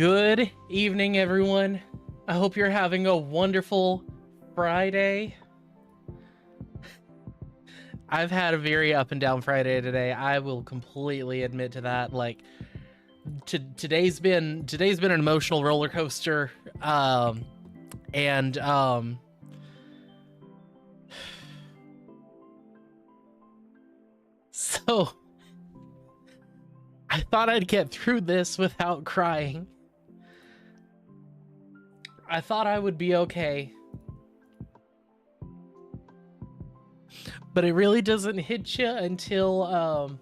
Good evening, everyone. I hope you're having a wonderful Friday. I've had a very up and down Friday today. I will completely admit to that. Like, today's been an emotional roller coaster. So I thought I'd get through this without crying. I thought I would be okay. But it really doesn't hit you until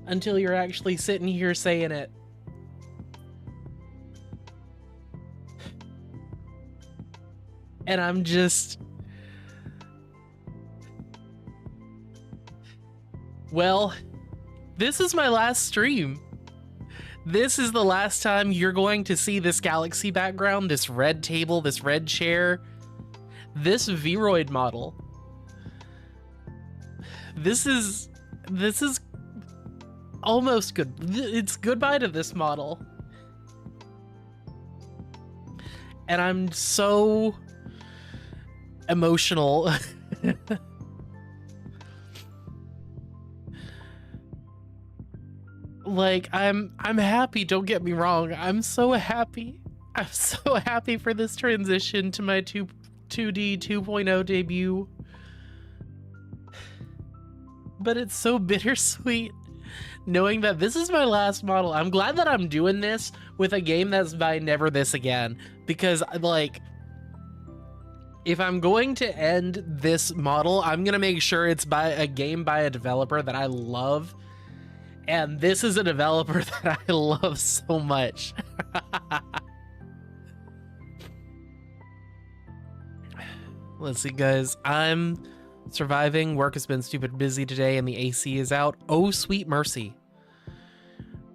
until you're actually sitting here saying it. And I'm just... Well, this is my last stream. This is the last time you're going to see this galaxy background, this red table, this red chair, this Vroid model. This is almost good. It's goodbye to this model. And I'm so emotional. Like, I'm happy, don't get me wrong. I'm so happy. I'm so happy for this transition to my 2D 2.0 debut. But it's so bittersweet knowing that this is my last model. I'm glad that I'm doing this with a game that's by Never This Again, because, like, if I'm going to end this model, I'm gonna make sure it's by a game by a developer that I love. And this is a developer that I love so much. Let's see, guys. I'm surviving. Work has been stupid busy today and the AC is out. Oh, sweet mercy.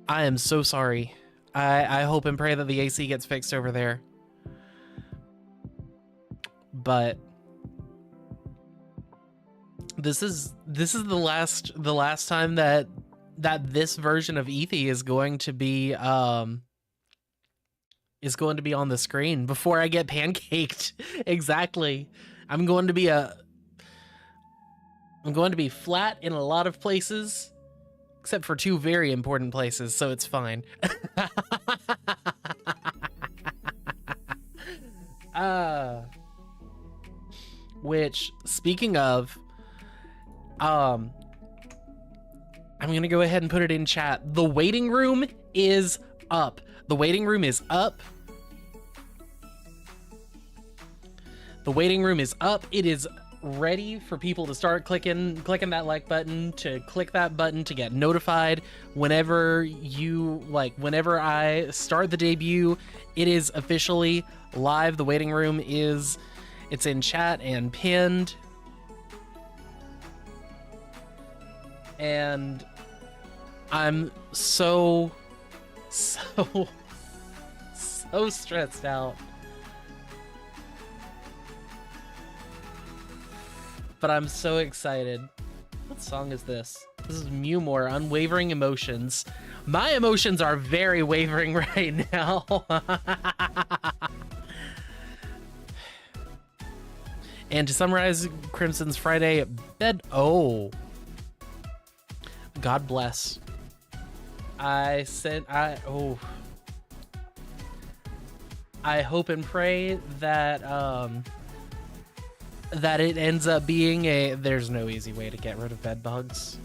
I am so sorry. I hope and pray that the AC gets fixed over there. But this is the last time that this version of Ethi is going to be on the screen before I get pancaked. Exactly. I'm going to be flat in a lot of places, except for two very important places, so it's fine. Which, speaking of, I'm gonna go ahead and put it in chat. The waiting room is up. The waiting room is up. The waiting room is up. It is ready for people to start clicking that like button, to click that button to get notified whenever I start the debut. It is officially live. The waiting room it's in chat and pinned. And I'm so stressed out. But I'm so excited. What song is this? This is Mewmore, Unwavering Emotions. My emotions are very wavering right now. And to summarize Crimson's Friday bed... Oh... God bless. I hope and pray that that it ends up being there's no easy way to get rid of bed bugs.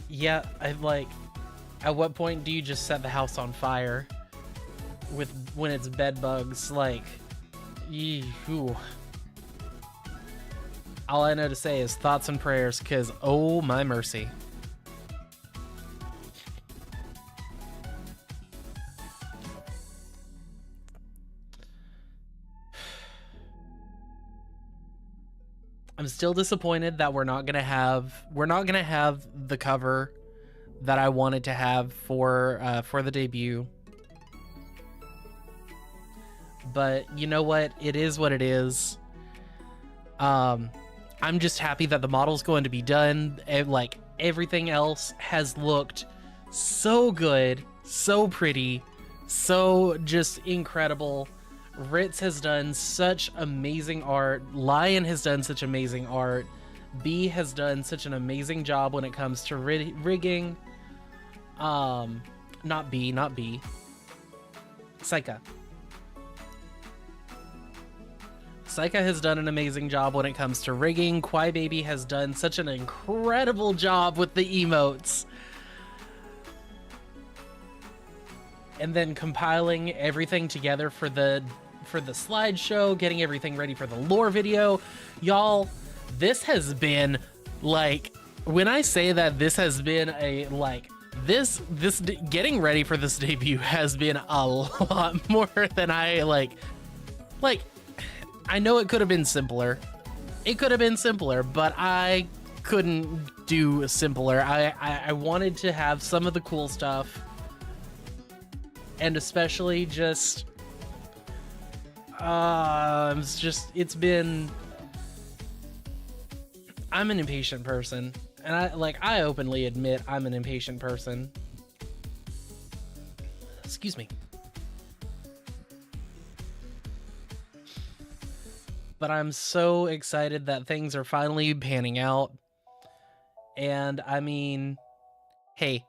Yeah, at what point do you just set the house on fire when it's bed bugs? Like, ooh. All I know to say is thoughts and prayers, because oh my mercy. I'm still disappointed that we're not gonna have the cover that I wanted to have for the debut. But you know what? It is what it is. I'm just happy that the model's going to be done. And, like, everything else has looked so good, so pretty, so just incredible. Ritz has done such amazing art. Lion has done such amazing art. B has done such an amazing job when it comes to rigging. Not B. Saika. Saika has done an amazing job when it comes to rigging. Baby has done such an incredible job with the emotes. And then compiling everything together for the slideshow, getting everything ready for the lore video. Y'all, this has been, like, when I say that this has been a, like, this getting ready for this debut has been a lot more than I, like, I know it could have been simpler. It could have been simpler, but I couldn't do simpler. I wanted to have some of the cool stuff, and especially just, it's been, I'm an impatient person, and I openly admit I'm an impatient person. Excuse me. But I'm so excited that things are finally panning out. And I mean, hey,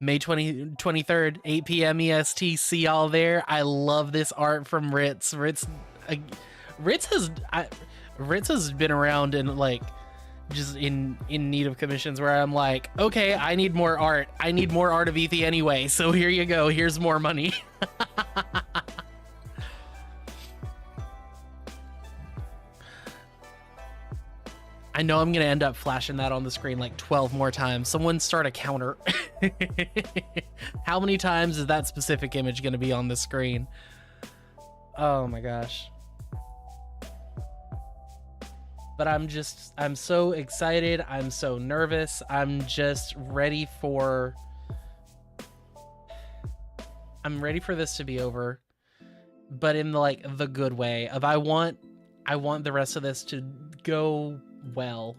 May 23rd, 8 p.m. EST, see y'all there. I love this art from Ritz. Ritz has been around and, like, just in need of commissions where I'm like, okay, I need more art. I need more art of Ethi anyway. So here you go. Here's more money. I know I'm going to end up flashing that on the screen like 12 more times. Someone start a counter. How many times is that specific image going to be on the screen? Oh my gosh. But I'm so excited. I'm so nervous. I'm just ready for this to be over, but in, like, the good way of I want the rest of this to go well.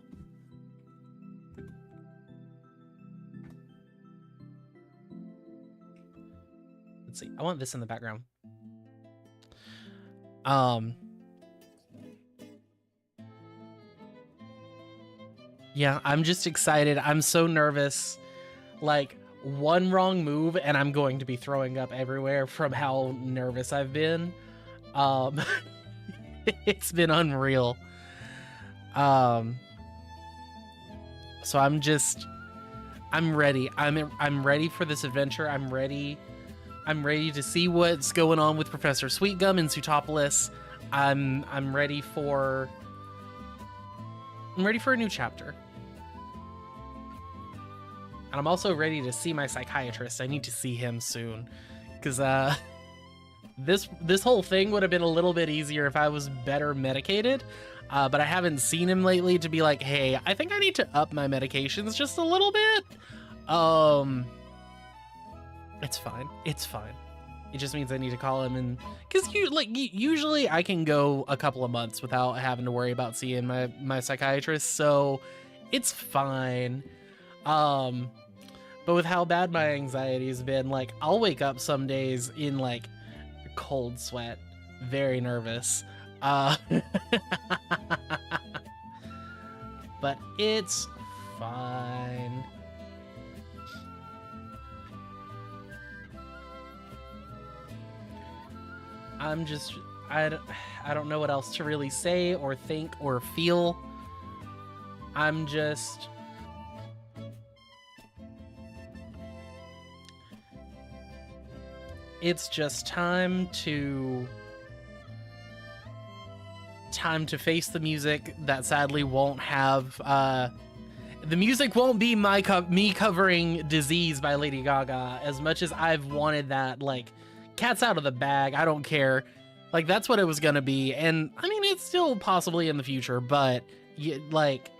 Let's see. I want this in the background. Yeah, I'm just excited. I'm so nervous. Like, one wrong move and I'm going to be throwing up everywhere from how nervous I've been. It's been unreal. So I'm ready. I'm ready for this adventure. I'm ready to see what's going on with Professor Sweetgum and Sutopolis. I'm ready for a new chapter. And I'm also ready to see my psychiatrist. I need to see him soon, because this whole thing would have been a little bit easier if I was better medicated. But I haven't seen him lately to be like, hey, I think I need to up my medications just a little bit. It's fine. It's fine. It just means I need to call him, and because usually I can go a couple of months without having to worry about seeing my psychiatrist, so it's fine. But with how bad my anxiety has been, like, I'll wake up some days in, like, cold sweat, very nervous. But it's fine. I don't know what else to really say or think or feel. It's just time to face the music that sadly won't have, the music won't be me covering Disease by Lady Gaga, as much as I've wanted that. Like, cat's out of the bag, I don't care. Like, that's what it was gonna be, and I mean, it's still possibly in the future, but like,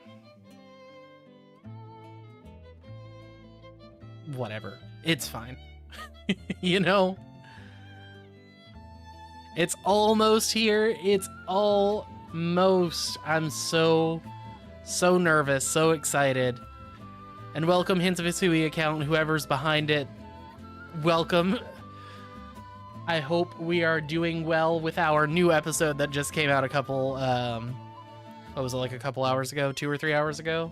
whatever, it's fine. You know, it's almost here. It's I'm so nervous, so excited. And welcome, Hints of Hisui account, whoever's behind it. Welcome. I hope we are doing well with our new episode that just came out a couple, what was it, like a couple hours ago? 2 or 3 hours ago?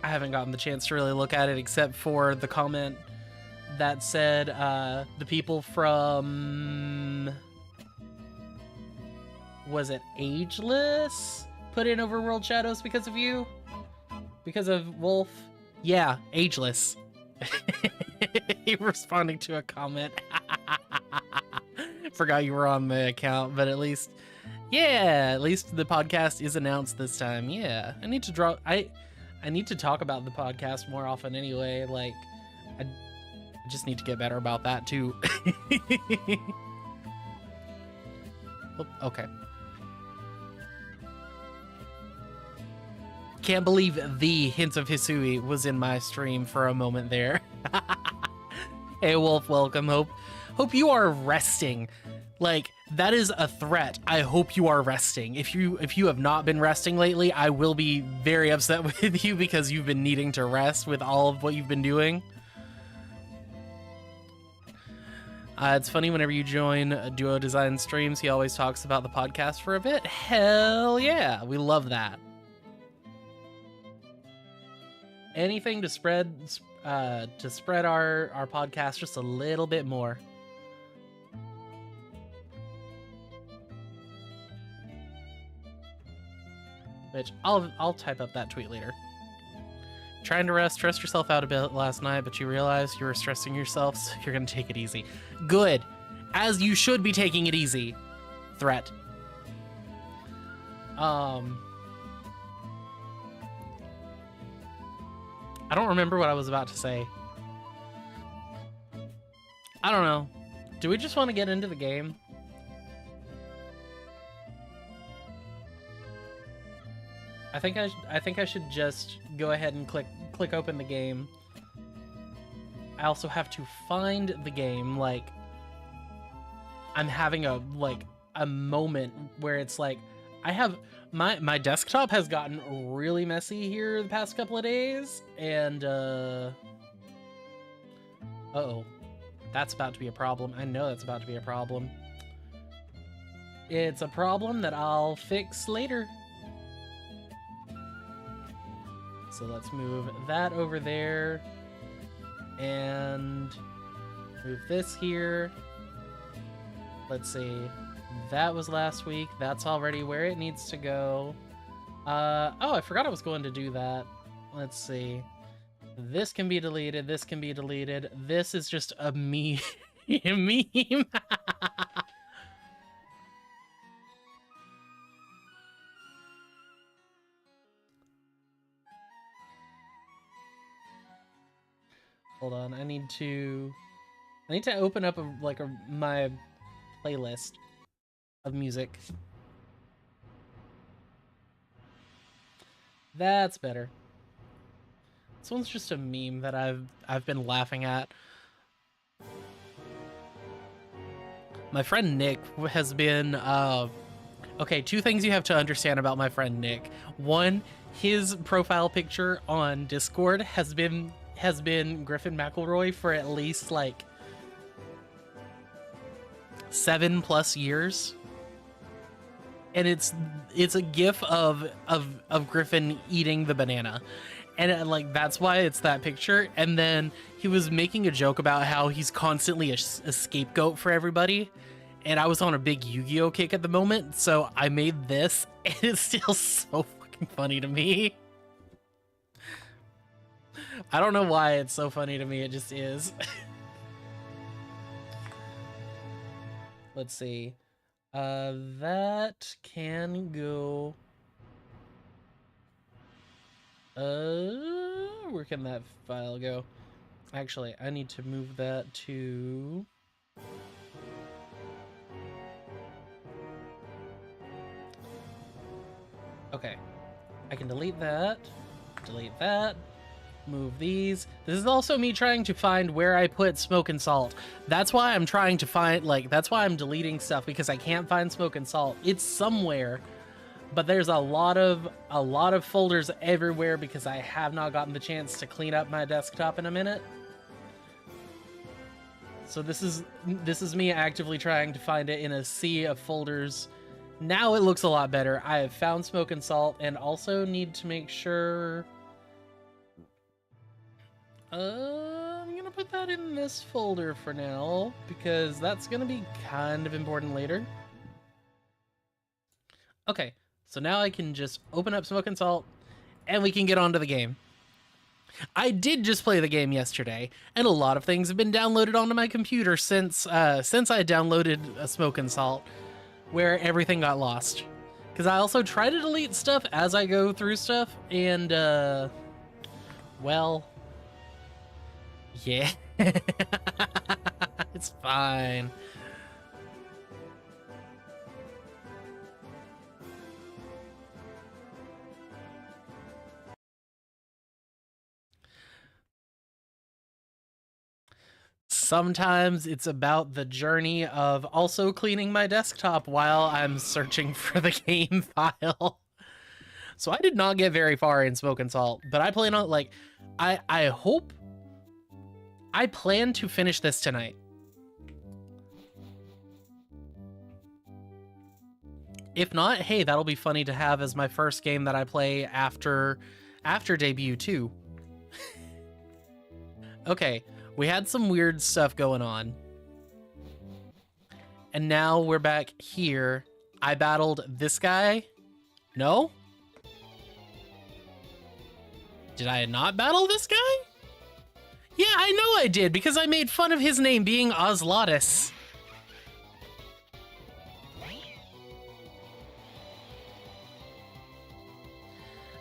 I haven't gotten the chance to really look at it except for the comment that said the people from, was it Ageless, put in Overworld Shadows because of you? Because of Wolf? Yeah, Ageless. He responding to a comment. Forgot you were on the account, but at least, yeah, at least the podcast is announced this time. Yeah, I need to talk about the podcast more often anyway. Like, I just need to get better about that too. Oh, okay. Can't believe the Hints of Hisui was in my stream for a moment there. Hey Wolf, welcome. Hope you are resting. Like, that is a threat. I hope you are resting. If you have not been resting lately, I will be very upset with you because you've been needing to rest with all of what you've been doing. It's funny whenever you join Duo Design streams, he always talks about the podcast for a bit. Hell yeah, we love that. Anything to spread our podcast just a little bit more. Which I'll type up that tweet later. Trying to stress yourself out a bit last night, but you realized you were stressing yourself, so you're gonna take it easy. Good, as you should be taking it easy. Threat. I don't remember what I was about to say. I don't know. Do we just want to get into the game? I think I should just go ahead and click open the game. I also have to find the game. Like, I'm having a moment where it's like I have my desktop has gotten really messy here the past couple of days, and uh-oh, that's about to be a problem. I know that's about to be a problem. It's a problem that I'll fix later. So let's move that over there and move this here. Let's see. That was last week. That's already where it needs to go. Oh, I forgot I was going to do that. Let's see. This can be deleted. This can be deleted. This is just a meme. A meme. Hold on. I need to open up my playlist of music. That's better. This one's just a meme that I've been laughing at. My friend Nick has been okay, 2 things you have to understand about my friend Nick. One, his profile picture on Discord has been Griffin McElroy for at least like 7+ years. And it's a gif of Griffin eating the banana. And like that's why it's that picture. And then he was making a joke about how he's constantly a scapegoat for everybody. And I was on a big Yu-Gi-Oh kick at the moment, so I made this, and it's still so fucking funny to me. I don't know why it's so funny to me, it just is. Let's see. That can go... where can that file go? Actually, I need to move that to... Okay. I can delete that, Move these. This is also me trying to find where I put smoke and salt. That's why I'm trying to find, like, that's why I'm deleting stuff, because I can't find smoke and salt. It's somewhere, but there's a lot of folders everywhere because I have not gotten the chance to clean up my desktop in a minute. So this is me actively trying to find it in a sea of folders. Now it looks a lot better. I have found smoke and salt, and also need to make sure... I'm gonna put that in this folder for now, because that's gonna be kind of important later. Okay, so now I can just open up Smoke and Salt, and we can get onto the game. I did just play the game yesterday, and a lot of things have been downloaded onto my computer since I downloaded Smoke and Salt, where everything got lost. Because I also try to delete stuff as I go through stuff, and, well... yeah. It's fine. Sometimes it's about the journey of also cleaning my desktop while I'm searching for the game file. So I did not get very far in Smoke and Salt, but I plan on, like, I plan to finish this tonight. If not, hey, that'll be funny to have as my first game that I play after debut too. Okay, we had some weird stuff going on. And now we're back here. I battled this guy. No? Did I not battle this guy? Yeah, I know I did, because I made fun of his name being Oslatus.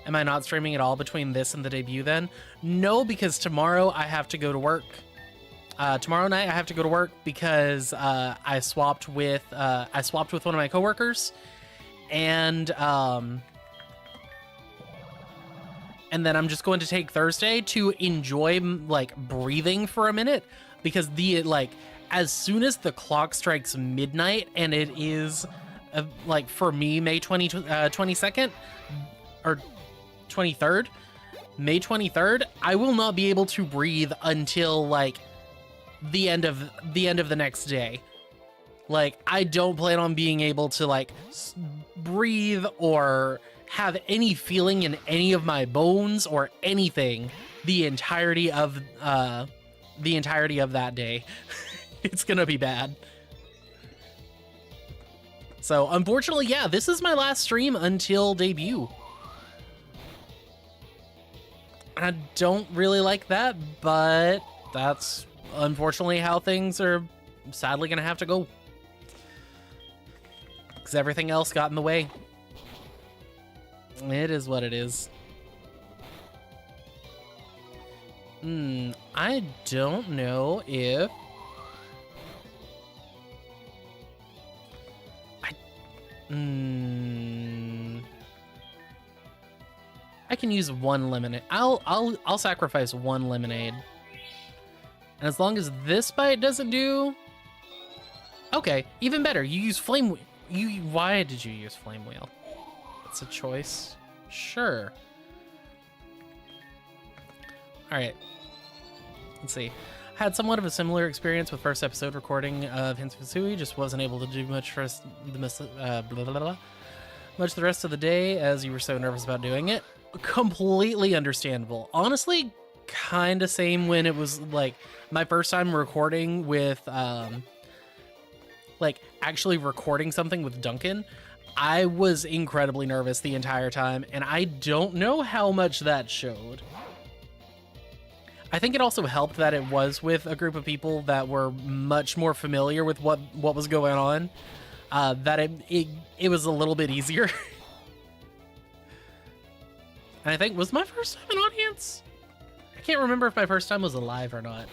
Am I not streaming at all between this and the debut then? No, because tomorrow I have to go to work. Tomorrow night I have to go to work because I swapped with one of my coworkers, and then I'm just going to take Thursday to enjoy, like, breathing for a minute, because as soon as the clock strikes midnight, and it is, like, for me, May 22nd, or 23rd, May 23rd, I will not be able to breathe until, like, the end of the next day. Like, I don't plan on being able to, like, breathe or have any feeling in any of my bones or anything the entirety of that day. It's gonna be bad. So unfortunately, yeah, this is my last stream until debut. I don't really like that, but that's unfortunately how things are sadly gonna have to go, because everything else got in the way. It is what it is. I don't know if... I can use one lemonade. I'll sacrifice one lemonade. And as long as this bite doesn't do... Okay, even better. You use flame... Why did you use flame wheel? It's a choice. Sure. Alright. Let's see. Had somewhat of a similar experience with first episode recording of Hints of Hisui. Just wasn't able to do much for much the rest of the day, as you were so nervous about doing it. Completely understandable. Honestly, kind of same when it was, like, my first time recording with, like, actually recording something with Duncan. I was incredibly nervous the entire time, and I don't know how much that showed. I think it also helped that it was with a group of people that were much more familiar with what was going on, that it was a little bit easier. And I think, was my first time in audience? I can't remember if my first time was alive or not.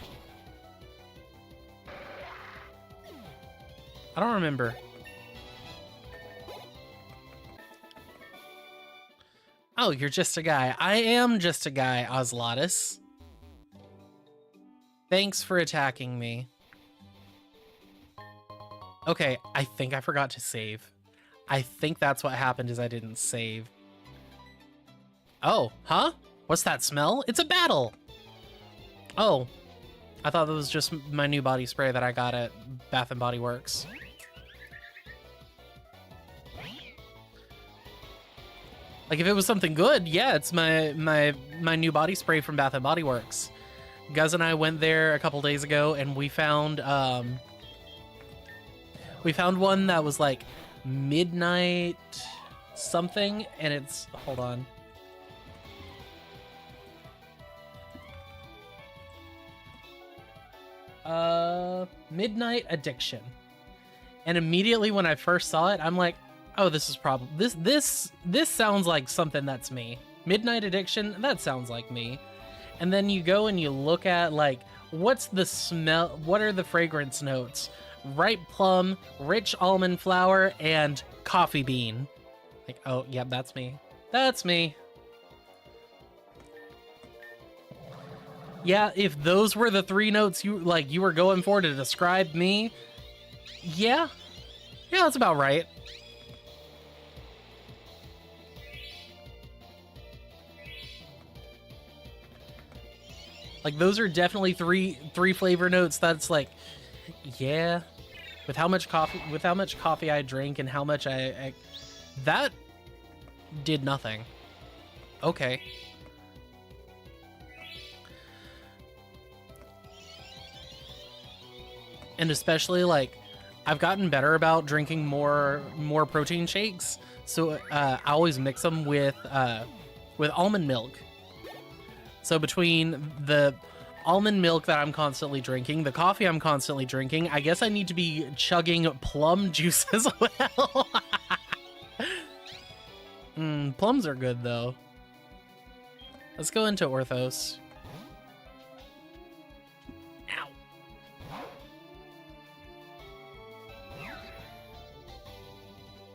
I don't remember. Oh, you're just a guy. I am just a guy, Oslatus. Thanks for attacking me. Okay, I think I forgot to save. I think that's what happened is I didn't save. Oh, huh? What's that smell? It's a battle! Oh, I thought that was just my new body spray that I got at Bath & Body Works. Like, if it was something good, yeah, it's my new body spray from Bath & Body Works. Guz and I went there a couple days ago, and we found one that was like midnight something, and it's, hold on. Midnight Addiction. And immediately when I first saw it, I'm like, oh, this is probably this sounds like something that's me. Midnight Addiction, that sounds like me. And then you go and you look at like, what's the smell, what are the fragrance notes? Ripe plum, rich almond flour, and coffee bean. Like, oh, yeah, that's me. That's me. Yeah, if those were the 3 notes you were going for to describe me, yeah. Yeah, that's about right. Like, those are definitely three flavor notes that's like, yeah. With how much coffee I drink and how much I that did nothing. Okay. And especially, like, I've gotten better about drinking more protein shakes, so I always mix them with almond milk. So between the almond milk that I'm constantly drinking, the coffee I'm constantly drinking, I guess I need to be chugging plum juice as well. Plums are good, though. Let's go into Orthos.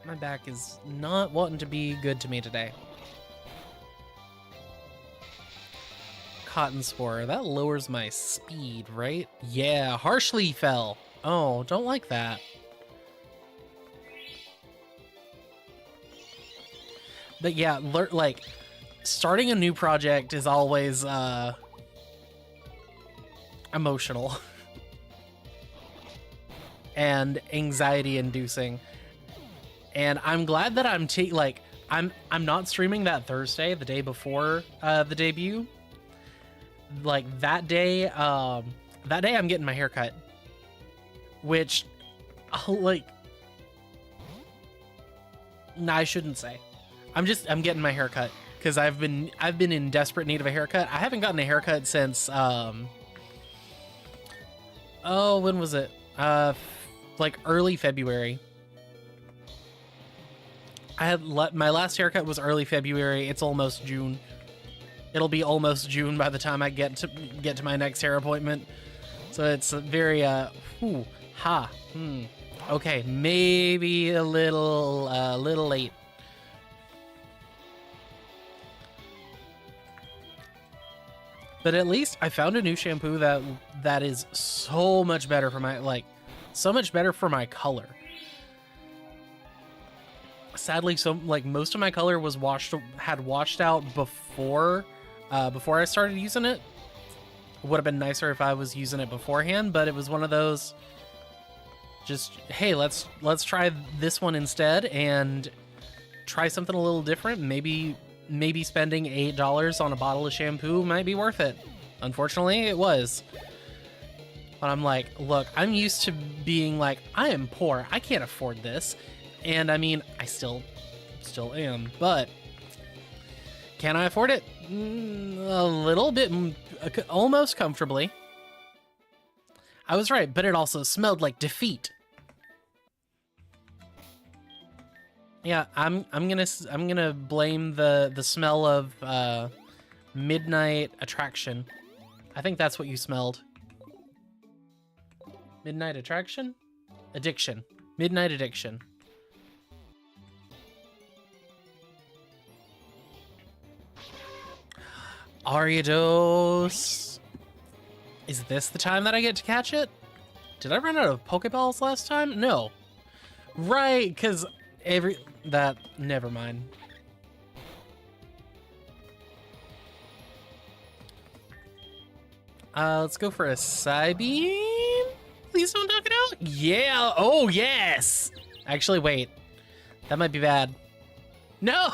My back is not wanting to be good to me today. Cotton Spore, that lowers my speed, right? Yeah, harshly fell. Oh, don't like that. But yeah, like, starting a new project is always emotional and anxiety inducing. And I'm glad that I'm not streaming that Thursday, the day before the debut. Like, that day I'm getting my hair cut, which like, nah, I shouldn't say. I'm getting my hair cut because I've been in desperate need of a haircut. I haven't gotten a haircut since when was it? Like early February. My last haircut was early February. It's almost June. It'll be almost June by the time I get to my next hair appointment. So it's very okay, maybe a little late. But at least I found a new shampoo that is so much better for my color. Sadly, most of my color was had washed out before I started using it. Would have been nicer if I was using it beforehand, but it was one of those, just, hey, let's try this one instead and try something a little different. Maybe spending $8 on a bottle of shampoo might be worth it. Unfortunately, it was. But I'm like, look, I'm used to being like, I am poor, I can't afford this. And I mean, I still am, but can I afford it? A little bit, almost comfortably. I was right, but it also smelled like defeat. Yeah, I'm gonna blame the smell of midnight attraction. I think that's what you smelled. Midnight attraction? Addiction. Midnight addiction. Ariados. Is this the time that I get to catch it? Did I run out of Pokeballs last time? No. Right, because never mind. Let's go for a Psybeam. Please don't knock it out. Yeah, oh yes. Actually, wait. That might be bad. No,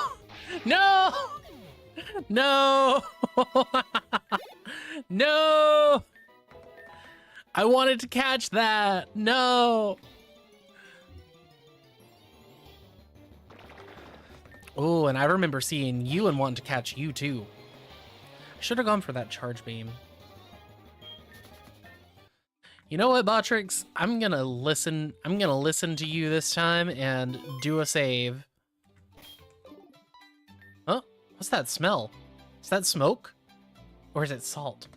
no, no, no. I wanted to catch that. No. Oh, and I remember seeing you and wanting to catch you too. I should have gone for that charge beam. You know what, Botrix? I'm gonna listen to you this time and do a save. Huh? What's that smell? Is that smoke? Or is it salt?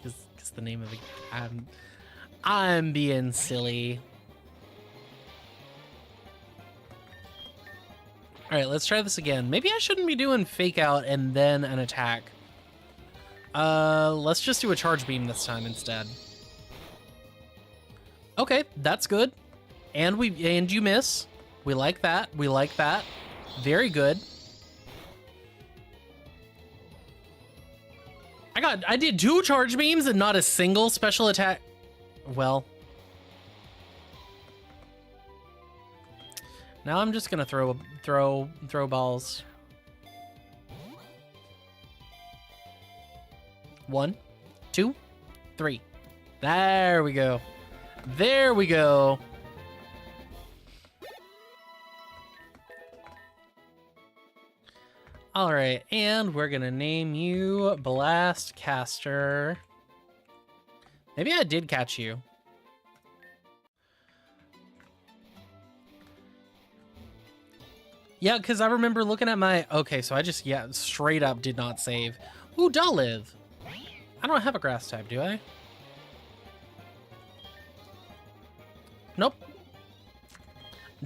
Because the name of the... I'm being silly. All right, let's try this again. Maybe I shouldn't be doing fake out and then an attack. Let's just do a charge beam this time instead. Okay, that's good. And you miss. We like that. We like that. Very good. I did 2 charge beams and not a single special attack. Well, now I'm just gonna throw balls. 1, 2, 3. There we go. There we go. All right, and we're gonna name you Blast Caster. Maybe I did catch you. Yeah, because I remember looking at my... Okay, so I just, yeah, straight up did not save. Ooh, Dolive. I don't have a grass type, do I? Nope.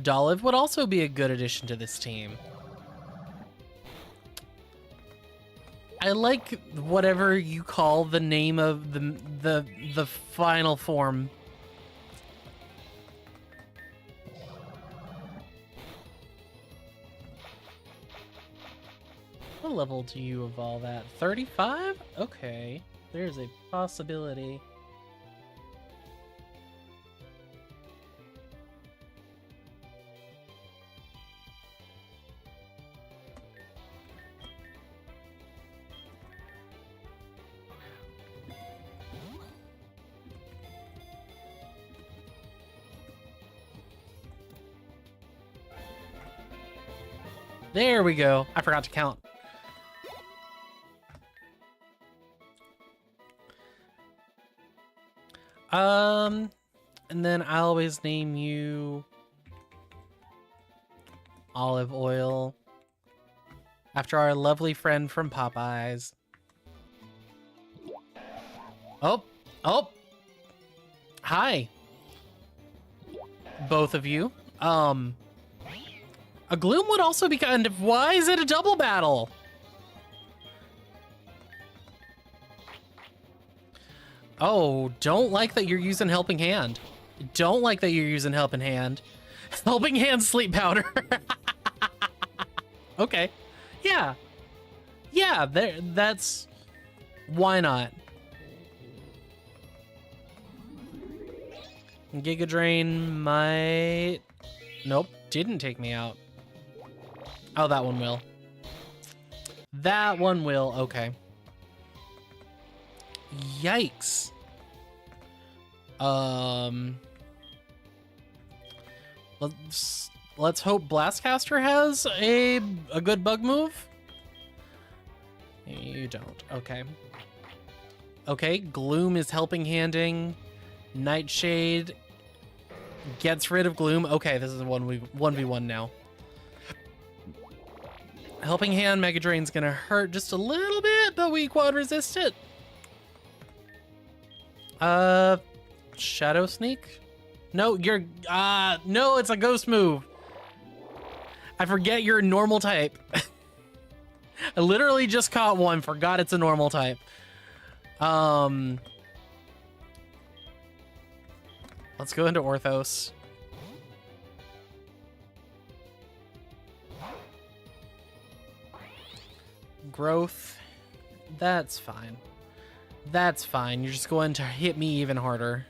Dolive would also be a good addition to this team. I like whatever you call the name of the final form. What level do you evolve at? 35? Okay, there's a possibility. There we go. I forgot to count. And then I always name you Olive Oil after our lovely friend from Popeyes. Oh, hi, both of you. A Gloom would also be kind of... Why is it a double battle? Oh, don't like that you're using Helping Hand. Don't like that you're using Helping Hand. Helping Hand Sleep Powder. Okay. Yeah. Yeah, that's... Why not? Giga Drain might... Nope, didn't take me out. Oh, that one will. That one will, okay. Yikes. Let's hope Blastcaster has a good bug move. You don't, okay. Okay, Gloom is helping handing. Nightshade gets rid of Gloom. Okay, this is a 1v1 now. Helping Hand Mega Drain's gonna hurt just a little bit, but we quad resist it. Shadow Sneak? No, you're, no, it's a ghost move. I forget you're a normal type. I literally just caught one, forgot it's a normal type. Let's go into Orthos. Growth. That's fine. That's fine. You're just going to hit me even harder.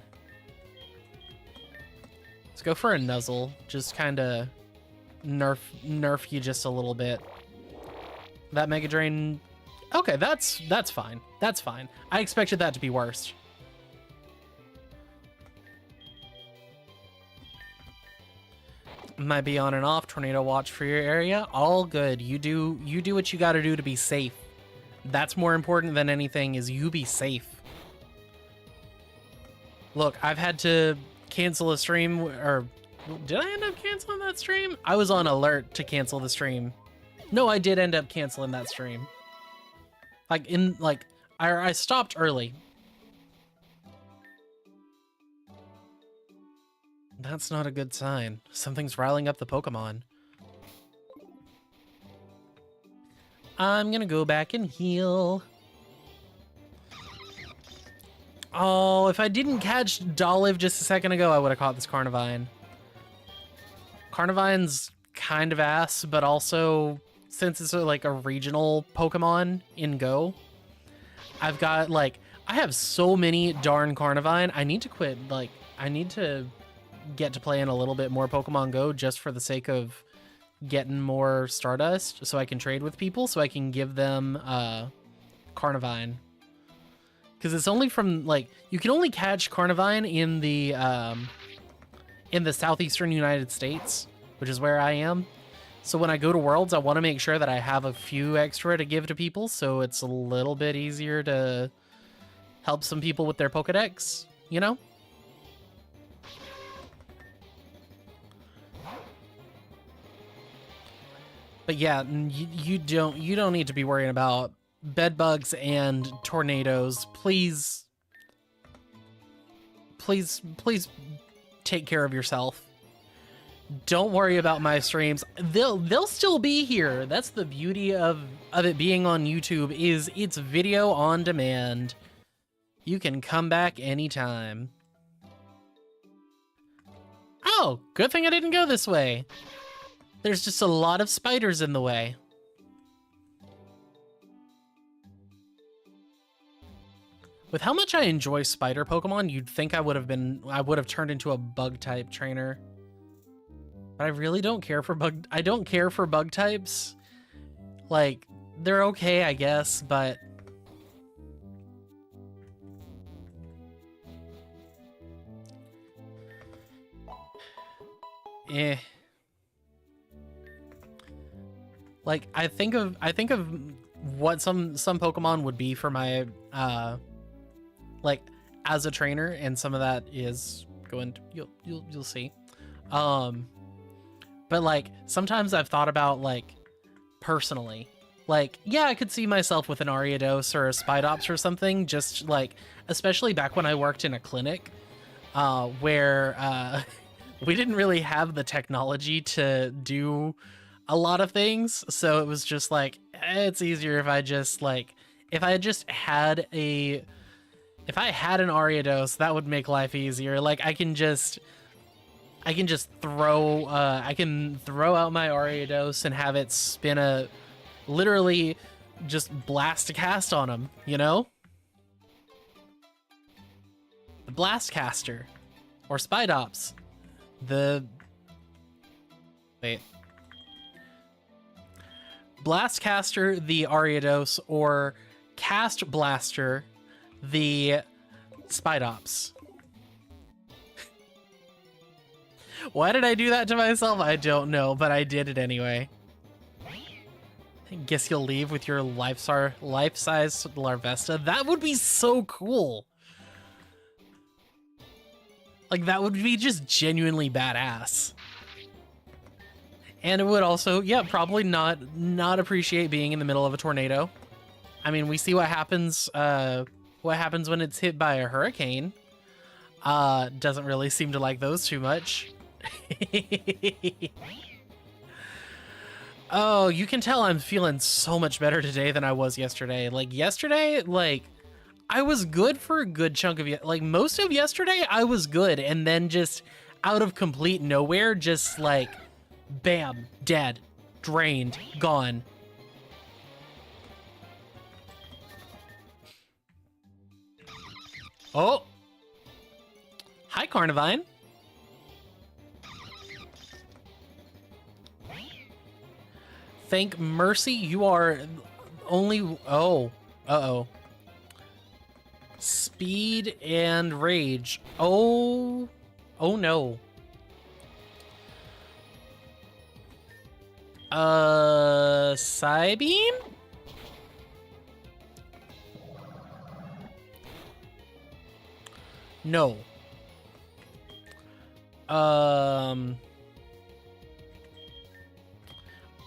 Let's go for a Nuzzle. Just kind of nerf you just a little bit. That Mega Drain. Okay, that's fine. That's fine. I expected that to be worse. Might be on and off. Tornado watch for your area. All good. You do what you got to do to be safe. That's more important than anything, is you be safe. Look, I've had to cancel a stream, or did I end up canceling that stream? I was on alert to cancel the stream. No, I did end up canceling that stream. I stopped early. That's not a good sign. Something's riling up the Pokemon. I'm gonna go back and heal. Oh, if I didn't catch Dolive just a second ago, I would have caught this Carnivine. Carnivine's kind of ass, but also, since it's like a regional Pokemon in Go, I've got I have so many darn Carnivine. I need to quit, I need to get to play in a little bit more Pokemon Go just for the sake of getting more Stardust so I can trade with people, so I can give them Carnivine. Because it's only from, you can only catch Carnivine in the southeastern United States, which is where I am. So when I go to Worlds, I want to make sure that I have a few extra to give to people, so it's a little bit easier to help some people with their Pokedex, you know? But yeah, you don't need to be worrying about bed bugs and tornadoes. Please take care of yourself. Don't worry about my streams. They'll still be here. That's the beauty of it being on YouTube, is it's video on demand. You can come back anytime. Oh, good thing I didn't go this way. There's just a lot of spiders in the way. With how much I enjoy spider Pokemon, you'd think I would have turned into a bug type trainer. But I really don't care for I don't care for bug types. They're okay, I guess, but eh. I think of what some Pokemon would be for my as a trainer, and some of that is going to, you'll see. But sometimes I've thought about personally, yeah, I could see myself with an Ariados or a Spidops or something, just especially back when I worked in a clinic where we didn't really have the technology to do a lot of things, so it was just it's easier if I just if I had an Ariados, that would make life easier. I can throw out my Ariados and have it spin literally just blast a cast on him, you know? The Blast Caster or Spidops. Blast Caster, the Ariados, or Cast Blaster, the Spidops. Why did I do that to myself? I don't know, but I did it anyway. I guess you'll leave with your life-size Larvesta. That would be so cool. That would be just genuinely badass. And it would also, yeah, probably not appreciate being in the middle of a tornado. I mean, we see what happens when it's hit by a hurricane. Doesn't really seem to like those too much. Oh, you can tell I'm feeling so much better today than I was yesterday. Like yesterday, like I was good for a good chunk of like most of yesterday I was good, and then just out of complete nowhere, just like bam, dead, drained, gone. Oh, hi Carnivine. Thank mercy you are only, oh, uh-oh. Speed and rage. Oh, oh no. Psybeam? No.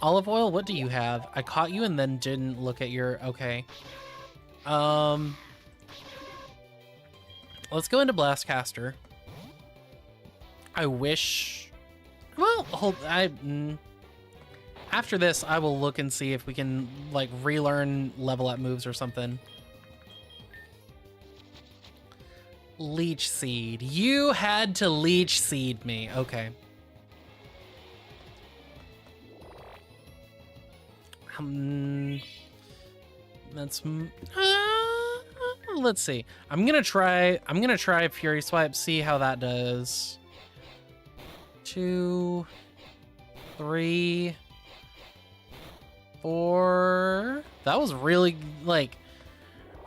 Olive oil, what do you have? I caught you and then didn't look at your, okay. Let's go into Blastcaster. I wish, well, hold, after this, I will look and see if we can, like, relearn level up moves or something. Leech Seed. You had to Leech Seed me. Okay. That's... let's see. I'm gonna try Fury Swipe, see how that does. 2, 3, 4. That was really, like,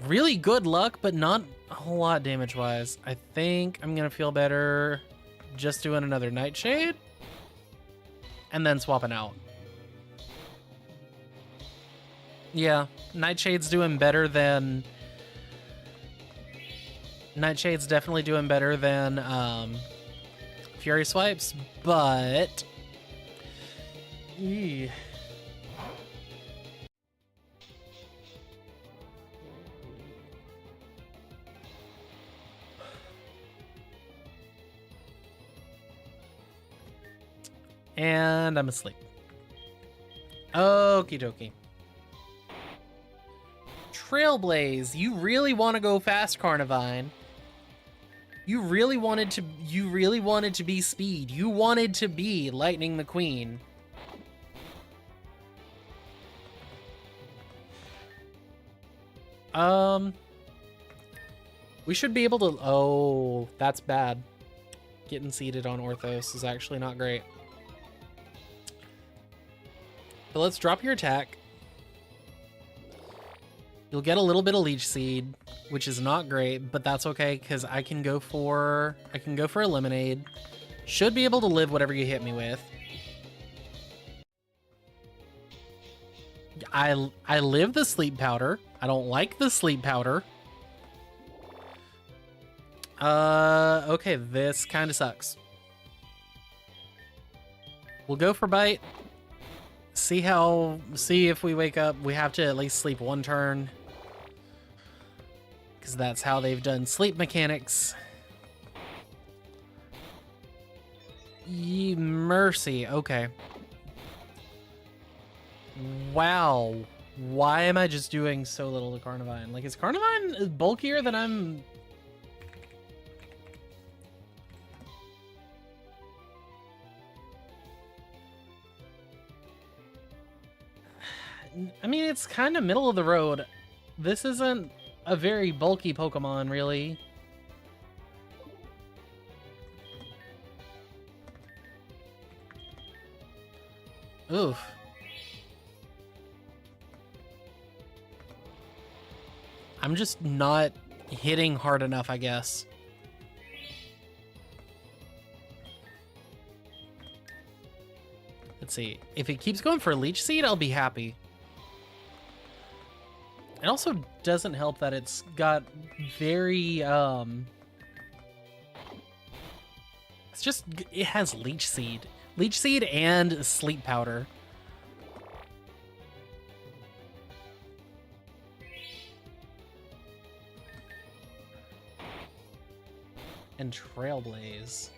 really good luck, but not a whole lot damage-wise. I think I'm gonna feel better just doing another Nightshade and then swapping out. Yeah, Nightshade's doing better than... Nightshade's definitely doing better than Fury Swipes, but... Eee. And I'm asleep. Okie dokie. Trailblaze, you really want to go fast, Carnivine. You really wanted to be speed. You wanted to be Lightning McQueen. We should be able to, oh, that's bad. Getting seated on Orthos is actually not great. But let's drop your attack. You'll get a little bit of Leech Seed, which is not great, but that's okay because I can go for a Lemonade. Should be able to live whatever you hit me with. I live the Sleep Powder. I don't like the Sleep Powder. Okay, this kind of sucks. We'll go for Bite. See if we wake up. We have to at least sleep one turn. Because that's how they've done sleep mechanics. Ye mercy. Okay. Wow. Why am I just doing so little to Carnivine? Like, is Carnivine bulkier than I'm... I mean, it's kind of middle of the road. This isn't a very bulky Pokemon, really. Oof. I'm just not hitting hard enough, I guess. Let's see. If it keeps going for Leech Seed, I'll be happy. It also doesn't help that it's got very, it's just, it has Leech Seed. Leech Seed and Sleep Powder. And Trailblaze.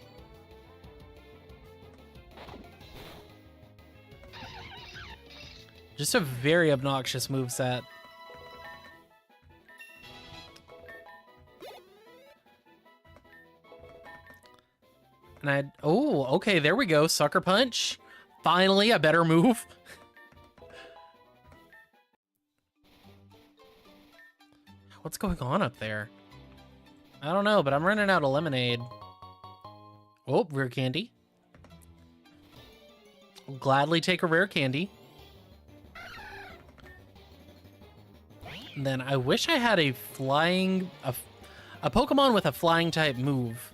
Just a very obnoxious moveset. And oh, okay, there we go. Sucker Punch. Finally, a better move. What's going on up there? I don't know, but I'm running out of lemonade. Oh, rare candy. I'll gladly take a rare candy. And then I wish I had a flying... a Pokemon with a flying type move.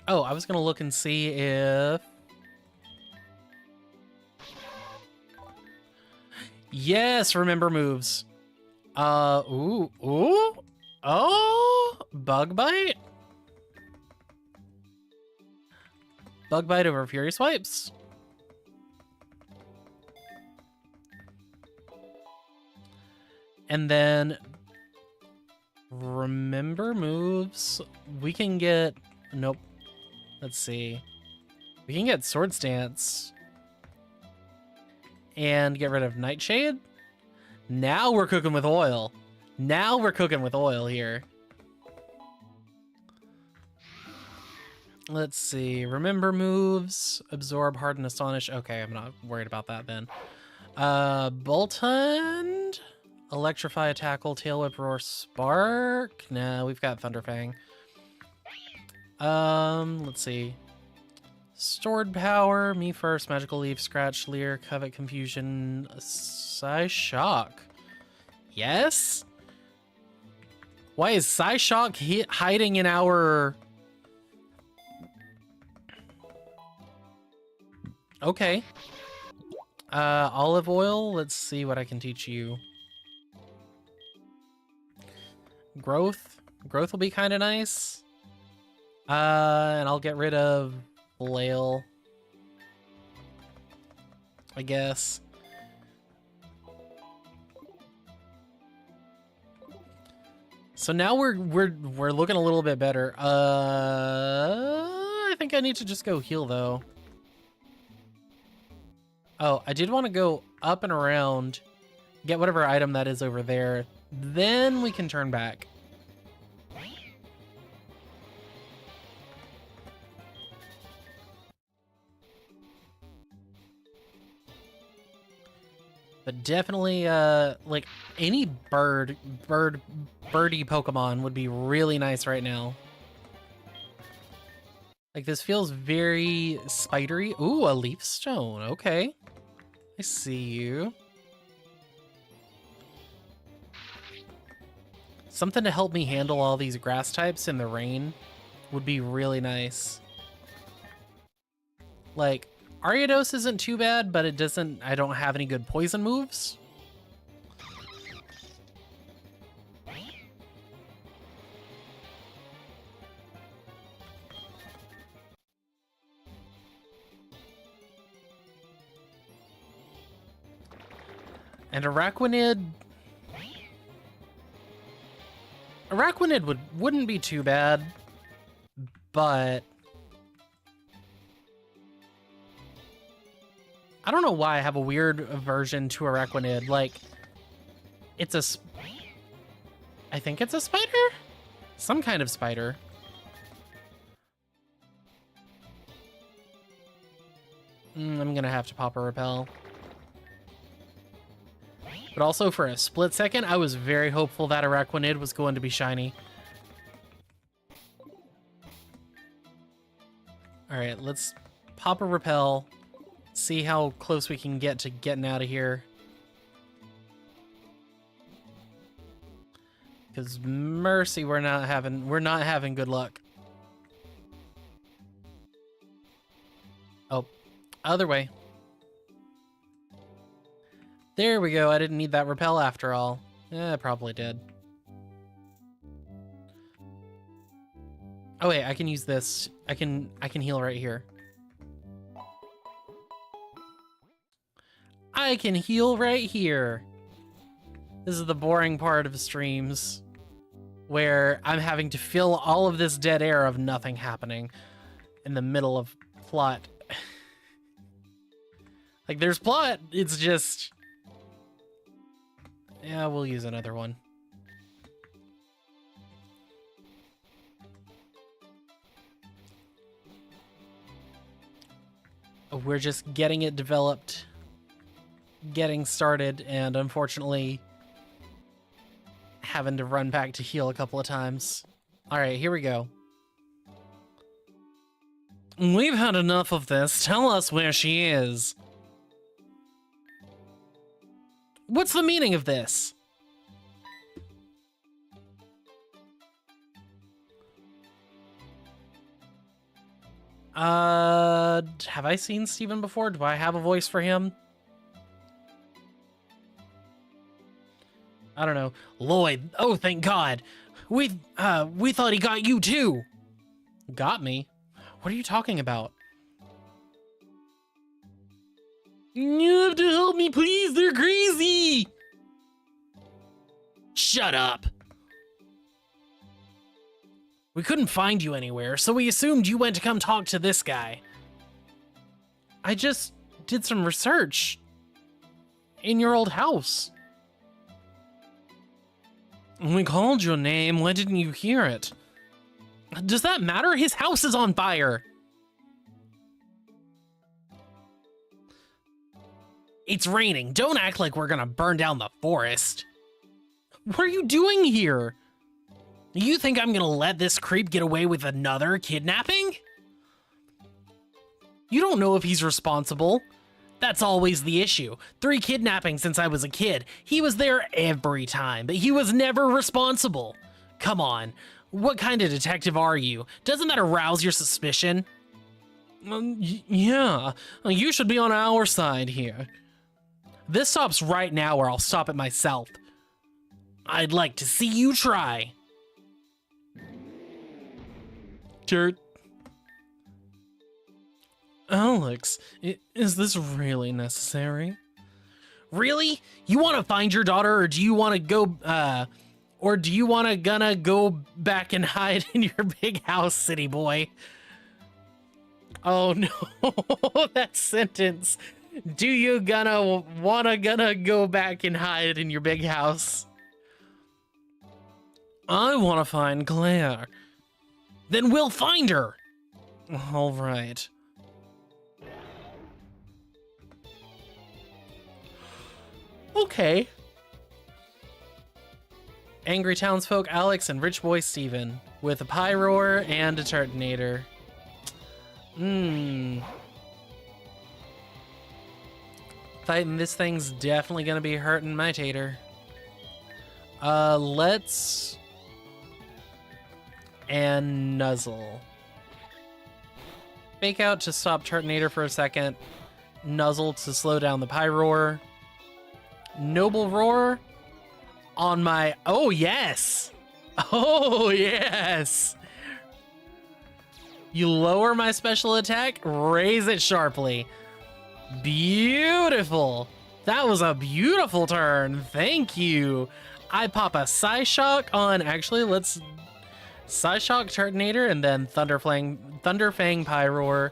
Oh, I was gonna look and see if... Yes, remember moves. Ooh, oh, Bug Bite? Bug Bite over Furious Swipes. And then, remember moves, we can get, nope, let's see. We can get Sword Stance and get rid of Nightshade. Now we're cooking with oil. Now we're cooking with oil here. Let's see. Remember moves. Absorb, Harden, Astonish. Okay, I'm not worried about that then. Bolt Hunt. Electrify, Tackle, Tail Whip, Roar, Spark. Nah, we've got Thunderfang. Let's see. Stored Power, Me First, Magical Leaf, Scratch, Leer, Covet, Confusion, Psyshock. Yes? Why is Psyshock hiding in our... Okay. Olive Oil, let's see what I can teach you. Growth. Growth will be kind of nice. And I'll get rid of Flail, I guess. So now we're looking a little bit better. I think I need to just go heal though. Oh, I did want to go up and around, get whatever item that is over there. Then we can turn back. But definitely, like, any birdie Pokemon would be really nice right now. Like, this feels very spidery. Ooh, a Leaf Stone. Okay. I see you. Something to help me handle all these grass types in the rain would be really nice. Like, Ariados isn't too bad, but it doesn't... I don't have any good poison moves. And Araquanid... Araquanid wouldn't be too bad, but... I don't know why I have a weird aversion to Araquanid. Like, it's a... I think it's a spider? Some kind of spider. I'm gonna have to pop a repel. But also for a split second, I was very hopeful that Araquanid was going to be shiny. Alright, let's pop a repel. See how close we can get to getting out of here. Because mercy, we're not having good luck. Oh, other way. There we go. I didn't need that repel after all. I probably did. Oh wait, I can use this. I can heal right here. I can heal right here. This is the boring part of streams where I'm having to fill all of this dead air of nothing happening in the middle of plot. Like, there's plot, it's just Yeah, we'll use another one. We're just getting it developed, getting started, and unfortunately having to run back to heal a couple of times. All right, here we go. We've had enough of this. Tell us where she is. What's the meaning of this? Have I seen Steven before? Do I have a voice for him? I don't know. Lloyd, oh, thank God. We thought he got you too. Got me? What are you talking about? You have to help me, please. They're crazy. Shut up. We couldn't find you anywhere, so we assumed you went to come talk to this guy. I just did some research in your old house. We called your name. Why didn't you hear it? Does that matter? His house is on fire. It's raining. Don't act like we're gonna burn down the forest. What are you doing here? You think I'm gonna let this creep get away with another kidnapping? You don't know if he's responsible. That's always the issue. 3 kidnappings since I was a kid. He was there every time, but he was never responsible. Come on, what kind of detective are you? Doesn't that arouse your suspicion? Yeah, you should be on our side here. This stops right now or I'll stop it myself. I'd like to see you try. Dirt. Alex, is this really necessary? Really? You want to find your daughter, or do you want to go, or do you want to gonna go back and hide in your big house, city boy? Oh no, that sentence. Do you gonna go back and hide in your big house? I want to find Claire. Then we'll find her. All right. Okay. Angry townsfolk Alex and rich boy Steven with a pie roar and a turtonator. Fighting this thing's definitely gonna be hurting my tater. Let's... and nuzzle. Fake out to stop turtonator for a second. Nuzzle to slow down the pie roar. Noble roar on my... oh, yes! Oh, yes! You lower my special attack, raise it sharply. Beautiful! That was a beautiful turn. Thank you. I pop a Psyshock on... actually, let's... Psyshock Turtonator and then Thunderfang Pyroar.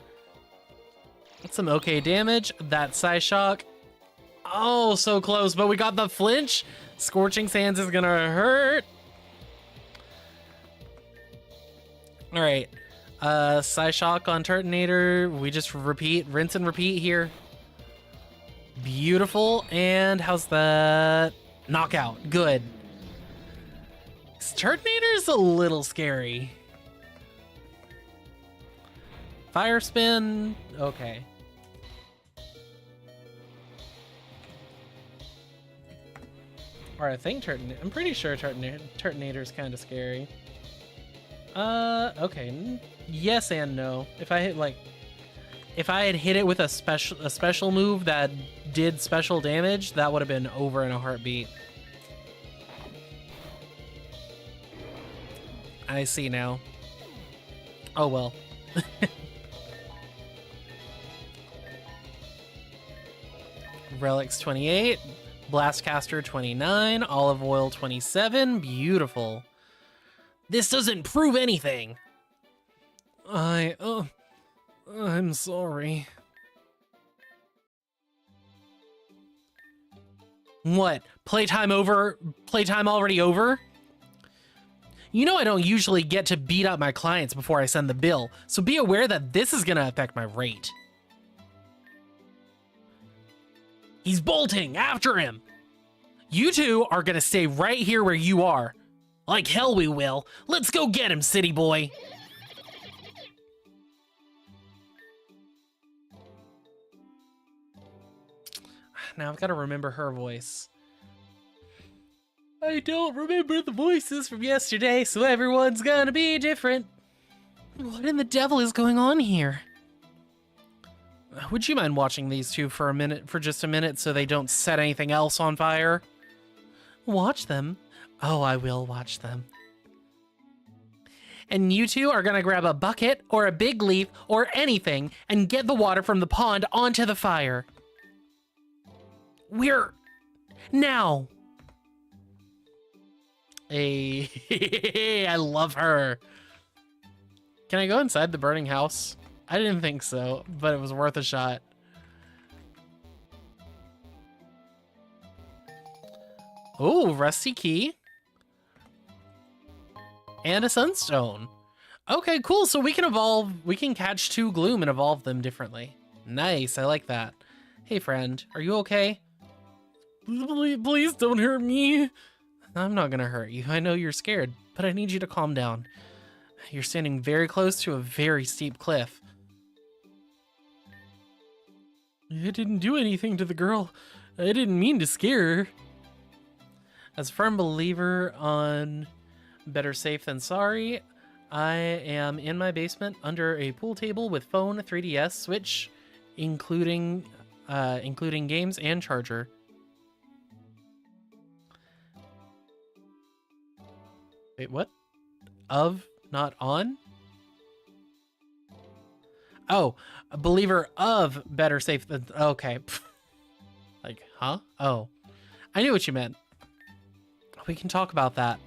That's some okay damage. That Psyshock. Oh, so close, but we got the flinch. Scorching Sands is gonna hurt. All right. Psyshock on Turtonator. We just repeat, rinse and repeat here. Beautiful. And how's that? Knockout. Good. Turtonator's a little scary. Fire spin. Okay. Or I think I'm pretty sure Turtonator's kind of scary. Okay. Yes and no. If I had hit it with a special move that did special damage, that would have been over in a heartbeat. I see now. Oh well. Relics 28, Blastcaster 29, Olive Oil 27. Beautiful. This doesn't prove anything. I'm sorry. What? Playtime over? Playtime already over? You know I don't usually get to beat up my clients before I send the bill, so be aware that this is gonna affect my rate. He's bolting! After him! You two are gonna stay right here where you are. Like hell we will. Let's go get him, city boy! Now I've got to remember her voice. I don't remember the voices from yesterday, so everyone's gonna be different. What in the devil is going on here? Would you mind watching these two for just a minute, so they don't set anything else on fire? Watch them? Oh, I will watch them. And you two are gonna grab a bucket or a big leaf or anything and get the water from the pond onto the fire. Now. Hey, I love her. Can I go inside the burning house? I didn't think so, but it was worth a shot. Oh, rusty key. And a sunstone. Okay, cool. So we can catch two gloom and evolve them differently. Nice, I like that. Hey friend, are you okay? Please don't hurt me. I'm not gonna hurt you. I know you're scared, but I need you to calm down. You're standing very close to a very steep cliff. I didn't do anything to the girl. I didn't mean to scare her. As a firm believer on better safe than sorry, I am in my basement under a pool table with phone, 3DS, Switch, including games and charger. Wait, what? Of, not on? Oh, a believer of better safe than... Okay. Like, huh? Oh. I knew what you meant. We can talk about that,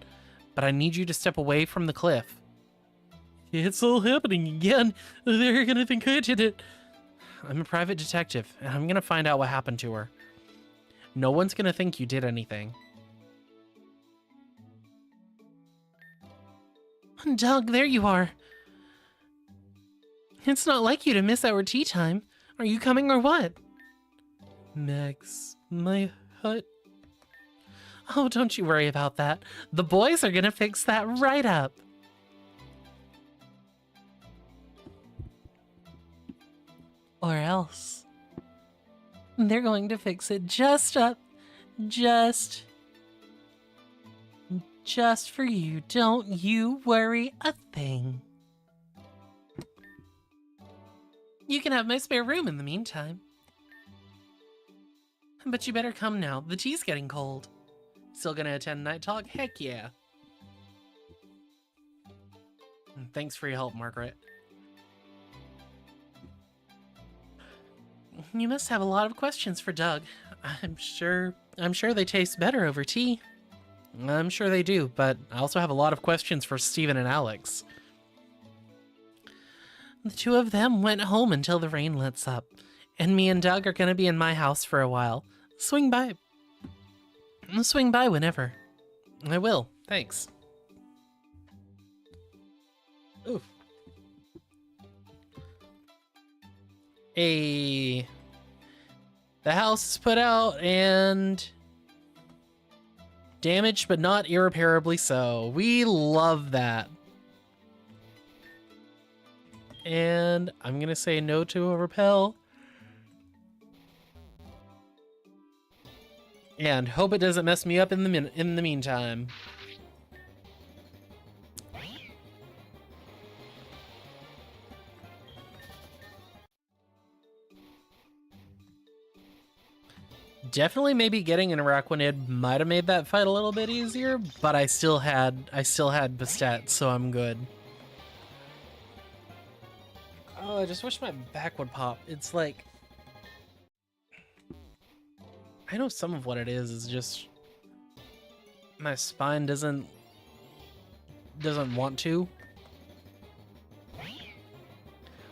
but I need you to step away from the cliff. It's all happening again. They're gonna think I did it. I'm a private detective, and I'm gonna find out what happened to her. No one's gonna think you did anything. Doug, there you are. It's not like you to miss our tea time. Are you coming or what? Max, my hut. Oh, don't you worry about that. The boys are gonna fix that right up. Or else. They're going to fix it just up. Just for you. Don't you worry a thing. You can have my spare room in the meantime. But you better come now. The tea's getting cold. Still gonna attend night talk? Heck yeah. Thanks for your help, Margaret. You must have a lot of questions for Doug. I'm sure they taste better over tea. I'm sure they do, but I also have a lot of questions for Steven and Alex. The two of them went home until the rain lets up, and me and Doug are gonna be in my house for a while. Swing by. Swing by whenever. I will, thanks. Ooh. The house is put out and damaged, but not irreparably so. We love that. And I'm gonna say no to a repel. And hope it doesn't mess me up in the meantime. Definitely maybe getting an Araquanid might have made that fight a little bit easier, but I still had Bastet, so I'm good. Oh, I just wish my back would pop. It's like, I know some of what it is just my spine doesn't want to.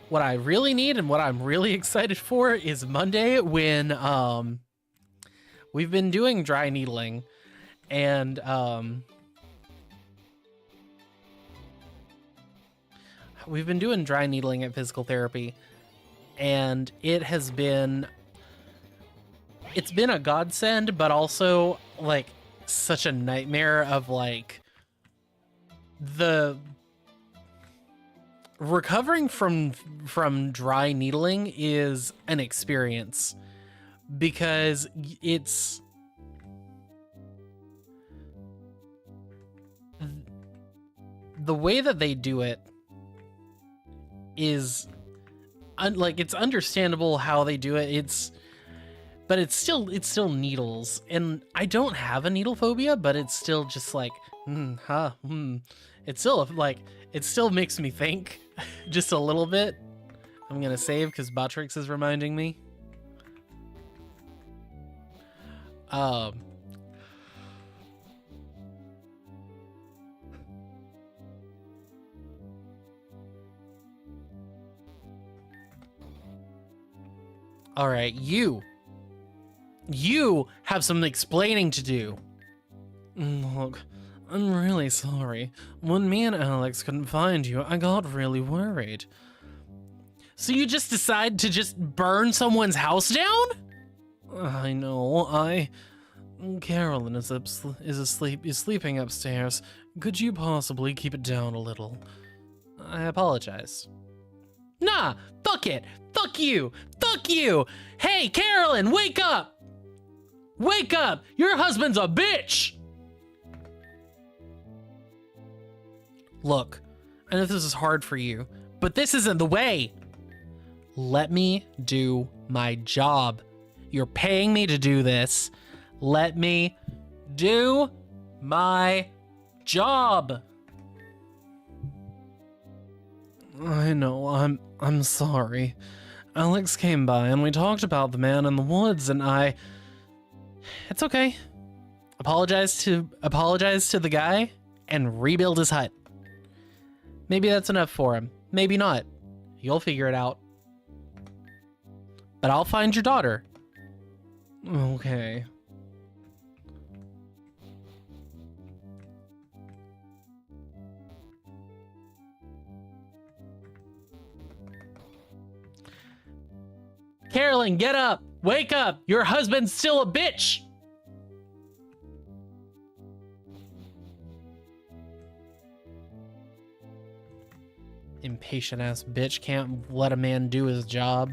What I really need and what I'm really excited for is Monday when we've been doing dry needling, and we've been doing dry needling at physical therapy, and it's been a godsend, but also like such a nightmare of like the recovering from dry needling is an experience, because it's the way that they do it is like, it's understandable how they do it. But it's still needles, and I don't have a needle phobia, but it's still just like, it's still like, it still makes me think just a little bit. I'm gonna save because Botrix is reminding me. All right, you have some explaining to do. Look, I'm really sorry. When me and Alex couldn't find you, I got really worried. So you just decide to just burn someone's house down? I know, Carolyn is sleeping upstairs. Could you possibly keep it down a little? I apologize. Nah, fuck it. Fuck you. Fuck you. Hey, Carolyn, wake up. Wake up. Your husband's a bitch. Look, I know this is hard for you, but this isn't the way. Let me do my job. You're paying me to do this. Let me do my job. I know, I'm sorry. Alex came by and we talked about the man in the woods, and it's okay. Apologize to the guy and rebuild his hut. Maybe that's enough for him. Maybe not. You'll figure it out. But I'll find your daughter. Okay. Carolyn, get up! Wake up! Your husband's still a bitch! Impatient ass bitch can't let a man do his job.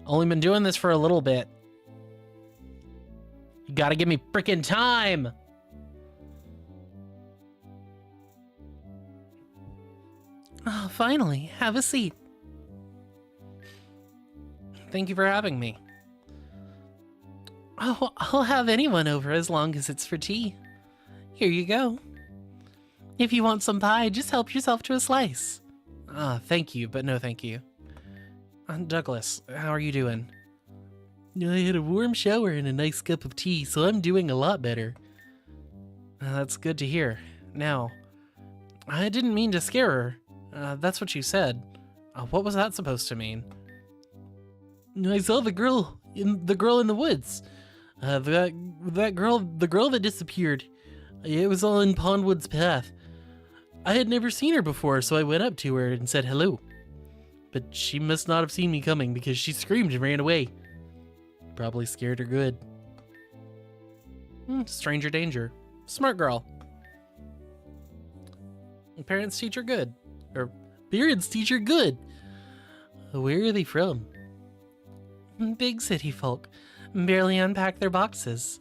Only been doing this for a little bit. You gotta give me frickin' time! Oh, finally, have a seat. Thank you for having me. Oh, I'll have anyone over as long as it's for tea. Here you go. If you want some pie, just help yourself to a slice. Thank you, but no thank you. Douglas, how are you doing? I had a warm shower and a nice cup of tea, so I'm doing a lot better. That's good to hear. Now, I didn't mean to scare her. That's what you said. What was that supposed to mean? I saw the girl in the woods. The girl that disappeared. It was on Pondwood's path. I had never seen her before, so I went up to her and said hello. But she must not have seen me coming because she screamed and ran away. Probably scared her good. Stranger danger. Smart girl. Parents teach her good. Or parents teach her good. Where are they from? Big city folk. Barely unpack their boxes.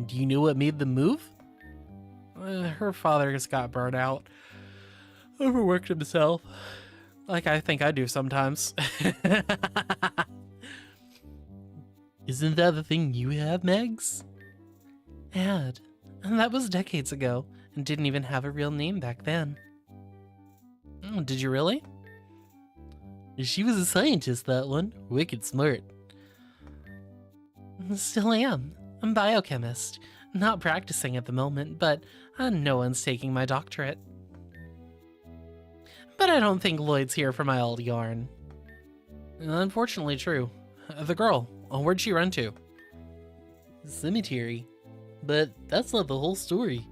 Do you know what made them move? Her father just got burned out. Overworked himself. Like I think I do sometimes. Isn't that the thing you have, Megs? Had. And that was decades ago, and didn't even have a real name back then. Oh, did you really? She was a scientist, that one. Wicked smart. Still am. I'm a biochemist. Not practicing at the moment, but no one's taking my doctorate. But I don't think Lloyd's here for my old yarn. Unfortunately true. The girl, where'd she run to? Cemetery. But that's not the whole story.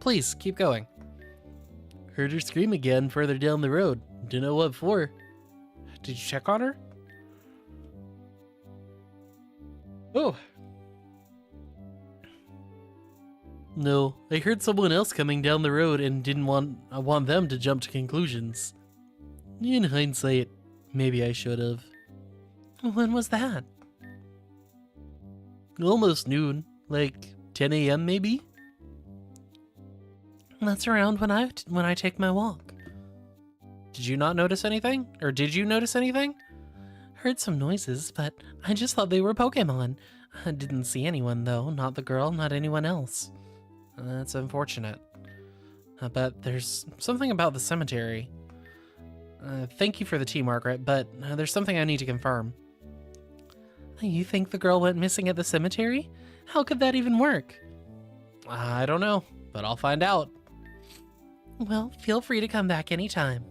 Please, keep going. Heard her scream again further down the road. Don't know what for. Did you check on her? Oh. No, I heard someone else coming down the road and didn't want them to jump to conclusions. In hindsight, maybe I should have. When was that? Almost noon, like 10 a.m. maybe? That's around when I take my walk. Did you not notice anything? Or did you notice anything? Heard some noises, but I just thought they were Pokémon. I didn't see anyone though, not the girl, not anyone else. That's unfortunate. But there's something about the cemetery. Thank you for the tea, Margaret, but there's something I need to confirm. You think the girl went missing at the cemetery? How could that even work? I don't know, but I'll find out. Well, feel free to come back anytime.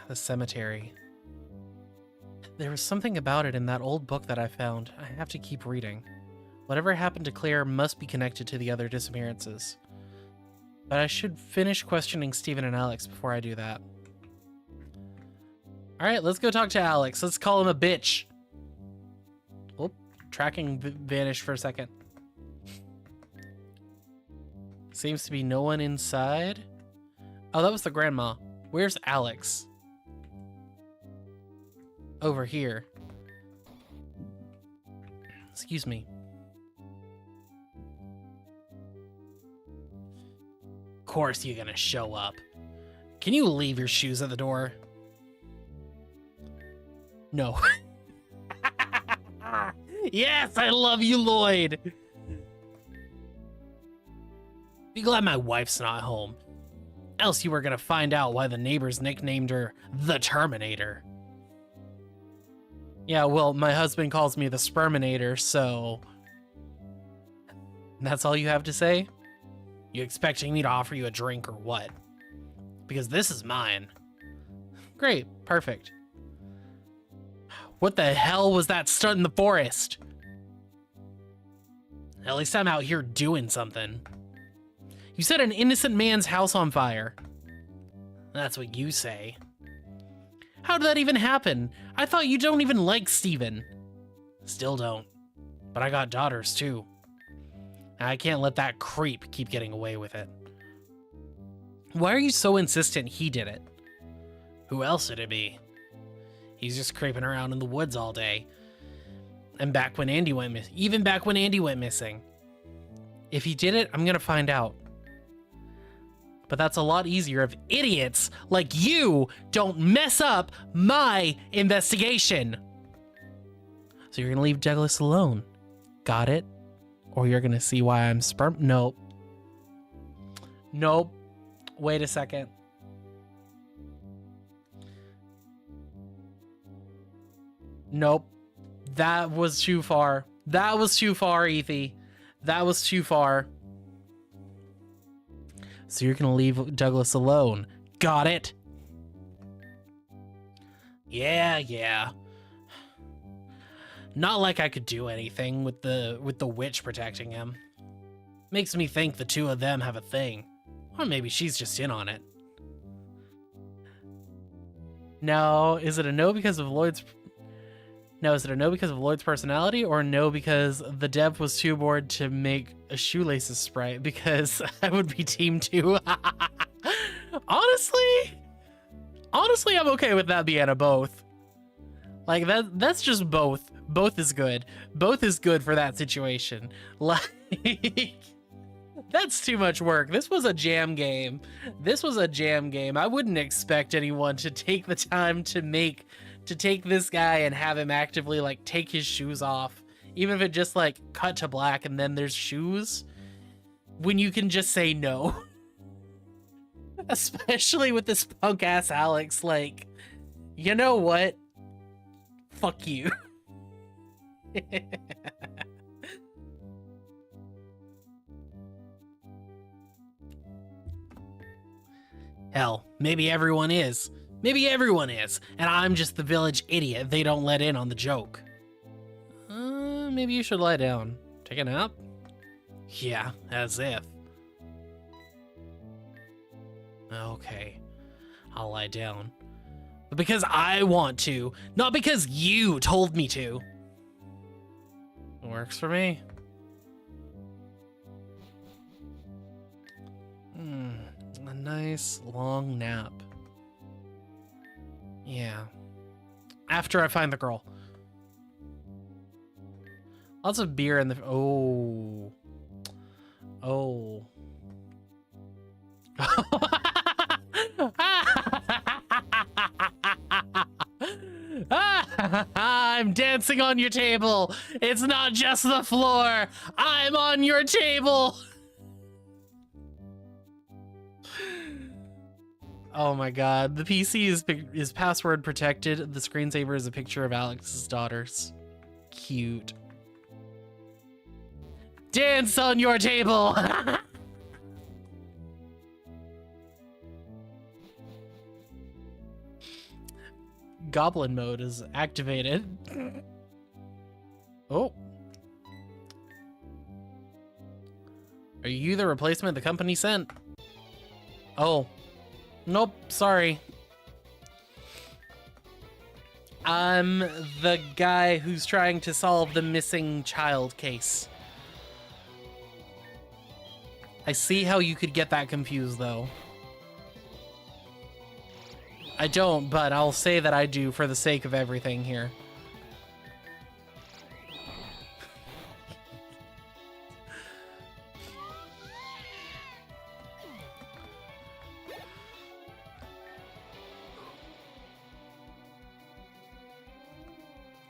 The cemetery. There was something about it in that old book that I found. I have to keep reading. Whatever happened to Claire must be connected to the other disappearances. But I should finish questioning Steven and Alex before I do that. Alright, let's go talk to Alex. Let's call him a bitch. Oh, tracking vanished for a second. Seems to be no one inside. Oh, that was the grandma. Where's Alex? Over here. Excuse me. Of course you're gonna show up. Can you leave your shoes at the door? No. Yes, I love you, Lloyd. Be glad my wife's not home. Else you were gonna find out why the neighbors nicknamed her the Terminator. Yeah, well, my husband calls me the Sperminator, so... That's all you have to say? You expecting me to offer you a drink or what? Because this is mine. Great, perfect. What the hell was that stunt in the forest? At least I'm out here doing something. You set an innocent man's house on fire. That's what you say. How did that even happen? I thought you don't even like Steven. Still don't. But I got daughters too. I can't let that creep keep getting away with it. Why are you so insistent he did it? Who else would it be? He's just creeping around in the woods all day. And back when Andy went missing. Even back when Andy went missing. If he did it, I'm gonna find out. But that's a lot easier if idiots like you don't mess up my investigation. So you're gonna leave Douglas alone. Got it? Or you're gonna see why I'm sperm. Nope. Nope. Wait a second. Nope. That was too far. That was too far, Ethi. That was too far. So you're gonna leave Douglas alone. Got it? Yeah. Not like I could do anything with the witch protecting him. Makes me think the two of them have a thing. Or maybe she's just in on it. No, is it a no because of Lloyd's... No, is it a no because of Lloyd's personality, or no because the dev was too bored to make a shoelaces sprite? Because I would be team 2. Honestly, I'm okay with that being a both. Like, that's just both. Both is good. Both is good for that situation. Like, that's too much work. This was a jam game. I wouldn't expect anyone to take the time to take this guy and have him actively like take his shoes off, even if it just like cut to black and then there's shoes, when you can just say no. Especially with this punk ass Alex. Like, you know what, fuck you. Hell, maybe everyone is. Maybe everyone is, and I'm just the village idiot they don't let in on the joke. Maybe you should lie down. Take a nap? Yeah, as if. Okay, I'll lie down. But because I want to, not because you told me to. Works for me. A nice long nap. Yeah. After I find the girl. Lots of beer in the... Oh. Oh. I'm dancing on your table. It's not just the floor. I'm on your table. Oh my god. The PC is password protected. The screensaver is a picture of Alex's daughters. Cute. Dance on your table. Goblin mode is activated. Oh. Are you the replacement the company sent? Oh. Nope, sorry. I'm the guy who's trying to solve the missing child case. I see how you could get that confused, though. I don't, but I'll say that I do for the sake of everything here.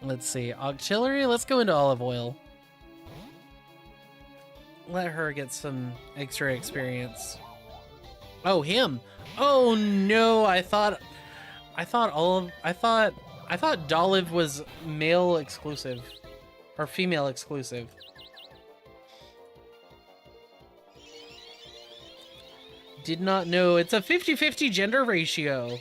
Let's see. Auxiliary, let's go into olive oil. Let her get some extra experience. Oh, him. Oh no, I thought Dolive was male exclusive or female exclusive. Did not know it's a 50-50 gender ratio.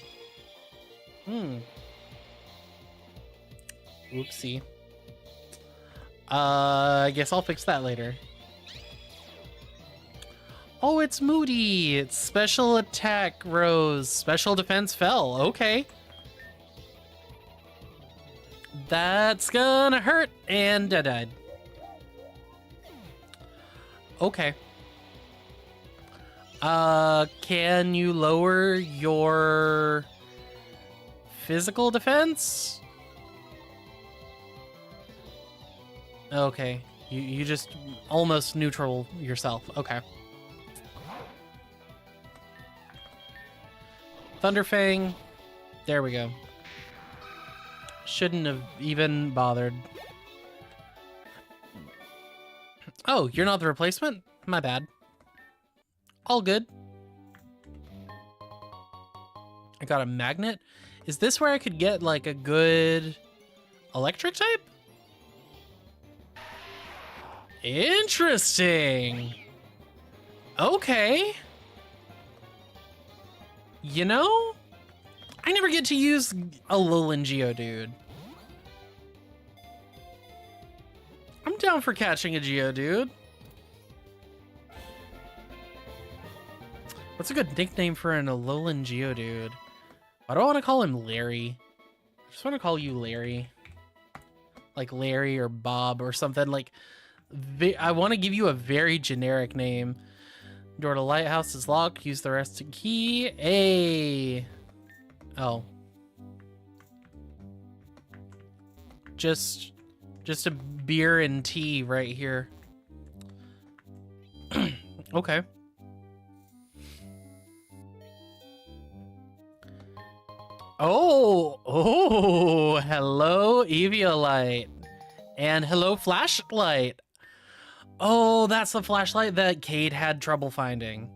Oopsie. I guess I'll fix that later. Oh, it's Moody. It's special attack rose. Special defense fell. Okay. That's gonna hurt. And I died. Okay. Can you lower your physical defense? Okay. You just almost neutral yourself. Okay. Thunderfang. There we go. Shouldn't have even bothered. Oh, you're not the replacement? My bad. All good. I got a magnet. Is this where I could get like a good electric type? Interesting. Okay. You know, I never get to use a Alolan Geodude. I'm down for catching a Geodude. What's a good nickname for an Alolan Geodude? Why do I want to call him Larry? I just want to call you Larry. Like Larry or Bob or something. Like, I want to give you a very generic name. Door to lighthouse is locked. Use the resting key. Hey. Oh. Just a beer and tea right here. Okay. Oh, hello Eviolite. And hello Flashlight. Oh, that's the flashlight that Cade had trouble finding.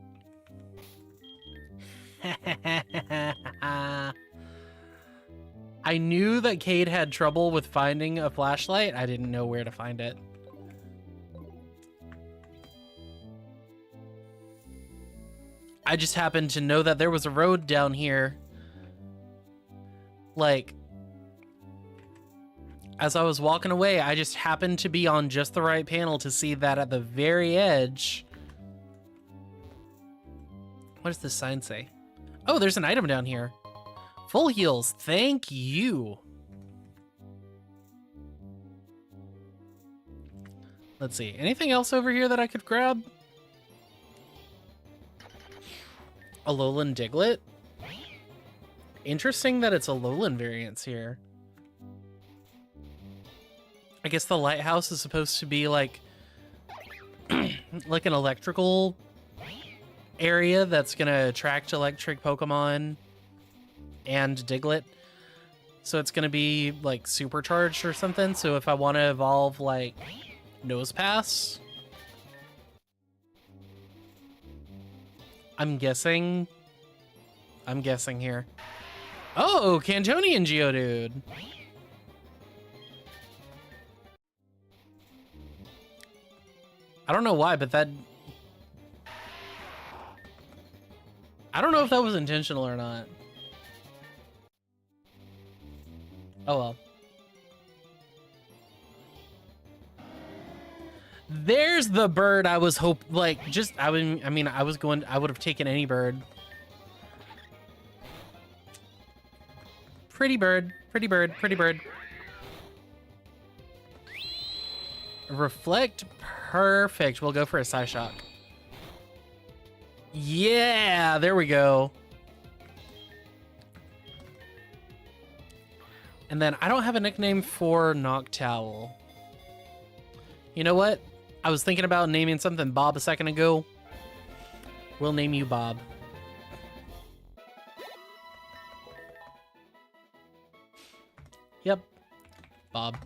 I knew that Cade had trouble with finding a flashlight. I didn't know where to find it. I just happened to know that there was a road down here. like, as I was walking away, I just happened to be on just the right panel to see that at the very edge. What does this sign say? Oh, there's an item down here. Full heals, thank you. Let's see, anything else over here that I could grab? A Alolan Diglett? Interesting that it's a Alolan variants here. I guess the lighthouse is supposed to be like, like an electrical area that's gonna attract electric Pokemon and Diglett. So it's gonna be like supercharged or something. So if I want to evolve like Nosepass, I'm guessing here. Oh, Cantonian Geodude. I don't know why, but that... I don't know if that was intentional or not. Oh well. There's the bird I was like, just, I mean, I would have taken any bird. Pretty bird, pretty bird, pretty bird. Reflect, perfect. We'll go for a Psyshock. Yeah, there we go. And then I don't have a nickname for Noctowl. You know what? I was thinking about naming something Bob a second ago. We'll name you Bob. Yep. Bob.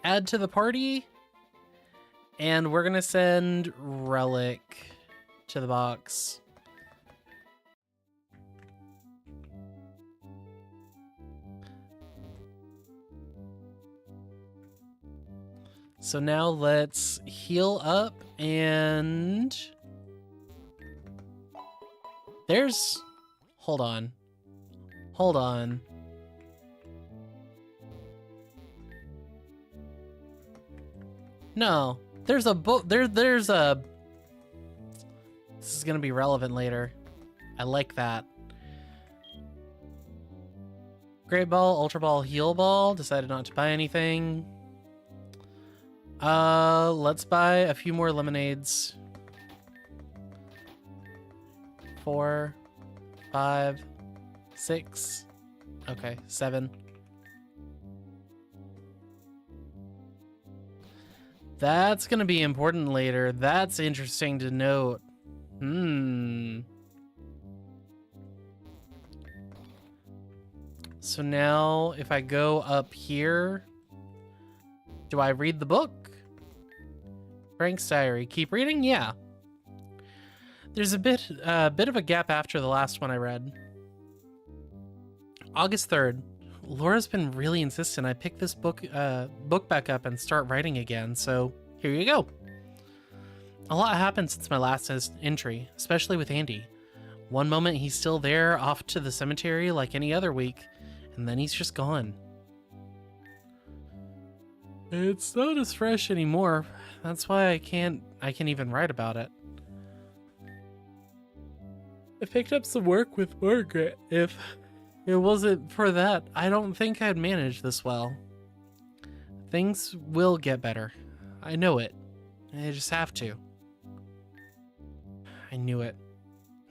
Add to the party. And we're gonna send Relic to the box. So now let's heal up and there's, hold on. No, there's a there's a, this is gonna be relevant later. I like that. Great Ball, Ultra Ball, Heal Ball, decided not to buy anything. Let's buy a few more lemonades. 4, 5, 6, okay, 7. That's gonna be important later. That's interesting to note. So now if I go up here, do I read the book? Frank's diary. Keep reading? Yeah. There's a bit of a gap after the last one I read. August 3rd. Laura's been really insistent I pick this book back up and start writing again, so here you go. A lot happened since my last entry, especially with Andy. One moment he's still there, off to the cemetery like any other week, and then he's just gone. It's not as fresh anymore. That's why I can't even write about it. I picked up some work with Margaret. If it wasn't for that, I don't think I'd manage this well. Things will get better. I know it. I just have to. I knew it.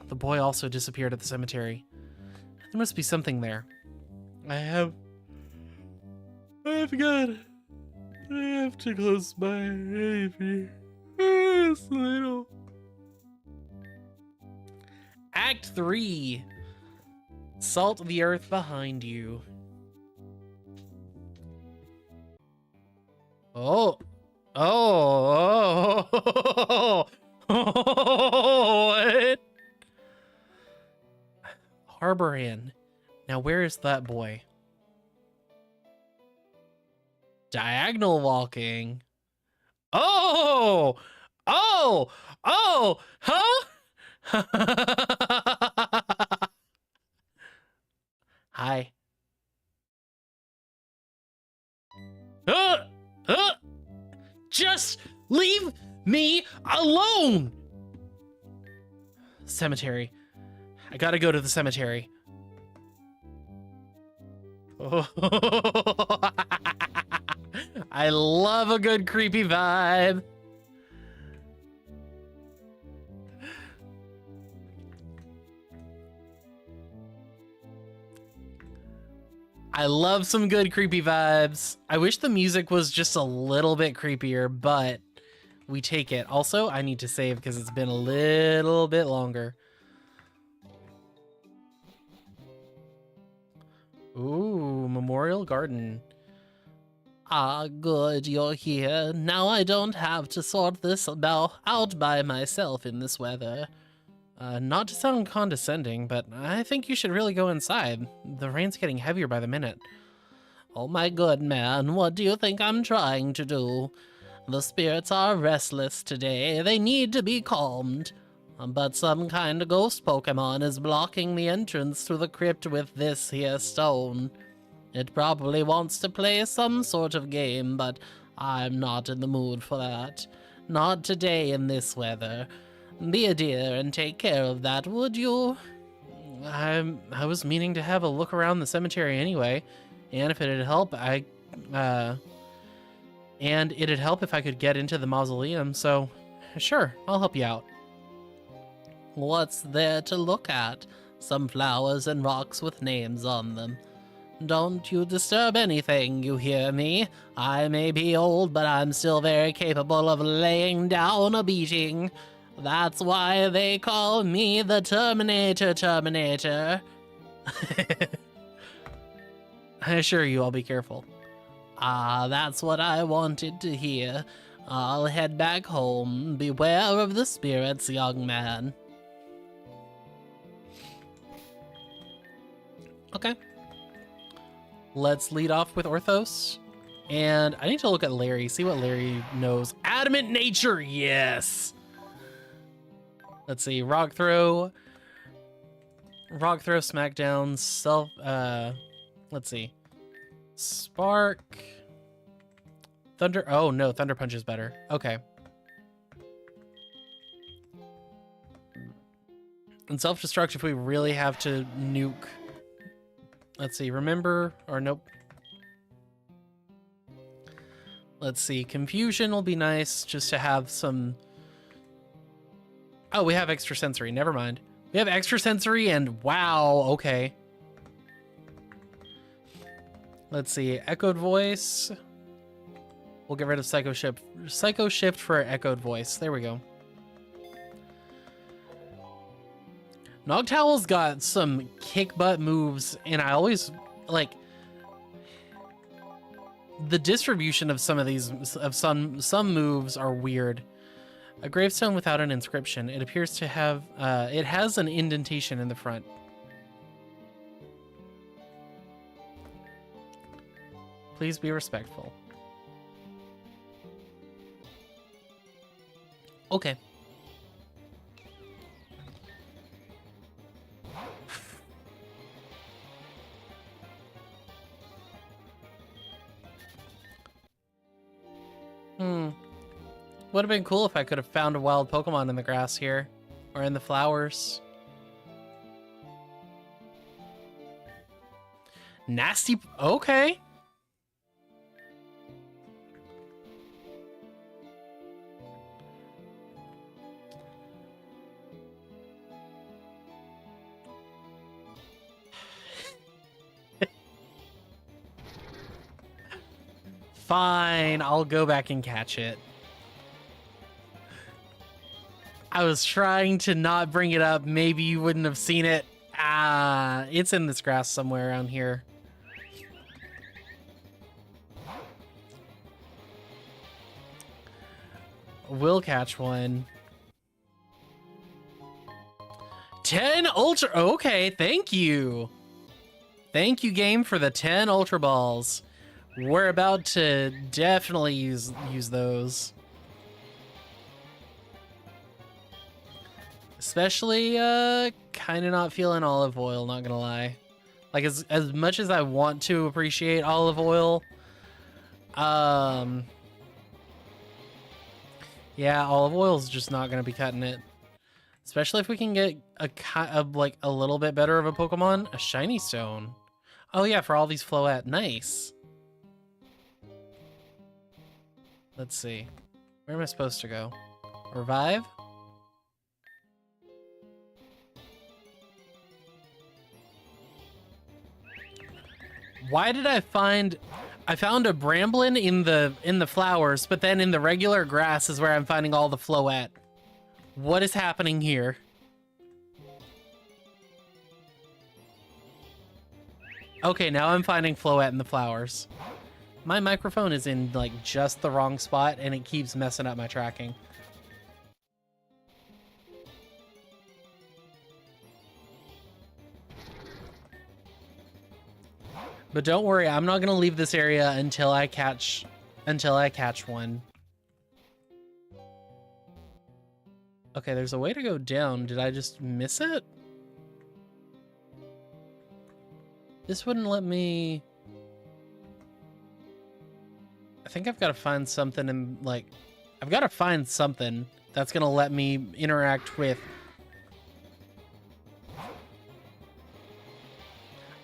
The boy also disappeared at the cemetery. There must be something there. I have to close my eyes. It's little. Act 3. Salt the earth behind you. Oh. What? Harbor Inn. Now where is that boy? Diagonal walking. Oh! Huh? Alone! Cemetery. I gotta go to the cemetery. Oh. I love a good creepy vibe. I love some good creepy vibes. I wish the music was just a little bit creepier, but we take it. Also, I need to save because it's been a little bit longer. Ooh, Memorial Garden. Ah, good, you're here. Now I don't have to sort this out by myself in this weather. Not to sound condescending, but I think you should really go inside. The rain's getting heavier by the minute. Oh my good man, what do you think I'm trying to do? The spirits are restless today. They need to be calmed. But some kind of ghost Pokémon is blocking the entrance to the crypt with this here stone. It probably wants to play some sort of game, but I'm not in the mood for that. Not today in this weather. Be a dear and take care of that, would you? I was meaning to have a look around the cemetery anyway, and if it'd help, it'd help if I could get into the mausoleum, so sure, I'll help you out. What's there to look at? Some flowers and rocks with names on them. Don't you disturb anything, you hear me? I may be old, but I'm still very capable of laying down a beating. That's why they call me the Terminator. I assure you I'll be careful. Ah, that's what I wanted to hear. I'll head back home. Beware of the spirits, young man. Okay. Let's lead off with Orthos. And I need to look at Larry, see what Larry knows. Adamant nature, yes! Let's see, rock throw, smackdown, let's see, spark, thunder, oh no, thunder punch is better, okay. And self-destruct if we really have to nuke. Let's see, remember, or nope. Let's see, confusion will be nice just to have some. Oh, we have extrasensory. Never mind. We have extrasensory and wow, okay. Let's see. Echoed voice. We'll get rid of Psycho Shift. Psycho Shift for echoed voice. There we go. Noctowl's got some kick butt moves, and I always like the distribution of some of these some moves are weird. A gravestone without an inscription. It appears to have, it has an indentation in the front. Please be respectful. Okay. Would have been cool if I could have found a wild Pokemon in the grass here, or in the flowers. Nasty, okay. Fine, I'll go back and catch it. I was trying to not bring it up. Maybe you wouldn't have seen it. Ah, it's in this grass somewhere around here. We'll catch one. 10 Ultra. Okay, thank you. Thank you, game, for the 10 Ultra Balls. We're about to definitely use those. Especially, kind of not feeling olive oil, not gonna lie. Like, as much as I want to appreciate olive oil, Yeah, olive oil's just not gonna be cutting it. Especially if we can get like a little bit better of a Pokemon. A shiny stone. Oh yeah, for all these Floette. Nice. Let's see. Where am I supposed to go? Revive? Why did I found a Bramblin in the flowers, but then in the regular grass is where I'm finding all the Floette. What is happening here? Okay, now I'm finding Floette in the flowers. My microphone is in like just the wrong spot and it keeps messing up my tracking. But don't worry, I'm not gonna leave this area until I catch one. Okay, there's a way to go down. Did I just miss it? This wouldn't let me... I think I've got to find something in, like... I've got to find something that's gonna let me interact with...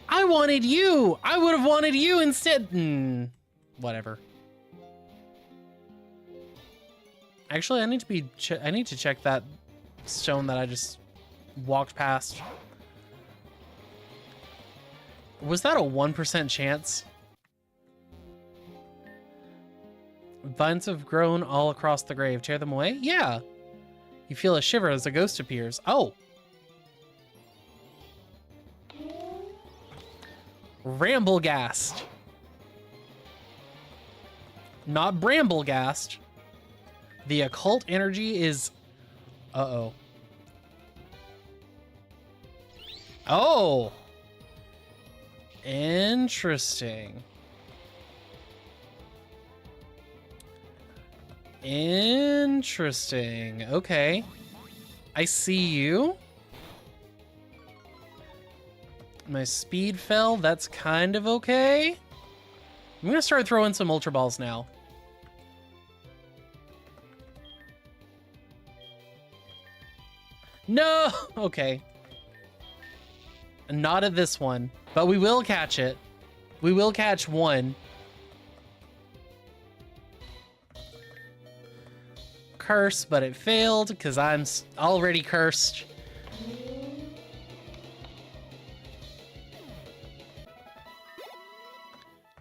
I wanted you! I would have wanted you instead! Whatever. Actually, I need to check that stone that I just walked past. Was that a 1% chance? Vines have grown all across the grave. Tear them away? Yeah. You feel a shiver as a ghost appears. Oh. Ramblegast. Not Bramblegast. The occult energy is... Uh-oh. Oh! Interesting. Interesting. Okay. I see you. My speed fell. That's kind of okay. I'm gonna start throwing some Ultra Balls now. No! Okay. Not at this one, but we will catch it. We will catch one. Curse, but it failed because I'm already cursed.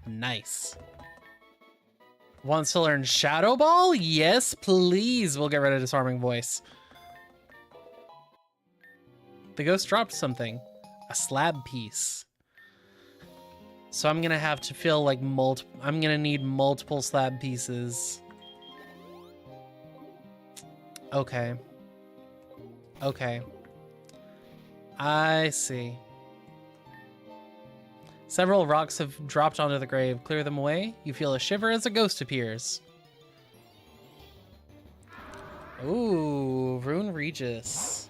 Nice. Wants to learn Shadow Ball? Yes, please. We'll get rid of Disarming Voice. The ghost dropped something. A slab piece. So I'm gonna have to fill like I'm gonna need multiple slab pieces. Okay. Okay. I see. Several rocks have dropped onto the grave. Clear them away. You feel a shiver as a ghost appears. Ooh, Rune Regis.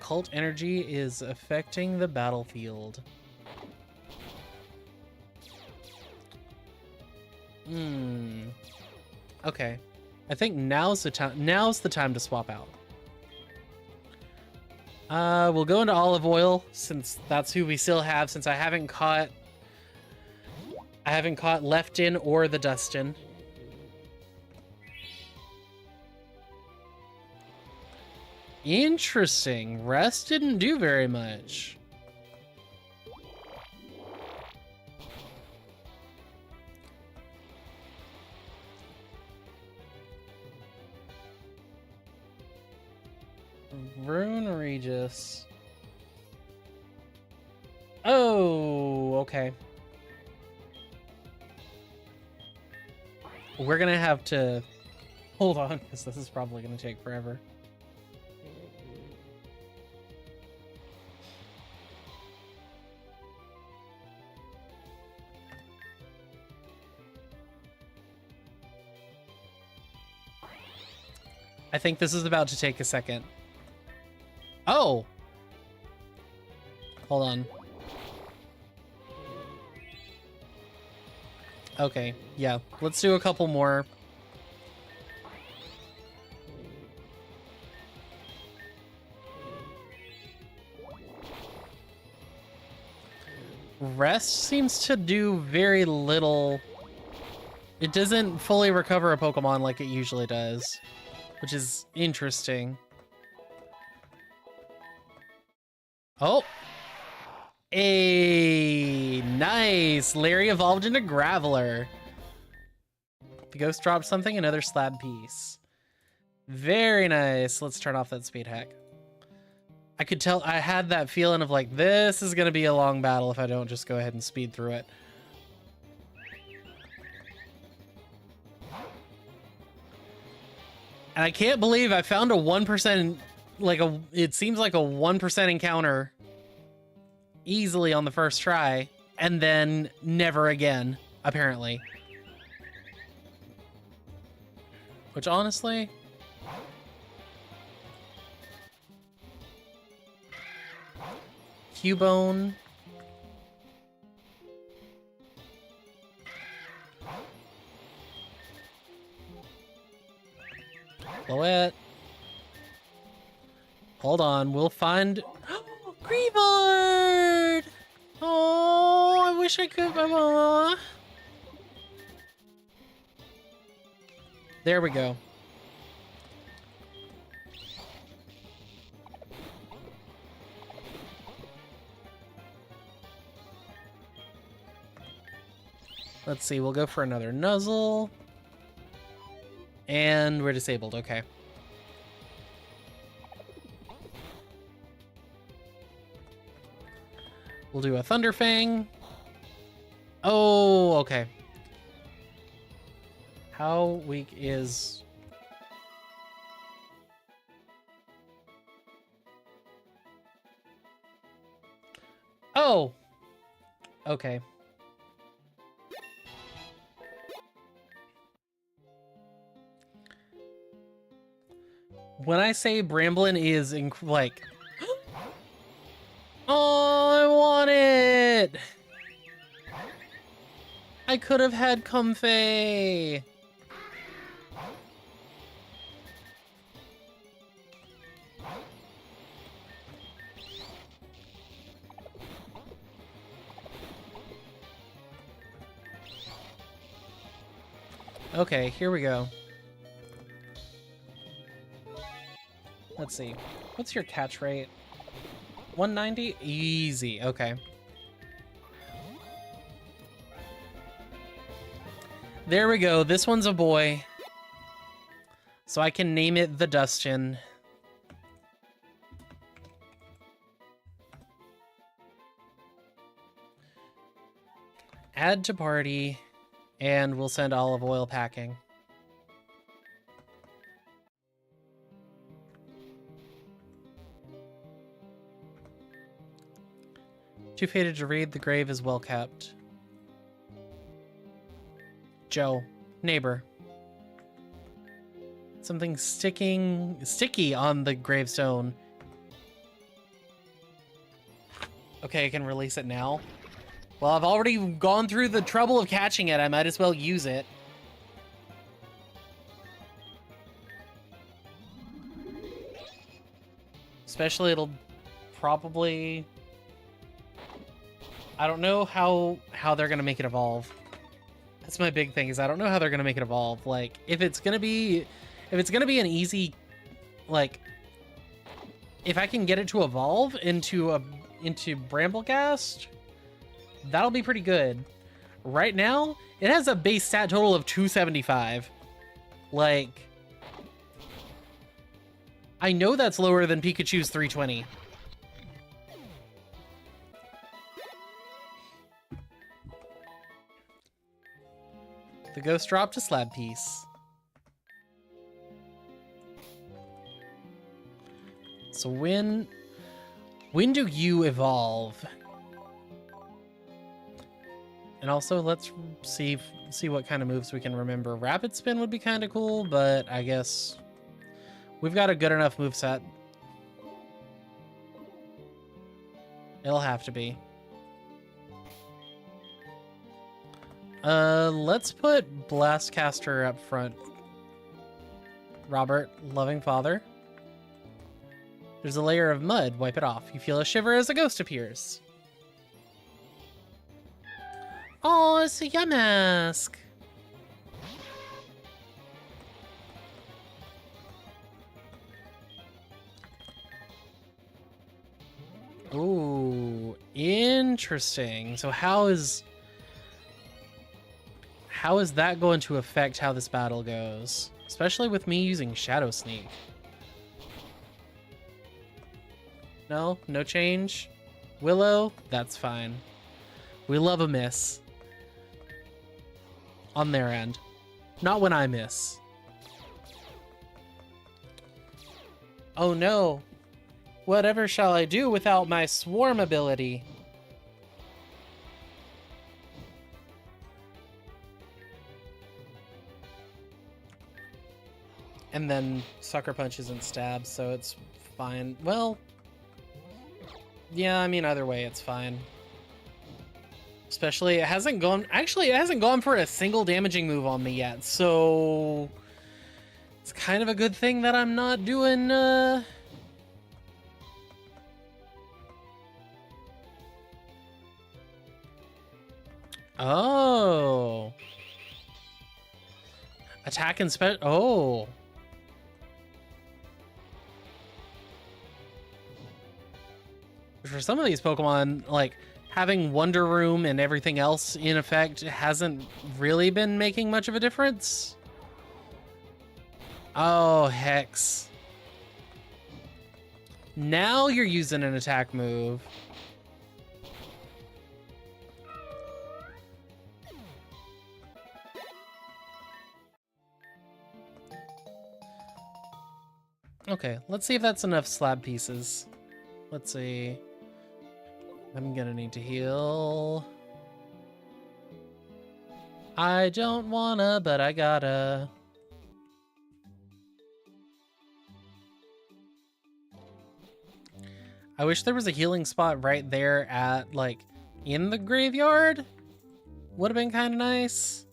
Cult energy is affecting the battlefield. Okay. I think now's the time to swap out. We'll go into Olive Oil since that's who we still have, since I haven't caught Leftin or the Dustin. Interesting. Rest didn't do very much. Rune Regis. Oh, okay. We're gonna have to hold on because this is probably gonna take forever. I think this is about to take a second. Oh! Hold on. Okay, yeah. Let's do a couple more. Rest seems to do very little. It doesn't fully recover a Pokemon like it usually does, which is interesting. Oh! Hey, nice! Larry evolved into Graveler. The ghost dropped something, another slab piece. Very nice. Let's turn off that speed hack. I could tell, I had that feeling of like, this is going to be a long battle if I don't just go ahead and speed through it. And I can't believe I found a 1%, like it seems like a 1% encounter easily on the first try, and then never again, apparently. Which honestly... Cubone. Blow it. Hold on, we'll find... Greavard! Oh, I wish I could... There we go. Let's see, we'll go for another Nuzzle. And we're disabled, okay. We'll do a Thunderfang. Oh, okay. How weak is... Oh! Okay. When I say Bramblin is like... Oh, I want it! I could have had Comfey! Okay, here we go. Let's see. What's your catch rate? 190? Easy. Okay. There we go. This one's a boy. So I can name it the Dustin. Add to party. And we'll send olive oil packing. Too faded to read, the grave is well kept. Joe, neighbor. Something sticky on the gravestone. Okay, I can release it now. Well, I've already gone through the trouble of catching it. I might as well use it. Especially it'll probably... I don't know how they're gonna make it evolve. That's my big thing, is I don't know how they're gonna make it evolve. Like, if it's gonna be an easy, like, if I can get it to evolve into Bramblegast, that'll be pretty good. Right now, it has a base stat total of 275. Like, I know that's lower than Pikachu's 320. The ghost dropped a slab piece. So when do you evolve? And also, let's see what kind of moves we can remember. Rapid Spin would be kind of cool, but I guess we've got a good enough moveset. It'll have to be. Let's put Blastcaster up front. Robert, loving father. There's a layer of mud. Wipe it off. You feel a shiver as a ghost appears. Oh, it's a Yamask. Ooh, interesting. So how is that going to affect how this battle goes? Especially with me using Shadow Sneak. No? No change? Willow? That's fine. We love a miss. On their end. Not when I miss. Oh no. Whatever shall I do without my swarm ability? And then Sucker Punches and Stabs, so it's fine. Well, yeah, I mean, either way, it's fine. Especially, it hasn't gone... Actually, it hasn't gone for a single damaging move on me yet, so... It's kind of a good thing that I'm not doing, Oh. Attack and special... Oh. For some of these Pokemon, like, having Wonder Room and everything else in effect hasn't really been making much of a difference. Oh, Hex. Now you're using an attack move. Okay, let's see if that's enough slab pieces. Let's see. I'm gonna need to heal. I don't wanna, but I gotta. I wish there was a healing spot right there at, like, in the graveyard. Would have been kind of nice.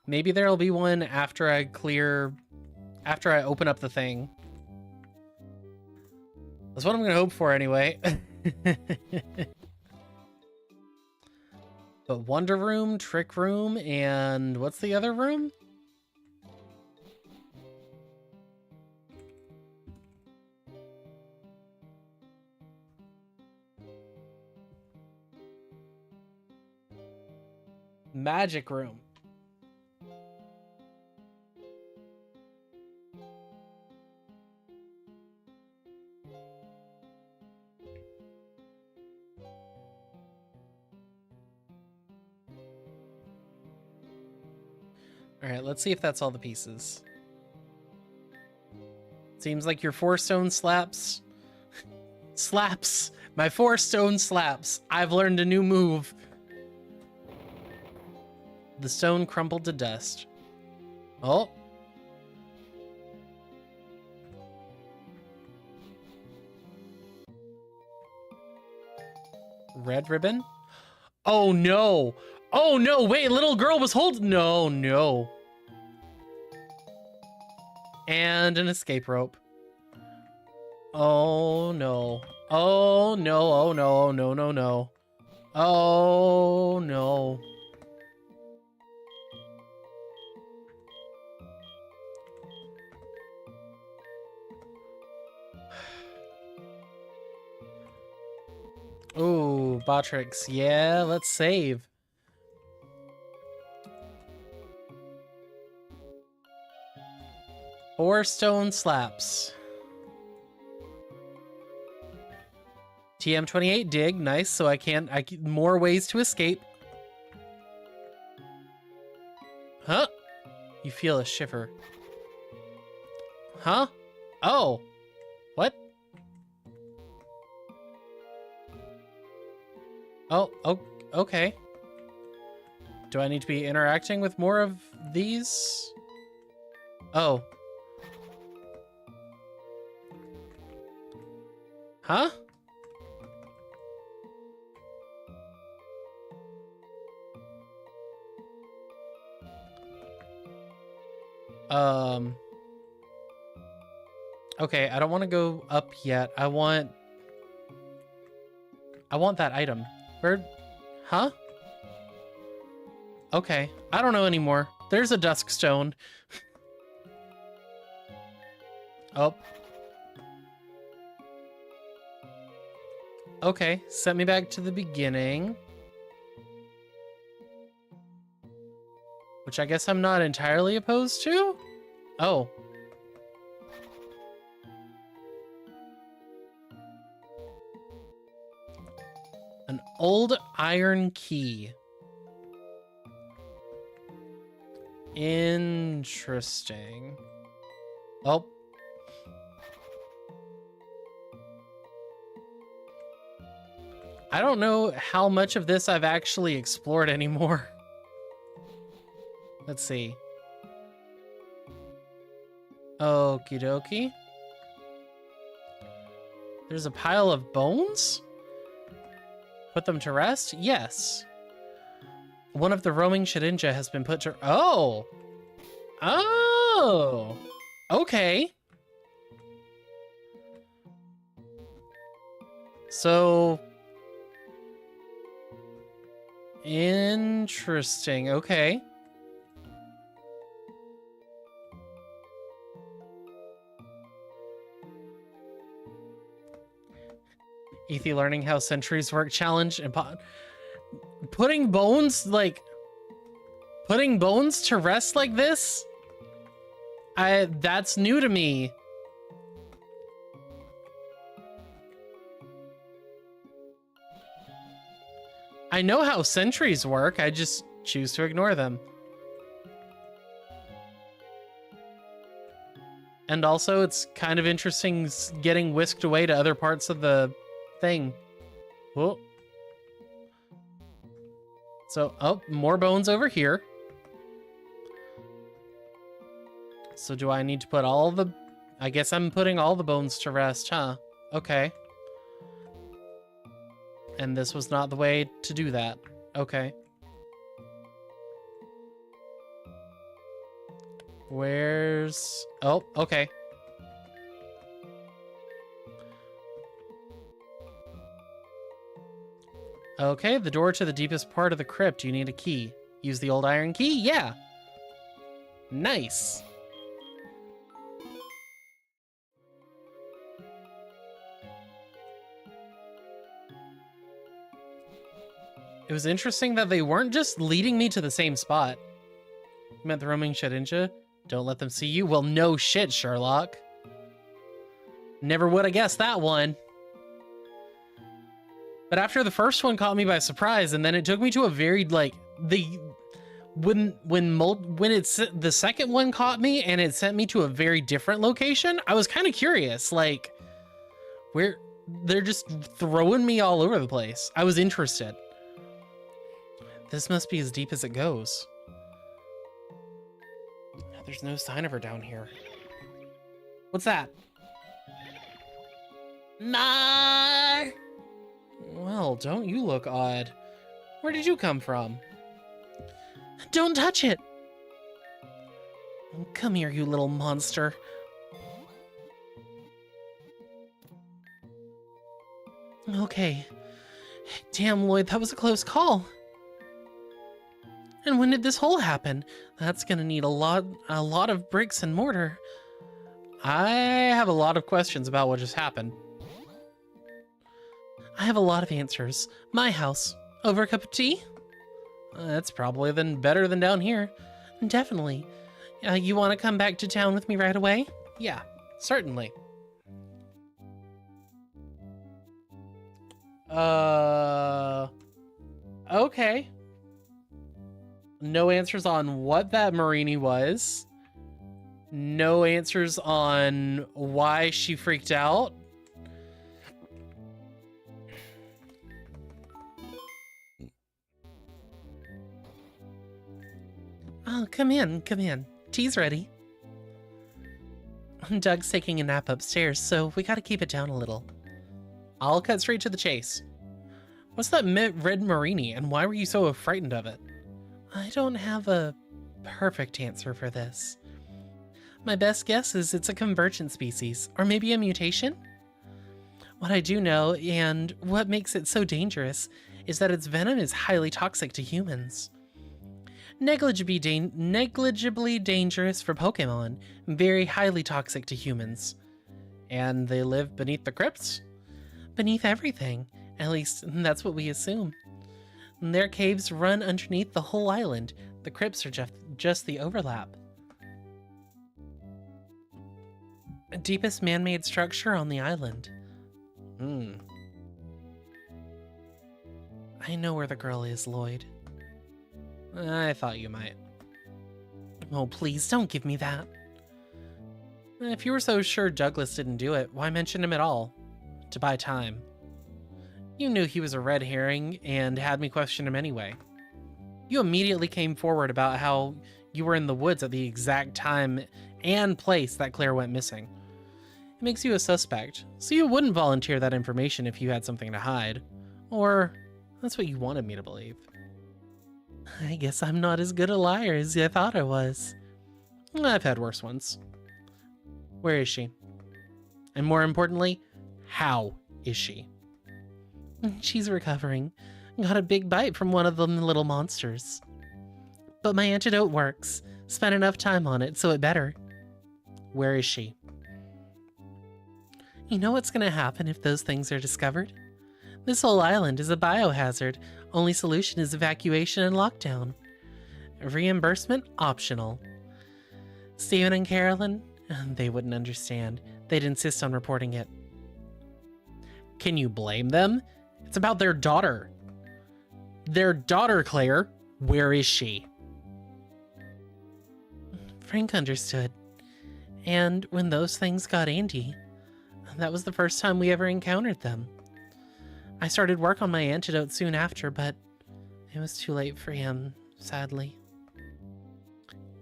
Maybe there'll be one after I open up the thing. That's what I'm gonna hope for anyway. But Wonder Room, Trick Room, and what's the other room? Magic Room. All right, let's see if that's all the pieces. Seems like your 4-stone slaps. Slaps! My 4-stone slaps. I've learned a new move. The stone crumbled to dust. Oh. Red ribbon? Oh no! Oh no, wait, little girl was holding... No, no. And an escape rope. Oh no. Oh no, oh no, no, no, no. Oh no. Ooh, Botrix. Yeah, let's save. Four stone slaps. TM28 dig, nice. So I can more ways to escape. Huh? You feel a shiver. Huh? Oh. What? Oh, okay. Do I need to be interacting with more of these? Oh. Huh? Okay, I don't want to go up yet. I want that item. Where? Huh? Okay, I don't know anymore. There's a dusk stone. Oh. Okay, sent me back to the beginning. Which I guess I'm not entirely opposed to? Oh. An old iron key. Interesting. Oh. I don't know how much of this I've actually explored anymore. Let's see. Okie dokie. There's a pile of bones? Put them to rest? Yes. One of the roaming Shedinja has been put to... Oh! Oh! Okay. So... Interesting. Okay. Ethi learning how centuries work challenge and putting bones to rest like this. That's new to me. I know how centuries work. I just choose to ignore them. And also, it's kind of interesting getting whisked away to other parts of the thing. Whoa. So, oh, more bones over here. So do I need to put all the... I guess I'm putting all the bones to rest, huh? Okay. And this was not the way to do that. Okay. Where's... Oh, okay. Okay, the door to the deepest part of the crypt. You need a key. Use the old iron key? Yeah. Nice. It was interesting that they weren't just leading me to the same spot. You meant the roaming Shedinja? Don't let them see you? Well, no shit, Sherlock. Never would have guessed that one. But after the first one caught me by surprise, and then it took me to a very, like, when it's the second one caught me and it sent me to a very different location, I was kind of curious, like, where they're just throwing me all over the place. I was interested. This must be as deep as it goes. There's no sign of her down here. What's that? Nah. Well, don't you look odd. Where did you come from? Don't touch it! Come here, you little monster. Okay. Damn, Lloyd, that was a close call. And when did this hole happen? That's gonna need a lot of bricks and mortar. I have a lot of questions about what just happened. I have a lot of answers. My house. Over a cup of tea? That's probably better than down here. Definitely. You want to come back to town with me right away? Yeah, certainly. Okay. No answers on what that Marini was. No answers on why she freaked out. Oh, come in, come in. Tea's ready. Doug's taking a nap upstairs, so we gotta keep it down a little. I'll cut straight to the chase. What's that red Marini, and why were you so frightened of it? I don't have a perfect answer for this. My best guess is it's a convergent species, or maybe a mutation? What I do know, and what makes it so dangerous, is that its venom is highly toxic to humans. Negligibly dangerous for Pokémon, very highly toxic to humans. And they live beneath the crypts? Beneath everything. At least, that's what we assume. Their caves run underneath the whole island. The crypts are just the overlap. Deepest man-made structure on the island. I know where the girl is, Lloyd. I thought you might. Oh, please, don't give me that. If you were so sure Douglas didn't do it, why mention him at all? To buy time. You knew he was a red herring and had me question him anyway. You immediately came forward about how you were in the woods at the exact time and place that Claire went missing. It makes you a suspect, so you wouldn't volunteer that information if you had something to hide. Or that's what you wanted me to believe. I guess I'm not as good a liar as I thought I was. I've had worse ones. Where is she? And more importantly, how is she? She's recovering. Got a big bite from one of them little monsters. But my antidote works. Spent enough time on it, so it better. Where is she? You know what's gonna happen if those things are discovered? This whole island is a biohazard. Only solution is evacuation and lockdown. Reimbursement optional. Stephen and Carolyn? They wouldn't understand. They'd insist on reporting it. Can you blame them? It's about their daughter. Their daughter, Claire. Where is she? Frank understood. And when those things got Andy, that was the first time we ever encountered them. I started work on my antidote soon after, but it was too late for him, sadly.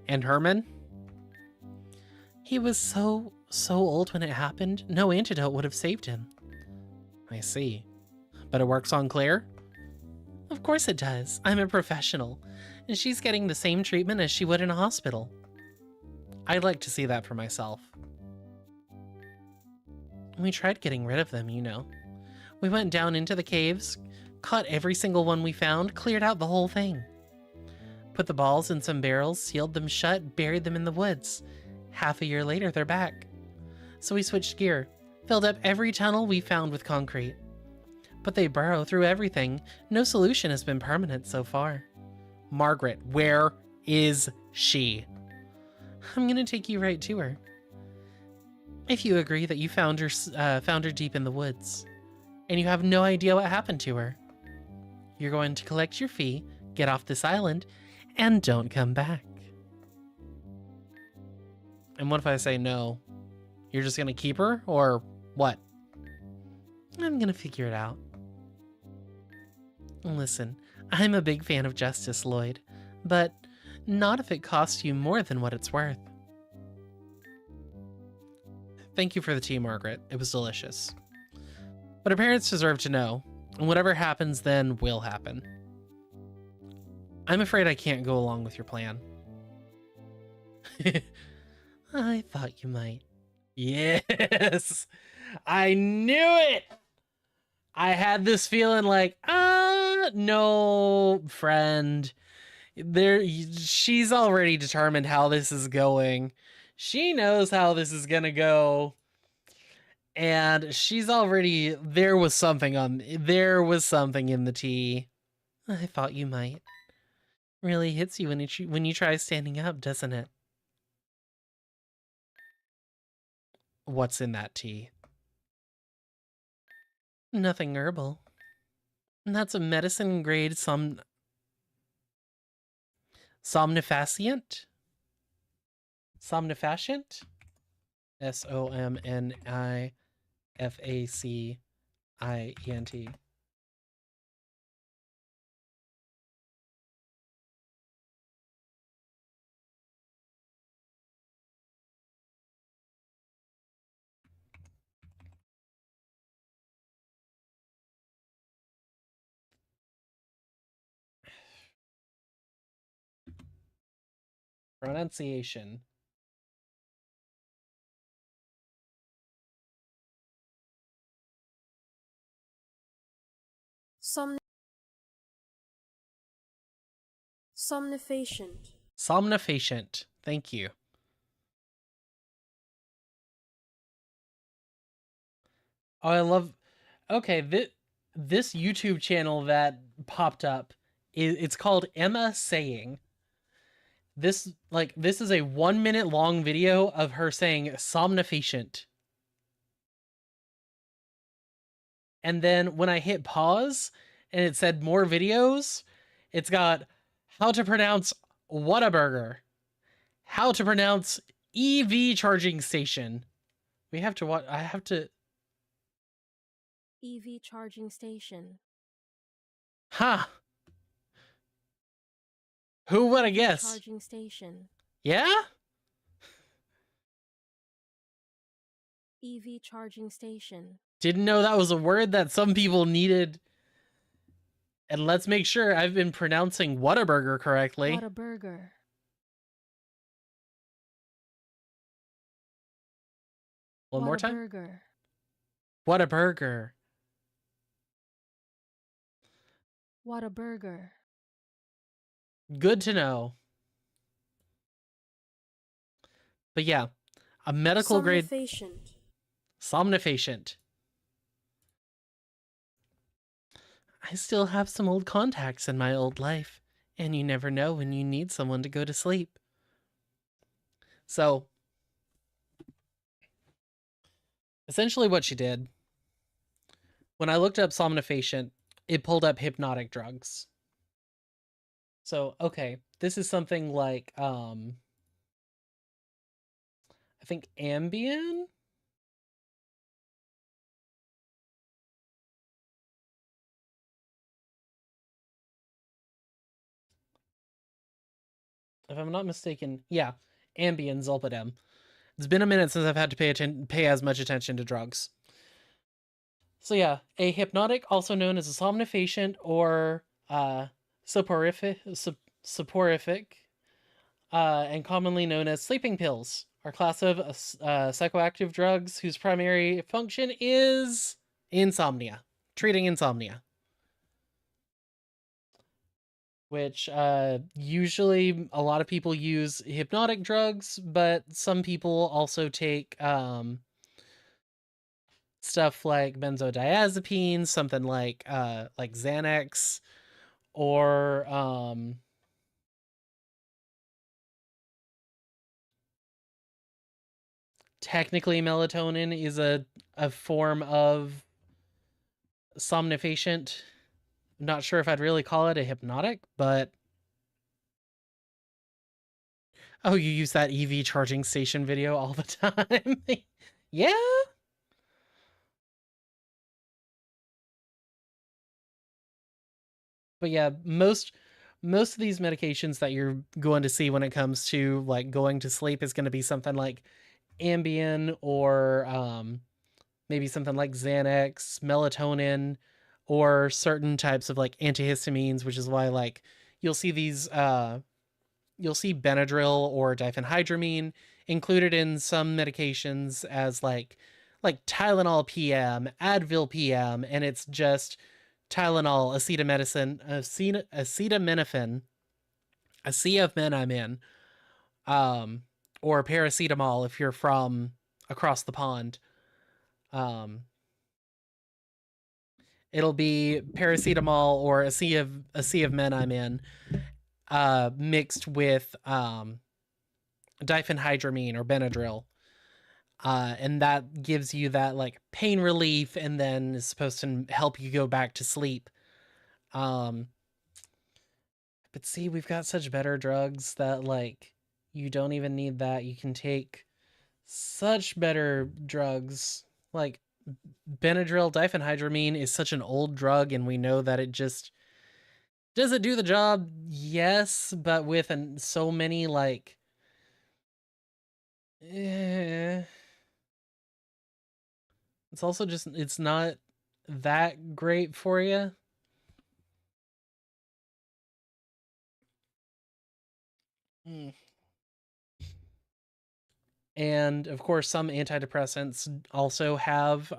And Herman? He was so old when it happened, no antidote would have saved him. I see. But it works on Claire? Of course it does. I'm a professional, and she's getting the same treatment as she would in a hospital. I'd like to see that for myself. We tried getting rid of them, you know. We went down into the caves, caught every single one we found, cleared out the whole thing. Put the balls in some barrels, sealed them shut, buried them in the woods. Half a year later, they're back. So we switched gear, filled up every tunnel we found with concrete. But they burrow through everything. No solution has been permanent so far. Margaret, where is she? I'm gonna take you right to her. If you agree that you found her deep in the woods, and you have no idea what happened to her, you're going to collect your fee, get off this island, and don't come back. And what if I say no? You're just gonna keep her, or what? I'm gonna figure it out. Listen, I'm a big fan of justice, Lloyd, but not if it costs you more than what it's worth. Thank you for the tea, Margaret. It was delicious. But her parents deserve to know, and whatever happens then will happen. I'm afraid I can't go along with your plan. I thought you might. Yes! I knew it! I had this feeling like, no, friend. She's already determined how this is going. She knows how this is gonna go. And she's already, there was something in the tea. I thought you might. Really hits you when you try standing up, doesn't it? What's in that tea? Nothing herbal. That's a medicine grade somnifacient? Somnifacient? SOMNIFACIENT. Pronunciation. Somnifacient. Somnifacient. Thank you. Oh, I love. Okay, this YouTube channel that popped up, it's called Emma Saying. This is a 1 minute long video of her saying somnifacient. And then when I hit pause and it said more videos, it's got how to pronounce Whataburger, how to pronounce EV charging station. We have to watch. I have to. EV charging station. Huh. Who would I guess? Charging station. Yeah? EV charging station. Didn't know that was a word that some people needed. And let's make sure I've been pronouncing Whataburger correctly. Whataburger. One more time. Whataburger. Whataburger. Whataburger. Good to know. But yeah, a medical grade somnifacient. I still have some old contacts in my old life, and you never know when you need someone to go to sleep. So, essentially what she did, when I looked up somnifacient, it pulled up hypnotic drugs. So, okay, this is something like, I think Ambien? If I'm not mistaken, yeah, Ambien, Zolpidem. It's been a minute since I've had to pay as much attention to drugs. So yeah, a hypnotic, also known as a somnifacient or soporific, and commonly known as sleeping pills, are a class of psychoactive drugs whose primary function is insomnia, treating insomnia. Which usually a lot of people use hypnotic drugs, but some people also take stuff like benzodiazepines, something like Xanax, or technically melatonin is a form of somnifacient. I'm not sure if I'd really call it a hypnotic, but oh, you use that EV charging station video all the time. Yeah. But yeah, most of these medications that you're going to see when it comes to like going to sleep is going to be something like Ambien or maybe something like Xanax, melatonin, or certain types of like antihistamines, which is why like you'll see these you'll see Benadryl or diphenhydramine included in some medications as like Tylenol PM, Advil PM, and it's just Tylenol, acetaminophen, acetaminophen, or paracetamol if you're from across the pond. It'll be paracetamol or acetaminophen mixed with diphenhydramine or Benadryl. And that gives you that like pain relief and then is supposed to help you go back to sleep. But see, we've got such better drugs that like you don't even need that. You can take such better drugs like Benadryl. Diphenhydramine is such an old drug, and we know that it just does it do the job? Yes, but with so many like it's also just it's not that great for you. And of course some antidepressants also have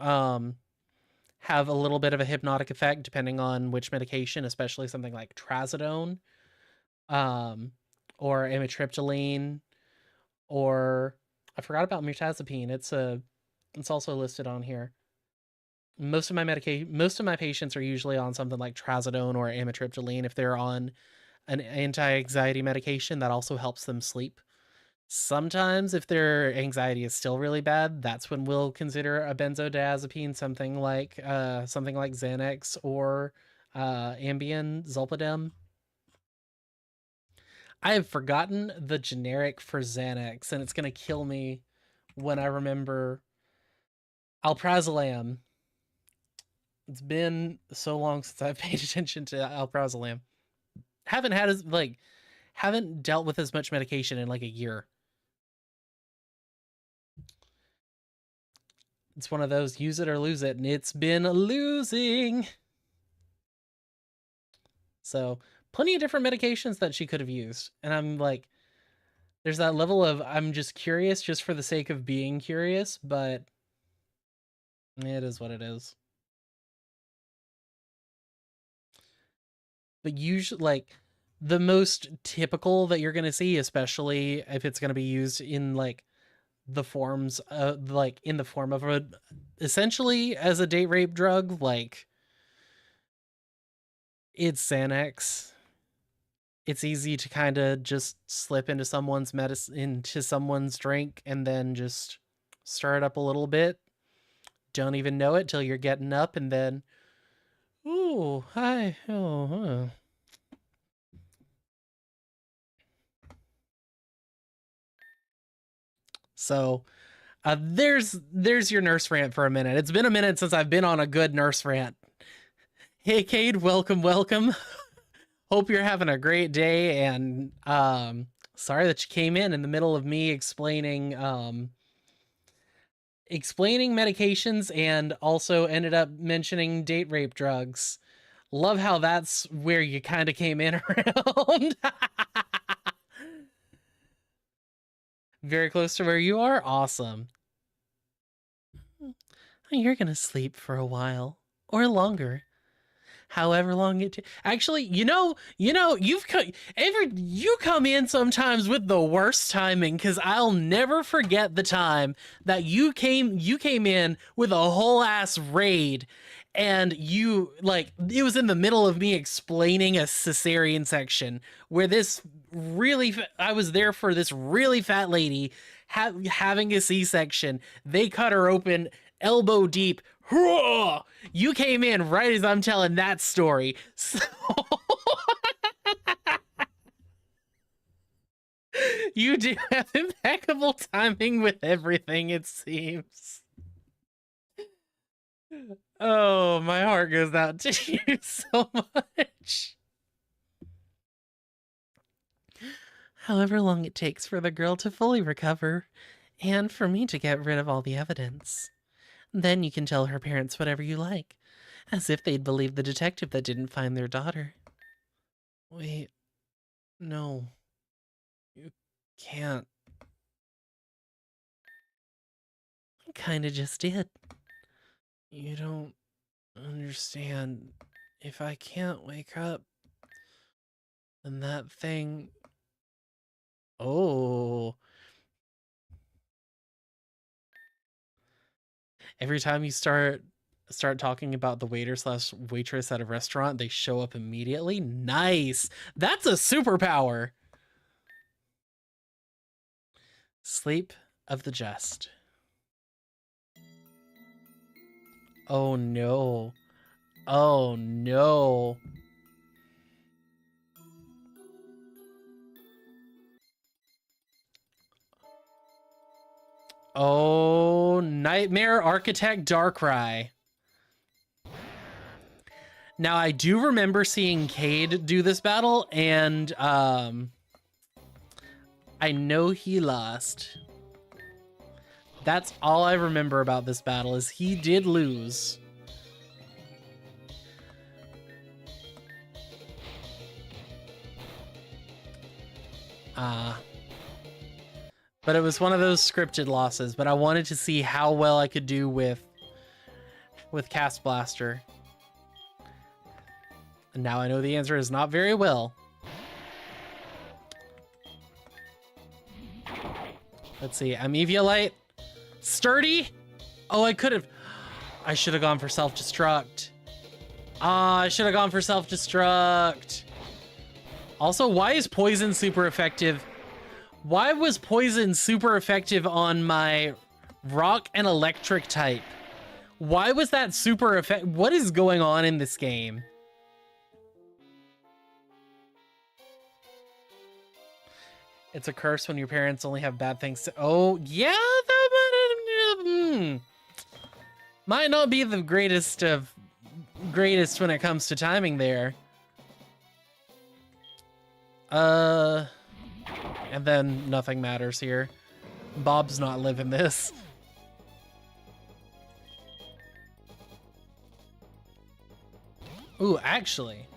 have a little bit of a hypnotic effect depending on which medication, especially something like trazodone, or amitriptyline, or I forgot about mirtazapine. It's also listed on here. Most of my patients are usually on something like trazodone or amitriptyline. If they're on an anti-anxiety medication, that also helps them sleep. Sometimes if their anxiety is still really bad, that's when we'll consider a benzodiazepine, something like Xanax or Ambien, Zolpidem. I have forgotten the generic for Xanax, and it's gonna kill me when I remember alprazolam. It's been so long since I've paid attention to alprazolam. Haven't dealt with as much medication in like a year. It's one of those use it or lose it, and it's been losing. So plenty of different medications that she could have used. And I'm like, there's that level of I'm just curious just for the sake of being curious, but it is what it is. But usually, like, the most typical that you're going to see, especially if it's going to be used in like the forms like in the form of a essentially as a date rape drug, like it's Xanax. It's easy to kind of just slip into someone's medicine, into someone's drink, and then just stir it up a little bit. Don't even know it till you're getting up, and then, ooh, hi, oh, So, there's your nurse rant for a minute. It's been a minute since I've been on a good nurse rant. Hey, Cade, welcome. Hope you're having a great day, and sorry that you came in the middle of me explaining medications and also ended up mentioning date rape drugs. Love how that's where you kind of came in around. Very close to where you are? Awesome. You're gonna sleep for a while. Or longer. However long it actually, you come in sometimes with the worst timing, because I'll never forget the time that you came in with a whole ass raid, and you like it was in the middle of me explaining a cesarean section where I was there for this really fat lady having a C-section. They cut her open elbow deep. You came in right as I'm telling that story. So you do have impeccable timing with everything, it seems. Oh, my heart goes out to you so much. However long it takes for the girl to fully recover, and for me to get rid of all the evidence. Then you can tell her parents whatever you like, as if they'd believe the detective that didn't find their daughter. Wait, no. You can't. I kinda just did. You don't understand. If I can't wake up, then that thing... Oh. Every time you start talking about the waiter/waitress at a restaurant, they show up immediately. Nice. That's a superpower. Sleep of the just. Oh no. Oh no. Oh, Nightmare Architect Darkrai. Now, I do remember seeing Cade do this battle, and I know he lost. That's all I remember about this battle, is he did lose. But it was one of those scripted losses, but I wanted to see how well I could do with with Cast Blaster? And now I know the answer is not very well. Let's see. Ameviolite. Sturdy? Oh, I could have. I should have gone for self-destruct. I should have gone for self-destruct. Also, why is poison super effective? Why was poison super effective on my rock and electric type? Why was that super effective? What is going on in this game? It's a curse when your parents only have bad things to... Oh, yeah, that might not be the greatest when it comes to timing there. And then nothing matters here. Bob's not living this. Ooh, actually.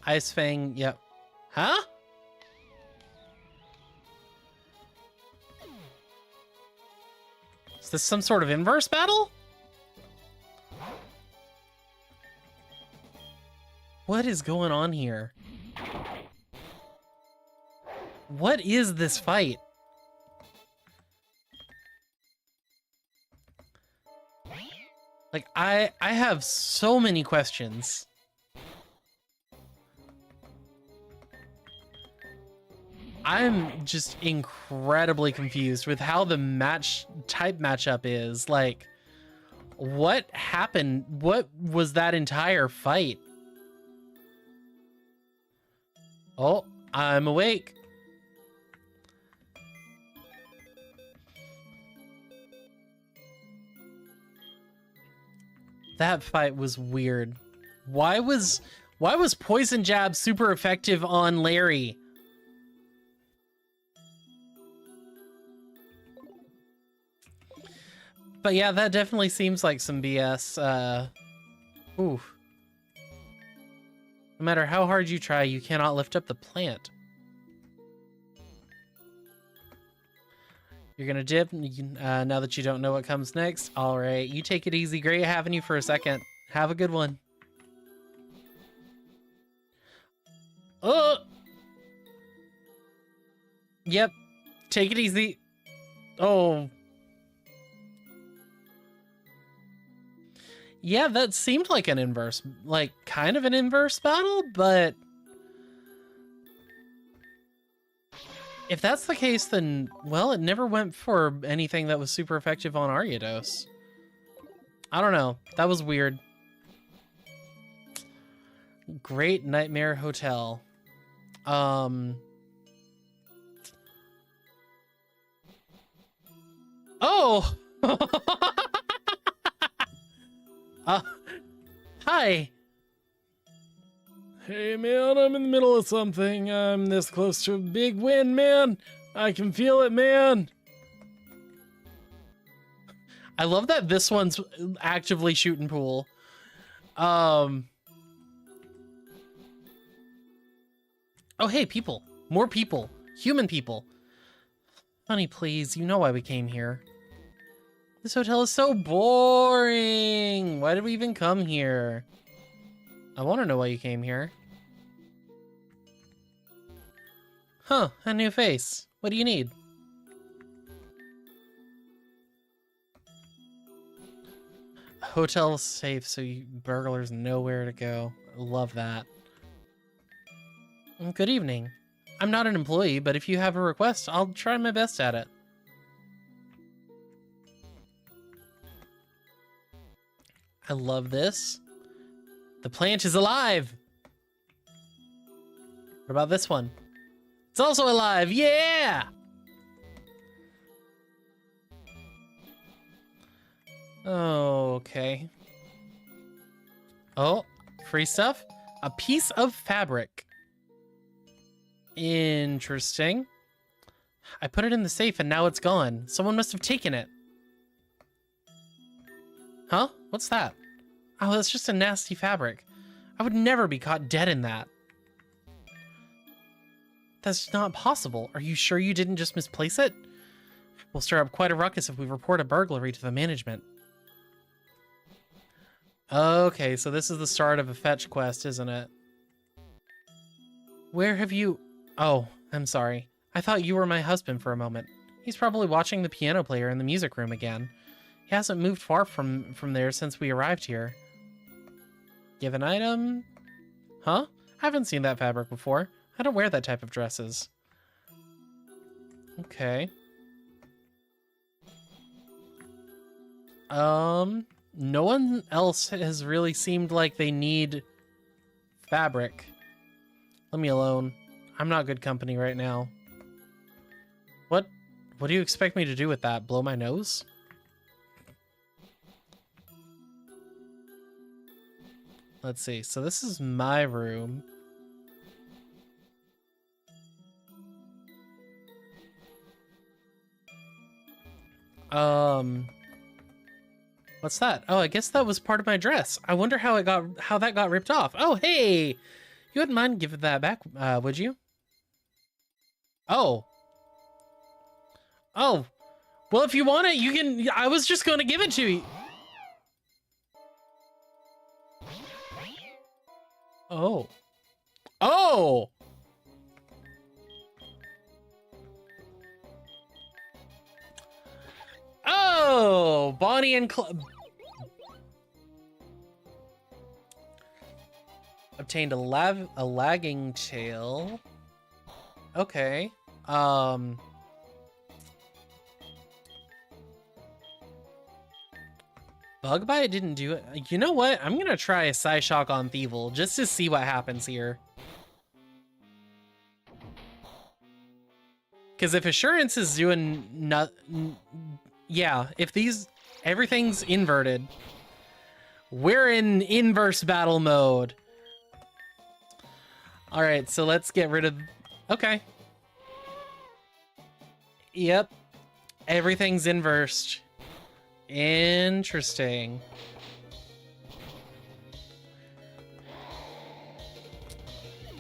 Ice Fang, yep. Huh? Is this some sort of inverse battle? What is going on here? What is this fight? Like, I have so many questions. I'm just incredibly confused with how the matchup is. Like, what happened? What was that entire fight? Oh, I'm awake. That fight was weird. Why was Poison Jab super effective on Larry? But yeah, that definitely seems like some BS. Ooh. No matter how hard you try, you cannot lift up the plant. You're gonna dip now that you don't know what comes next. All right, you take it easy. Great having you for a second. Have a good one. Oh! Yep. Take it easy. Oh. Yeah, that seemed like an inverse, like kind of an inverse battle, but if that's the case, then, well, it never went for anything that was super effective on Ariados. I don't know. That was weird. Great Nightmare Hotel. Oh! Hi. Hey, man, I'm in the middle of something. I'm this close to a big win, man. I can feel it, man. I love that this one's actively shooting pool. Oh, hey, people. More people. Human people. Honey, please, you know why we came here. This hotel is so boring. Why did we even come here? I want to know why you came here. Huh, a new face. What do you need? Hotel safe so you burglars know where to go. Love that. Good evening. I'm not an employee, but if you have a request, I'll try my best at it. I love this. The plant is alive! What about this one? It's also alive! Yeah! Okay. Oh, free stuff? A piece of fabric. Interesting. I put it in the safe and now it's gone. Someone must have taken it. Huh? What's that? Oh, that's just a nasty fabric. I would never be caught dead in that. That's not possible. Are you sure you didn't just misplace it? We'll stir up quite a ruckus if we report a burglary to the management. Okay, so this is the start of a fetch quest, isn't it? Where have you... Oh, I'm sorry. I thought you were my husband for a moment. He's probably watching the piano player in the music room again. He hasn't moved far from there since we arrived here. Give an item? Huh? I haven't seen that fabric before. I don't wear that type of dresses. Okay. No one else has really seemed like they need fabric. Let me alone. I'm not good company right now. What do you expect me to do with that? Blow my nose? Let's see. So this is my room. What's that? Oh, I guess that was part of my dress. I wonder how that got ripped off. Oh, hey! You wouldn't mind giving that back, would you? Oh. Oh. Well, if you want it, you can... I was just going to give it to you. Oh. Oh! Oh! Bonnie and obtained a lagging tail. Okay. Bug bite didn't do it. You know what? I'm gonna try a Psyshock on Thievel just to see what happens here. Because if Assurance is doing yeah, if everything's inverted, we're in inverse battle mode. All right, so let's get rid of, okay. Yep, everything's inversed. Interesting.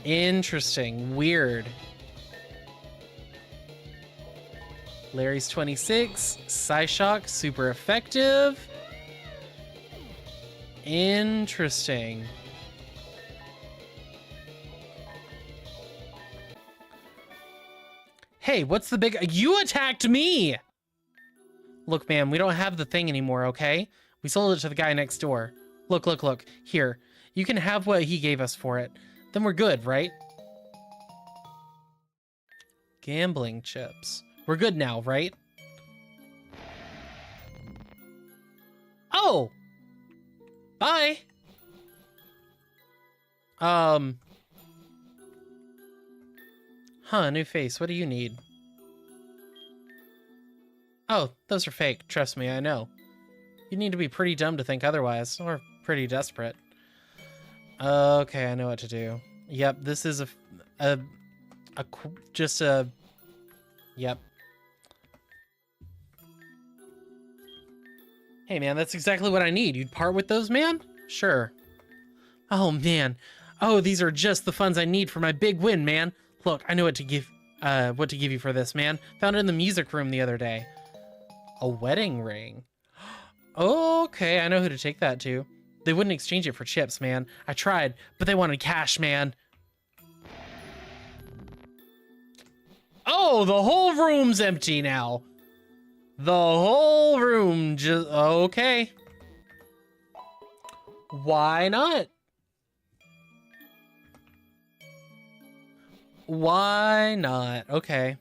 Interesting, weird. Larry's 26, Psyshock, super effective. Interesting. Hey, what's the big... You attacked me! Look, man, we don't have the thing anymore, okay? We sold it to the guy next door. Look, look, look. Here, you can have what he gave us for it. Then we're good, right? Gambling chips. We're good now, right? Oh! Bye! Huh, new face. What do you need? Oh, those are fake. Trust me, I know. You need to be pretty dumb to think otherwise, or pretty desperate. Okay, I know what to do. Yep, this is yep. Hey, man, that's exactly what I need. You'd part with those, man? Sure. Oh, man. Oh, these are just the funds I need for my big win, man. Look, I know what to give you for this, man. Found it in the music room the other day. A wedding ring. Okay, I know who to take that to. They wouldn't exchange it for chips, man. I tried, but they wanted cash, man. Oh, the whole room's empty now. The whole room just... Okay. Why not? Why not? Okay.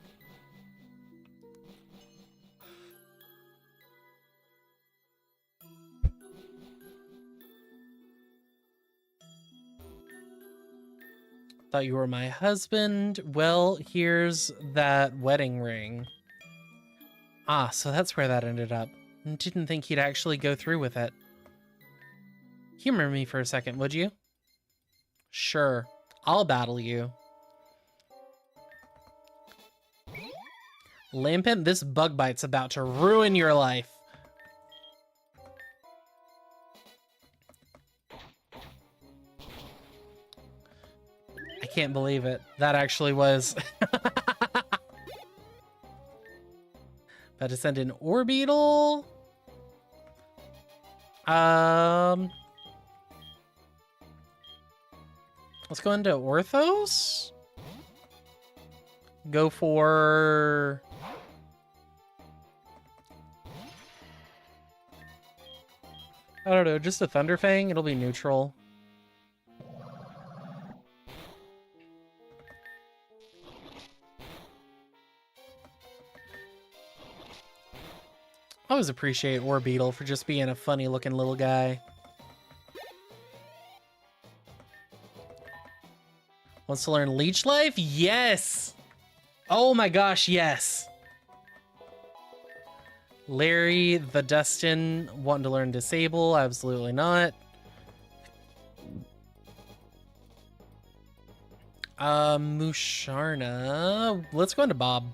Thought you were my husband. Well, here's that wedding ring. Ah, so that's where that ended up. Didn't think he'd actually go through with it. Humor me for a second, would you? Sure, I'll battle you. Lampent, this bug bite's about to ruin your life. I can't believe it. That actually was... About to send in Orbeetle. Let's go into Orthos. Go for... I don't know, just a Thunderfang. It'll be neutral. I always appreciate Orbeetle for just being a funny looking little guy. Wants to learn Leech Life? Yes! Oh my gosh, yes! Larry the Dustin wanting to learn Disable? Absolutely not. Musharna. Let's go into Bob.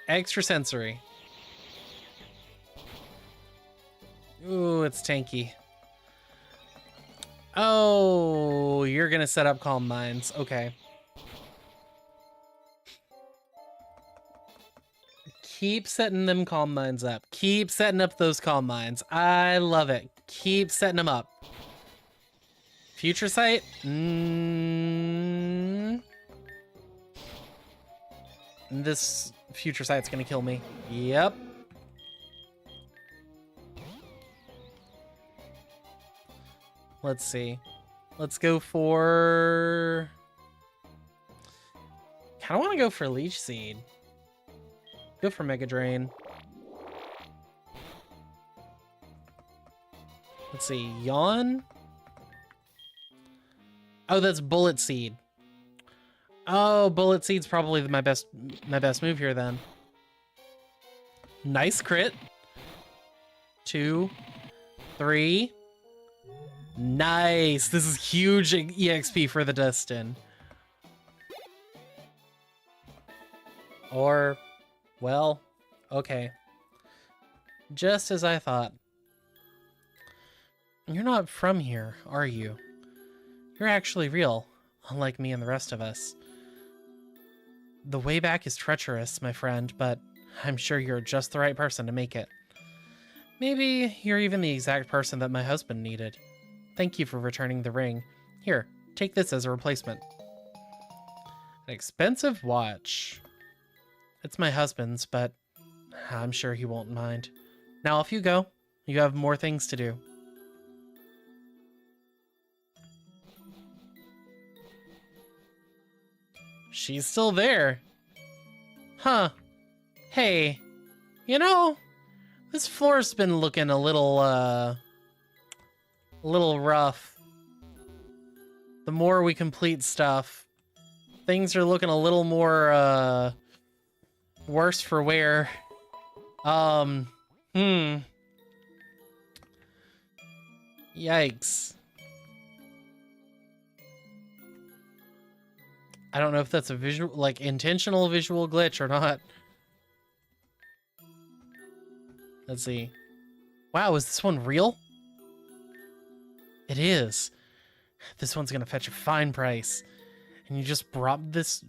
Extrasensory. Ooh, it's tanky. Oh, you're gonna set up Calm Minds. Okay. Keep setting them Calm Minds up. Keep setting up those Calm Minds. I love it. Keep setting them up. Future Sight? This Future Sight's gonna kill me. Yep. Let's see. Let's go for... I don't want to go for Leech Seed. Go for Mega Drain. Let's see. Yawn? Oh, that's Bullet Seed. Oh, Bullet Seed's probably my best move here then. Nice crit. 2, 3. Nice. This is huge EXP for the Dustin. Or, well, okay. Just as I thought. You're not from here, are you? You're actually real, unlike me and the rest of us. The way back is treacherous, my friend, but I'm sure you're just the right person to make it. Maybe you're even the exact person that my husband needed. Thank you for returning the ring. Here, take this as a replacement. An expensive watch. It's my husband's, but I'm sure he won't mind. Now off you go. You have more things to do. She's still there. Huh. Hey, you know, this floor's been looking a little rough. The more we complete stuff, things are looking a little more, worse for wear. Yikes. I don't know if that's a visual, like, intentional visual glitch or not. Let's see. Wow, is this one real? It is. This one's gonna fetch a fine price. And you just brought this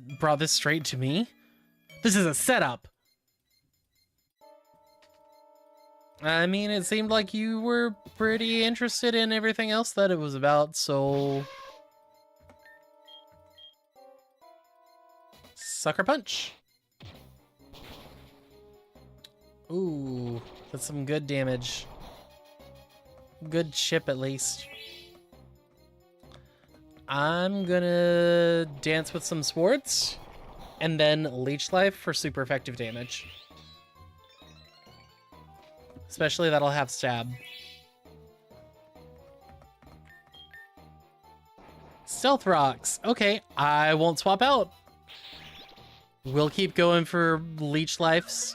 straight to me? This is a setup. I mean, it seemed like you were pretty interested in everything else that it was about, so... Sucker Punch. Ooh, that's some good damage. Good chip, at least. I'm gonna dance with some sports, and then Leech Life for super effective damage. Especially that'll have stab. Stealth Rocks. Okay, I won't swap out. We'll keep going for Leech Lives.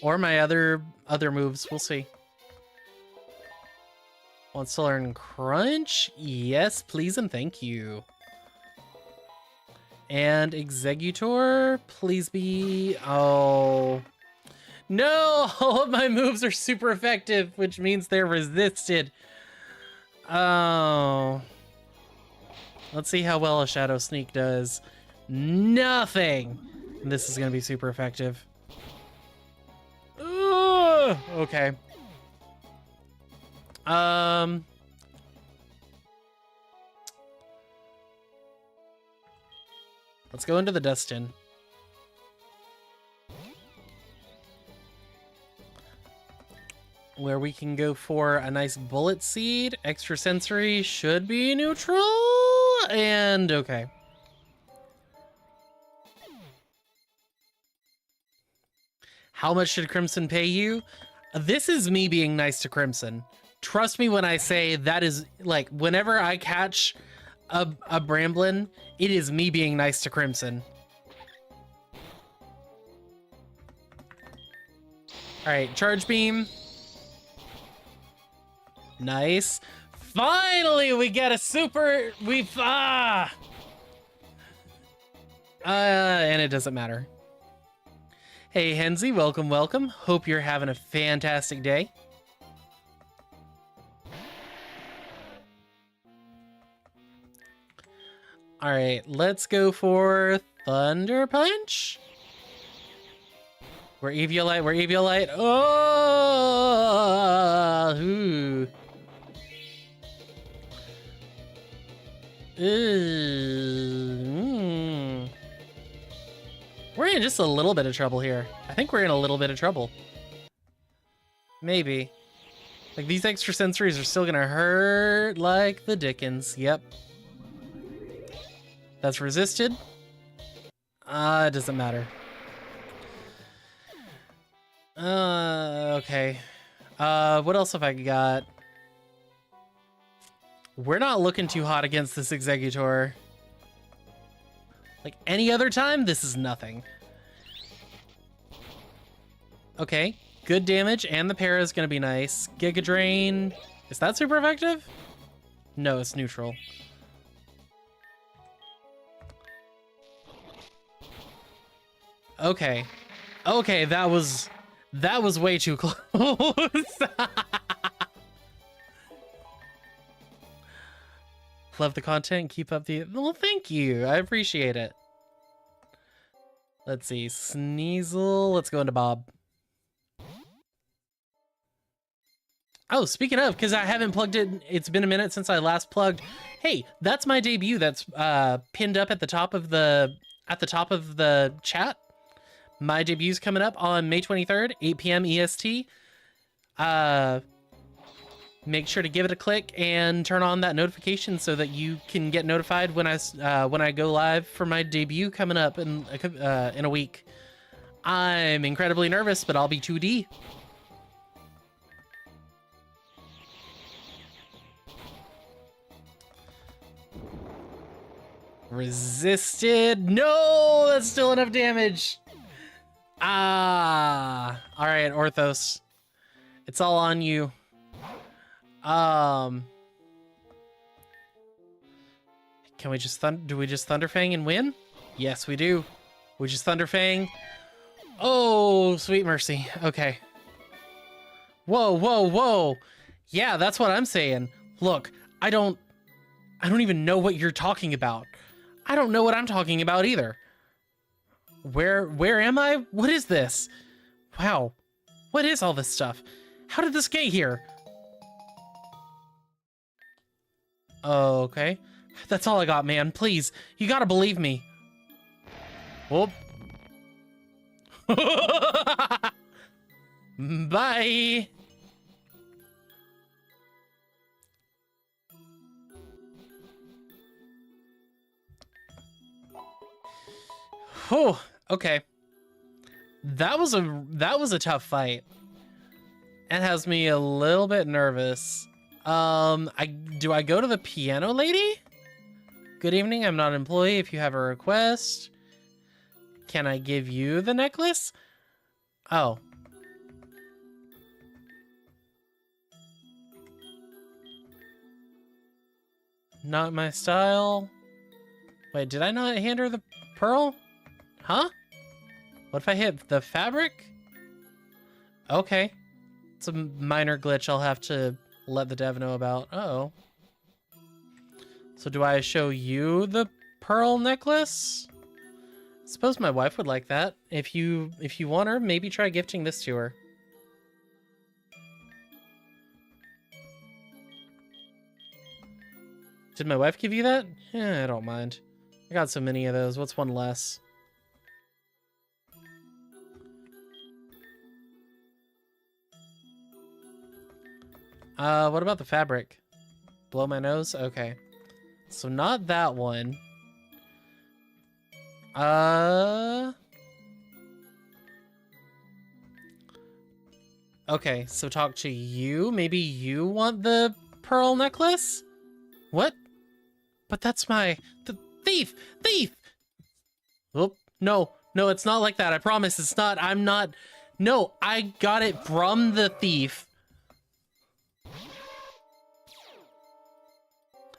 Or my other moves, we'll see. Wants to learn Crunch? Yes, please and thank you. And Executor, please be... Oh... No, all of my moves are super effective, which means they're resisted. Oh. Let's see how well a Shadow Sneak does. Nothing. This is going to be super effective. Ugh, okay. Let's go into the Dustin. Where we can go for a nice bullet seed. Extra sensory should be neutral. And okay. How much should Crimson pay you? This is me being nice to Crimson. Trust me when I say that is, like, whenever I catch a Bramblin, it is me being nice to Crimson. Alright, Charge Beam. Nice. Finally, we get a super... and it doesn't matter. Hey, Henzy, welcome, welcome. Hope you're having a fantastic day. All right, let's go for Thunder Punch. We're Eviolite, we're Eviolite. Oh! Ooh. We're in just a little bit of trouble here. I think we're in a little bit of trouble. Maybe. Like, these extra sensories are still gonna hurt like the dickens. Yep. That's resisted. It doesn't matter. Okay. What else have I got? We're not looking too hot against this Executor. Like any other time, this is nothing. Okay, good damage, and the para is gonna be nice. Giga Drain, is that super effective? No, it's neutral. Okay, okay, that was way too close. Love the content, keep up the... Well, thank you, I appreciate it. Let's see, Sneasel, let's go into Bob. Oh, speaking of, because I haven't plugged it, it's been a minute since I last plugged. Hey, that's my debut that's pinned up at the top of the chat. My debut's coming up on May 23rd, 8 p.m. EST. Make sure to give it a click and turn on that notification so that you can get notified when I go live for my debut coming up in a week. I'm incredibly nervous, but I'll be 2D. Resisted. No, that's still enough damage. All right, Orthos. It's all on you. Can we just do we just Thunderfang and win? Yes, we do. We just Thunderfang. Oh, sweet mercy. Okay. Whoa, whoa, whoa. Yeah, that's what I'm saying. Look, I don't even know what you're talking about. I don't know what I'm talking about either. Where am I? What is this? Wow. What is all this stuff? How did this get here? Okay. That's all I got, man. Please, you gotta believe me. Whoop. Bye. Oh, okay. That was a tough fight. It has me a little bit nervous. Do I go to the piano lady? Good evening, I'm not an employee. If you have a request, can I give you the necklace? Oh. Not my style. Wait, did I not hand her the pearl? Huh? What if I hit the fabric? Okay. It's a minor glitch I'll have to let the dev know about. Uh-oh. So do I show you the pearl necklace? I suppose my wife would like that. If you want her, maybe try gifting this to her. Did my wife give you that? Yeah, I don't mind. I got so many of those. What's one less? What about the fabric? Blow my nose? Okay. So not that one. Okay, so talk to you. Maybe you want the pearl necklace? What? But that's my... The thief! Thief! Oh, no. No, it's not like that. I promise it's not. I'm not... No, I got it from the thief.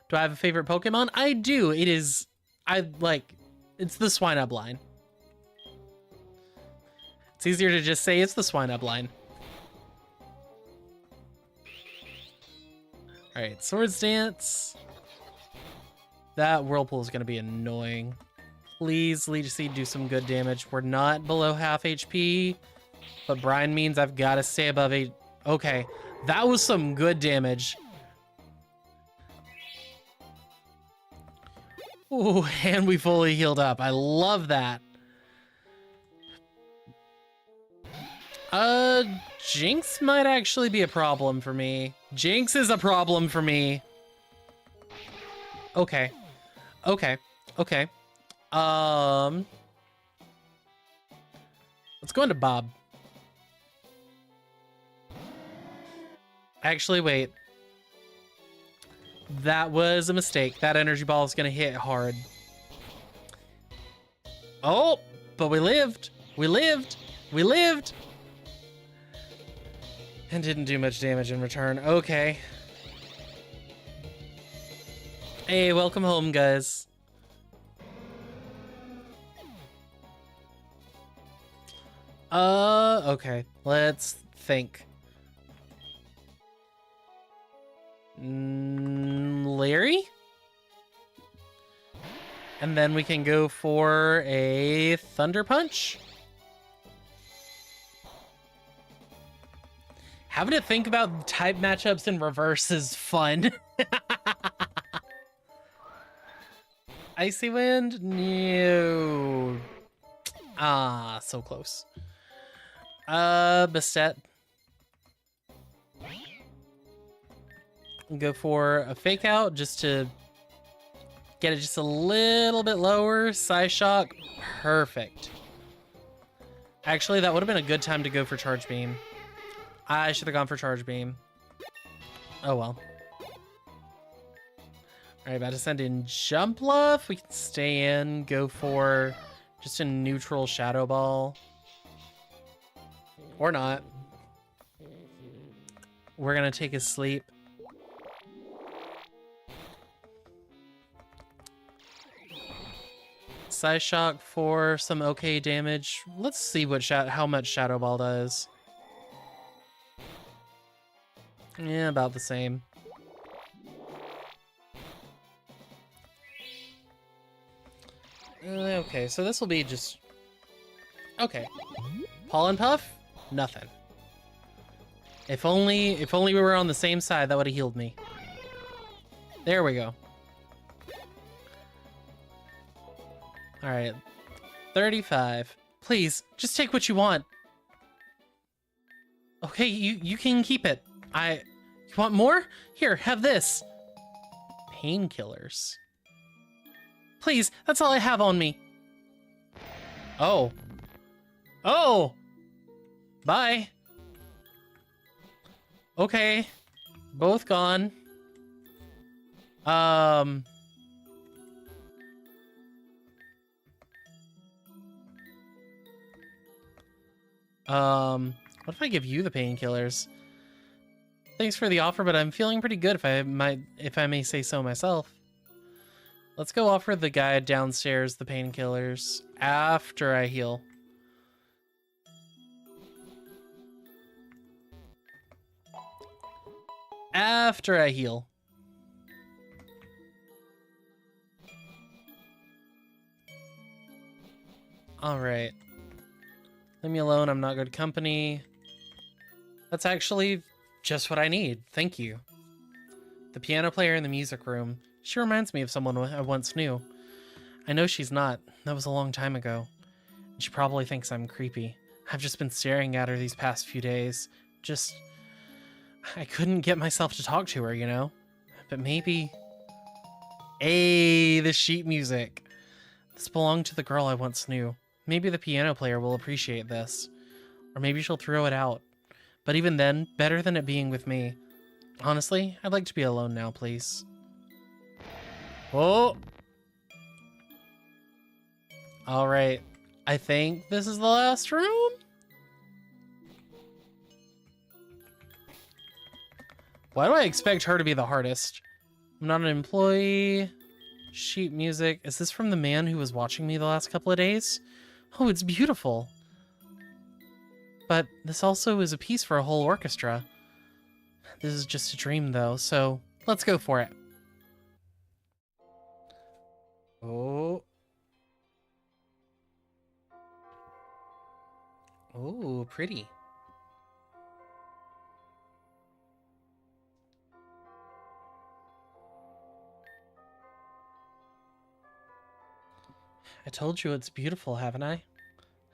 Do I have a favorite Pokemon? I do. It is... It's the Swinub line. It's easier to just say it's the Swinub line. Alright, Swords Dance. That Whirlpool is going to be annoying. Please, Leech Seed, do some good damage. We're not below half HP, but Brine means I've got to stay above 8. Okay, that was some good damage. Ooh, and we fully healed up. I love that. Jinx might actually be a problem for me. Jinx is a problem for me. Okay. Okay. Okay. Let's go into Bob. Actually, wait. That was a mistake. That energy ball is gonna hit hard. Oh, but we lived. We lived. We lived. And didn't do much damage in return. Okay. Hey, welcome home, guys. Okay. Let's think. Larry? And then we can go for a Thunder Punch. Having to think about type matchups in reverse is fun. Icy Wind? No. Ah, so close. Bastet. Go for a Fake Out just to get it just a little bit lower. Psyshock. Perfect. Actually, that would have been a good time to go for Charge Beam. I should have gone for Charge Beam. Oh well. Alright, about to send in Jump Bluff. We can stay in, go for just a neutral Shadow Ball. Or not. We're gonna take a sleep. Psyshock for some okay damage. Let's see what how much Shadow Ball does. Yeah, about the same. Okay, so this will be just... Okay. Pollen Puff? Nothing. If only we were on the same side, that would have healed me. There we go. Alright. 35. Please, just take what you want. Okay, you can keep it. You want more? Here, have this. Painkillers. Please, that's all I have on me. Oh. Oh! Bye. Okay. Both gone. What if I give you the painkillers? Thanks for the offer, but I'm feeling pretty good if I may say so myself. Let's go offer the guy downstairs the painkillers after I heal. After I heal. Alright. Leave me alone, I'm not good company. That's actually just what I need, thank you. The piano player in the music room. She reminds me of someone I once knew. I know she's not, that was a long time ago. She probably thinks I'm creepy. I've just been staring at her these past few days. I couldn't get myself to talk to her, you know? But maybe... Hey, the sheet music. This belonged to the girl I once knew. Maybe the piano player will appreciate this. Or maybe she'll throw it out. But even then, better than it being with me. Honestly, I'd like to be alone now, please. Oh! Alright. I think this is the last room? Why do I expect her to be the hardest? I'm not an employee. Sheet music. Is this from the man who was watching me the last couple of days? Oh, it's beautiful. But this also is a piece for a whole orchestra. This is just a dream, though, so let's go for it. Oh. Oh, pretty. I told you it's beautiful, haven't I?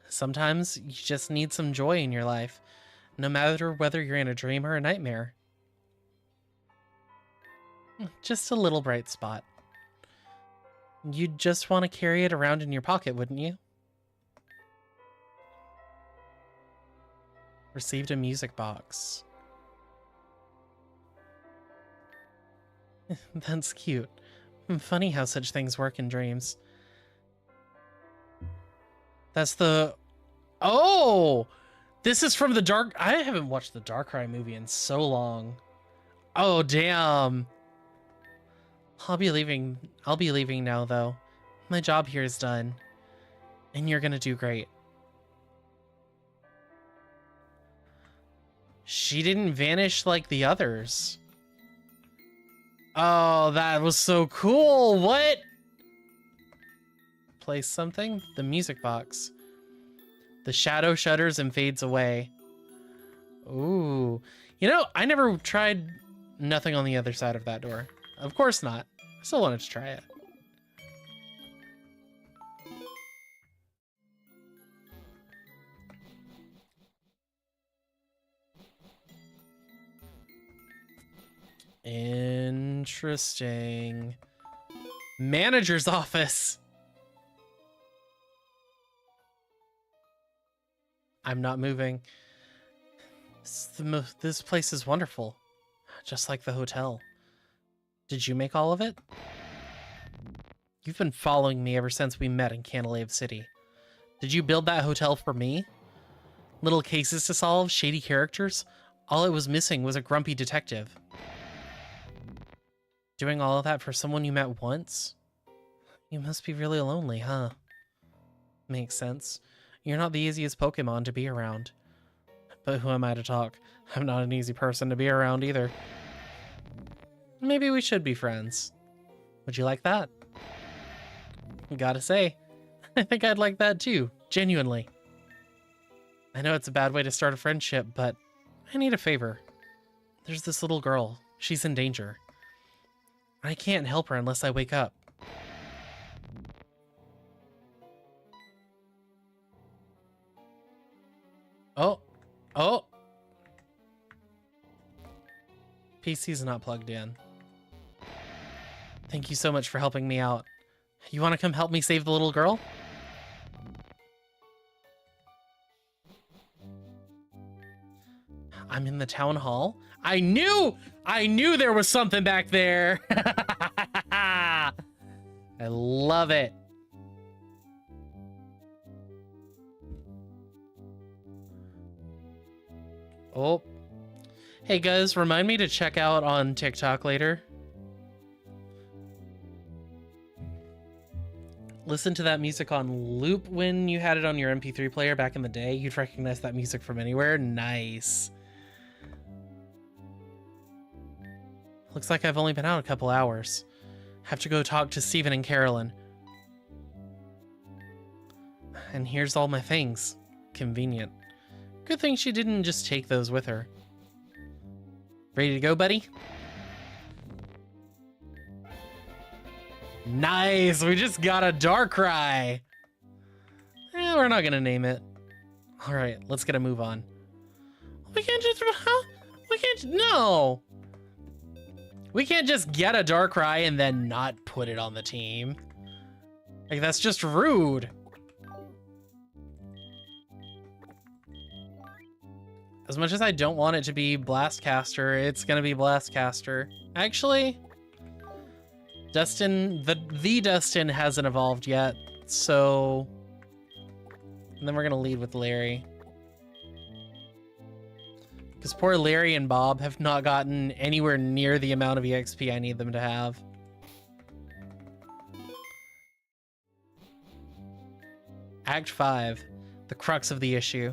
Sometimes you just need some joy in your life, no matter whether you're in a dream or a nightmare. Just a little bright spot. You'd just want to carry it around in your pocket, wouldn't you? Received a music box. That's cute. Funny how such things work in dreams. That's the... Oh! This is from the Dark... I haven't watched the Darkrai movie in so long. Oh, damn. I'll be leaving now, though. My job here is done. And you're gonna do great. She didn't vanish like the others. Oh, that was so cool. What? Place something? The music box. The shadow shudders and fades away. Ooh. You know, I never tried nothing on the other side of that door. Of course not. I still wanted to try it. Interesting. Manager's office. I'm not moving. This place is wonderful. Just like the hotel. Did you make all of it? You've been following me ever since we met in Canalave City. Did you build that hotel for me? Little cases to solve, shady characters? All it was missing was a grumpy detective. Doing all of that for someone you met once? You must be really lonely, huh? Makes sense. You're not the easiest Pokémon to be around. But who am I to talk? I'm not an easy person to be around either. Maybe we should be friends. Would you like that? Gotta say, I think I'd like that too, genuinely. I know it's a bad way to start a friendship, but I need a favor. There's this little girl. She's in danger. I can't help her unless I wake up. Oh. Oh. PC's not plugged in. Thank you so much for helping me out. You want to come help me save the little girl? I'm in the town hall. I knew there was something back there. I love it. Oh. Hey guys, remind me to check out on TikTok later. Listen to that music on loop when you had it on your MP3 player back in the day. You'd recognize that music from anywhere. Nice. Looks like I've only been out a couple hours. Have to go talk to Stephen and Carolyn. And here's all my things. Convenient. Good thing she didn't just take those with her. Ready to go, buddy? Nice! We just got a Darkrai! We're not gonna name it. Alright, let's get a move on. We can't just... Huh? We can't... No! We can't just get a Darkrai and then not put it on the team. Like, that's just rude. As much as I don't want it to be Blastcaster, it's gonna be Blastcaster. Actually, Dustin, the Dustin hasn't evolved yet, so... And then we're gonna lead with Larry. Because poor Larry and Bob have not gotten anywhere near the amount of EXP I need them to have. Act 5, the crux of the issue.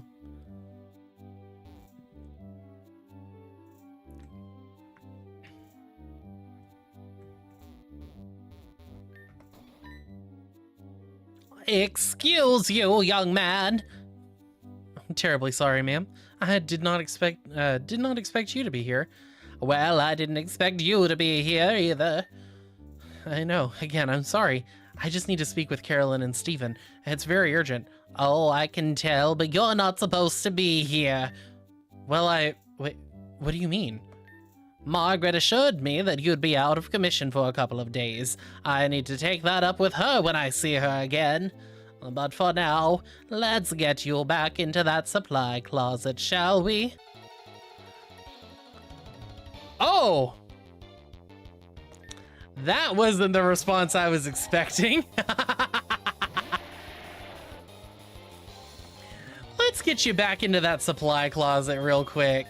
Excuse you, young man. I'm terribly sorry, ma'am. I did not expect you to be here. Well, I didn't expect you to be here either. I know. Again, I'm sorry. I just need to speak with Carolyn and Stephen. It's very urgent. Oh, I can tell, but you're not supposed to be here. Well, wait, what do you mean? Margaret assured me that you'd be out of commission for a couple of days. I need to take that up with her when I see her again. But for now, let's get you back into that supply closet, shall we? Oh! That wasn't the response I was expecting. Let's get you back into that supply closet real quick.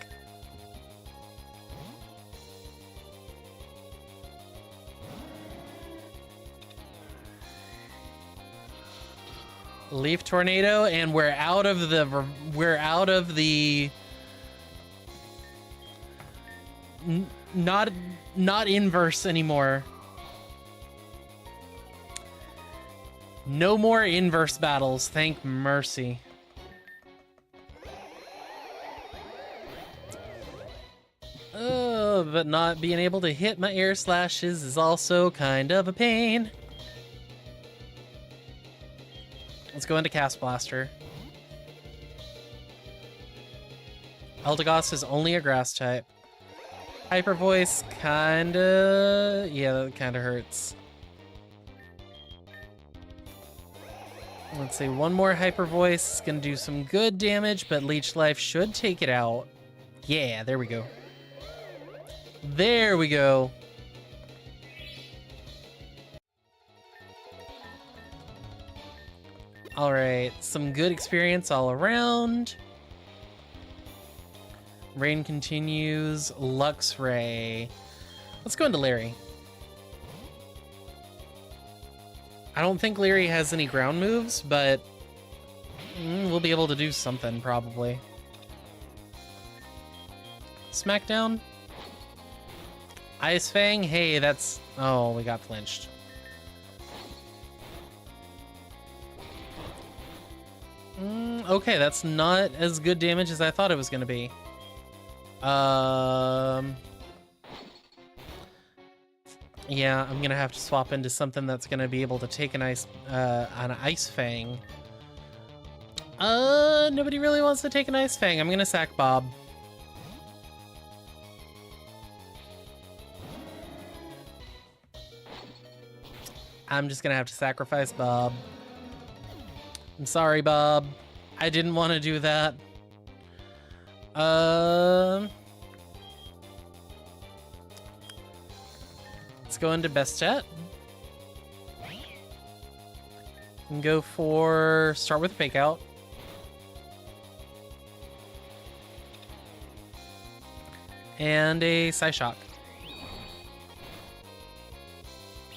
Leaf Tornado, and we're out of the not inverse anymore. No more inverse battles, thank mercy. But not being able to hit my air slashes is also kind of a pain. Let's go into Cast Blaster. Eldegoss is only a grass type. Hyper Voice kinda... yeah, that kinda hurts. Let's see, one more Hyper Voice is gonna do some good damage, but Leech Life should take it out. Yeah, there we go. There we go. Alright, some good experience all around. Rain continues. Luxray. Let's go into Larry. I don't think Larry has any ground moves, but we'll be able to do something, probably. Smackdown. Ice Fang. Hey, that's... oh, we got flinched. Okay, that's not as good damage as I thought it was going to be. Yeah, I'm going to have to swap into something that's going to be able to take an Ice Fang. Nobody really wants to take an Ice Fang. I'm going to sack Bob. I'm just going to have to sacrifice Bob. I'm sorry, Bob. I didn't want to do that. Let's go into Bestet. And go for... start with Fake Out. And a Psyshock.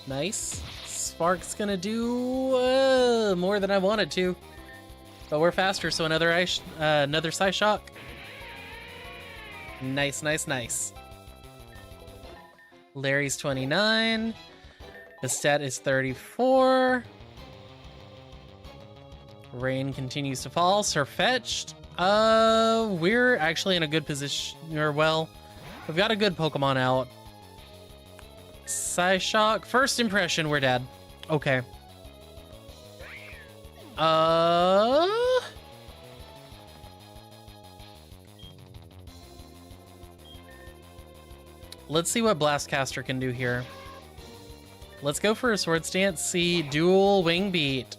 Nice. Spark's gonna do more than I wanted to, but we're faster, so another Psyshock. Nice, nice, nice. Larry's 29. Bastet is 34. Rain continues to fall. Surfetched. We're actually in a good position, or well, we've got a good Pokemon out. Psyshock. First impression, we're dead. Okay. Let's see what Blastcaster can do here. Let's go for a Swords Dance. See, dual Wing Beat.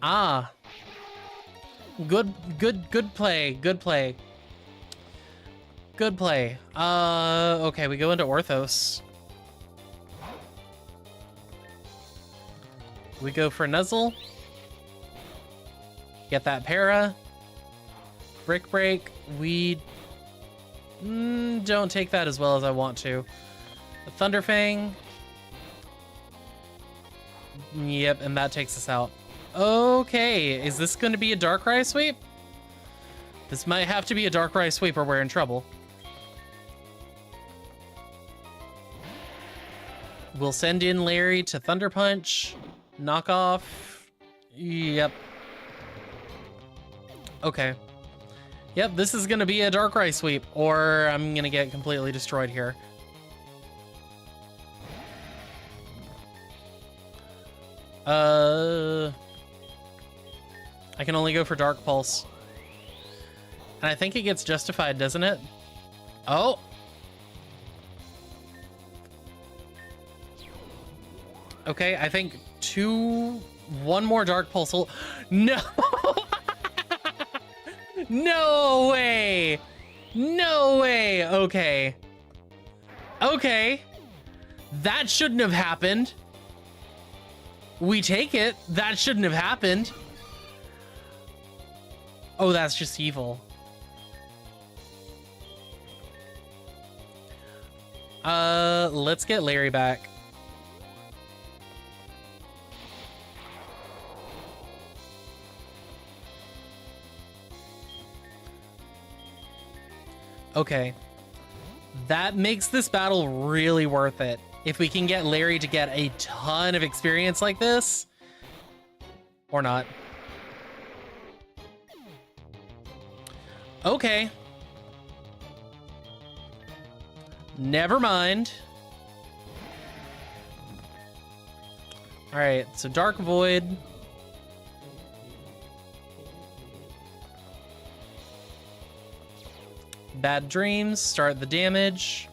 Ah. Good play. Good play. Good play. Okay, we go into Orthos. We go for Nuzzle. Get that Para. Brick Break. We don't take that as well as I want to. Thunderfang. Yep, and that takes us out. Okay, is this going to be a Darkrai sweep? This might have to be a Darkrai sweep or we're in trouble. We'll send in Larry to Thunder Punch. Knock off. Yep. Okay. Yep, this is going to be a Darkrai sweep, or I'm going to get completely destroyed here. I can only go for Dark Pulse. And I think it gets justified, doesn't it? Oh! Okay, I think one more Dark Pulse will... No! No way! No way! Okay. Okay. That shouldn't have happened. We take it. That shouldn't have happened. Oh, that's just evil. Let's get Larry back. Okay. That makes this battle really worth it. If we can get Larry to get a ton of experience like this. Or not. Okay. Never mind. Alright, so Dark Void. Bad Dreams, start the damage.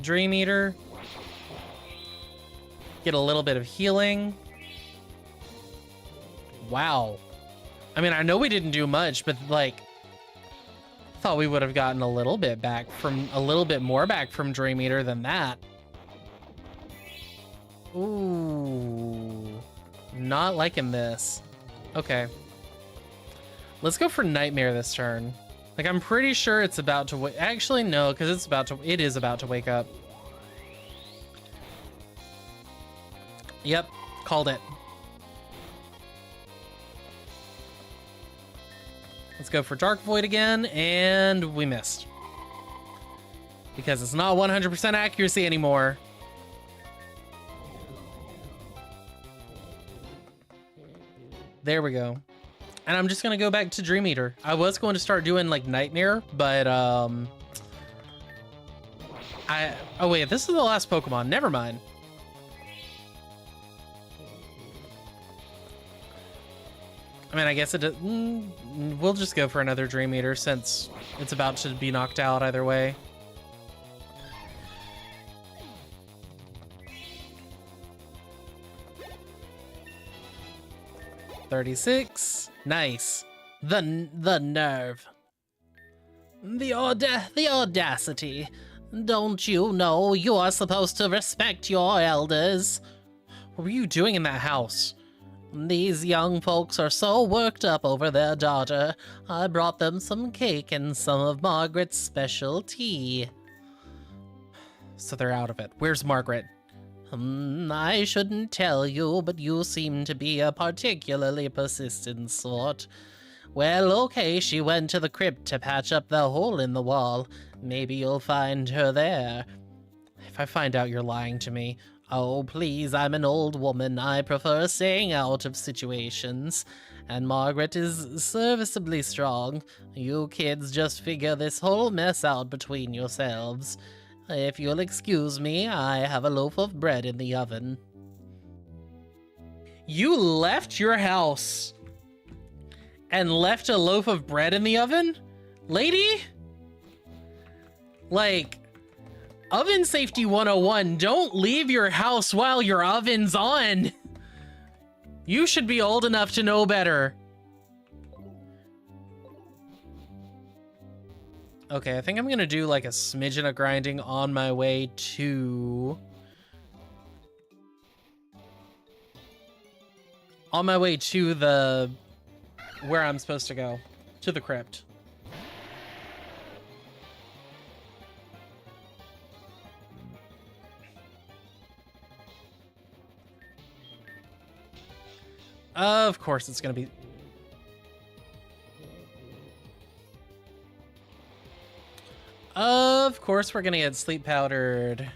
Dream Eater. Get a little bit of healing. Wow. I mean, I know we didn't do much, but like, thought we would have gotten a little bit more back from Dream Eater than that. Ooh. Not liking this. Okay. Let's go for Nightmare this turn. Like, I'm pretty sure it's about to actually, no, because it is about to wake up. Yep, called it. Let's go for Dark Void again, and we missed. Because it's not 100% accuracy anymore. There we go. And I'm just gonna go back to Dream Eater. I was going to start doing like Nightmare, but oh wait, this is the last Pokemon. Never mind. I mean, I guess we'll just go for another Dream Eater since it's about to be knocked out either way. $36. Nice. The nerve. The audacity. Don't you know you are supposed to respect your elders? What were you doing in that house? These young folks are so worked up over their daughter. I brought them some cake and some of Margaret's special tea. So they're out of it. Where's Margaret? I shouldn't tell you, but you seem to be a particularly persistent sort. Well, okay, she went to the crypt to patch up the hole in the wall. Maybe you'll find her there. If I find out you're lying to me, oh, please, I'm an old woman. I prefer staying out of situations. And Margaret is serviceably strong. You kids just figure this whole mess out between yourselves. If you'll excuse me, I have a loaf of bread in the oven. You left your house and left a loaf of bread in the oven? Lady? Like, oven safety 101, don't leave your house while your oven's on. You should be old enough to know better. Okay, I think I'm gonna do like a smidgen of grinding on my way to... the... where I'm supposed to go. To the crypt. Of course it's gonna be... Of course we're gonna get sleep powdered.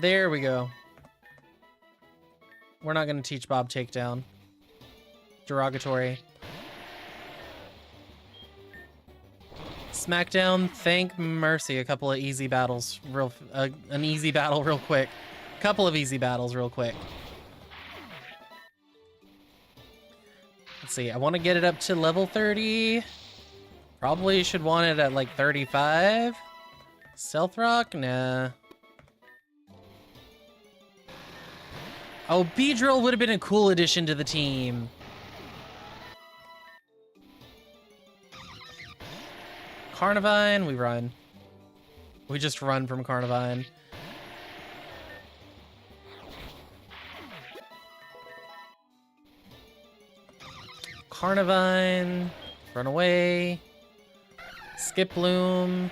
There we go. We're not gonna teach Bob takedown. Derogatory. Smackdown, thank mercy. A couple of easy battles, an easy battle real quick. Couple of easy battles real quick. Let's see, I want to get it up to level 30. Probably should want it at like 35. Stealth Rock? Nah. Oh, Beedrill would have been a cool addition to the team. Carnivine, we run. We just run from Carnivine. Carnivine, run away. Skip Bloom.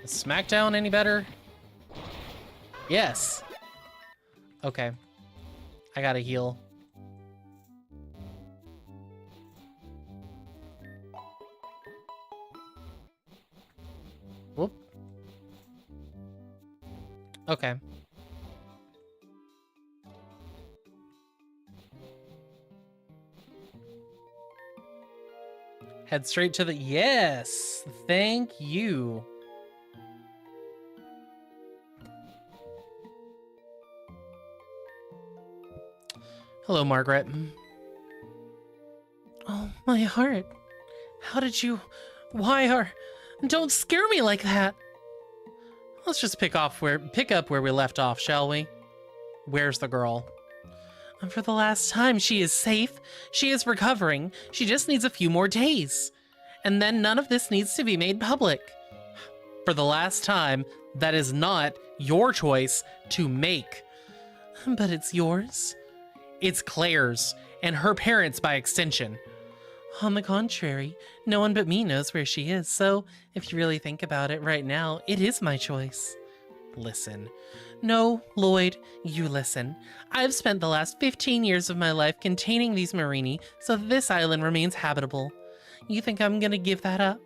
Is Smackdown any better? Yes. Okay. I gotta heal. Whoop. Okay. Head straight to the... Yes! Thank you. Hello, Margaret. Oh, my heart. How did you... Why are... Don't scare me like that. Let's just pick up where we left off, shall we? Where's the girl? And for the last time, she is safe. She is recovering. She just needs a few more days. And then none of this needs to be made public. For the last time, that is not your choice to make. But it's yours. It's Claire's, and her parents' by extension. On the contrary, no one but me knows where she is, so if you really think about it right now, it is my choice. Listen. No, Lloyd, you listen. I've spent the last 15 years of my life containing these Marini so that this island remains habitable. You think I'm gonna give that up?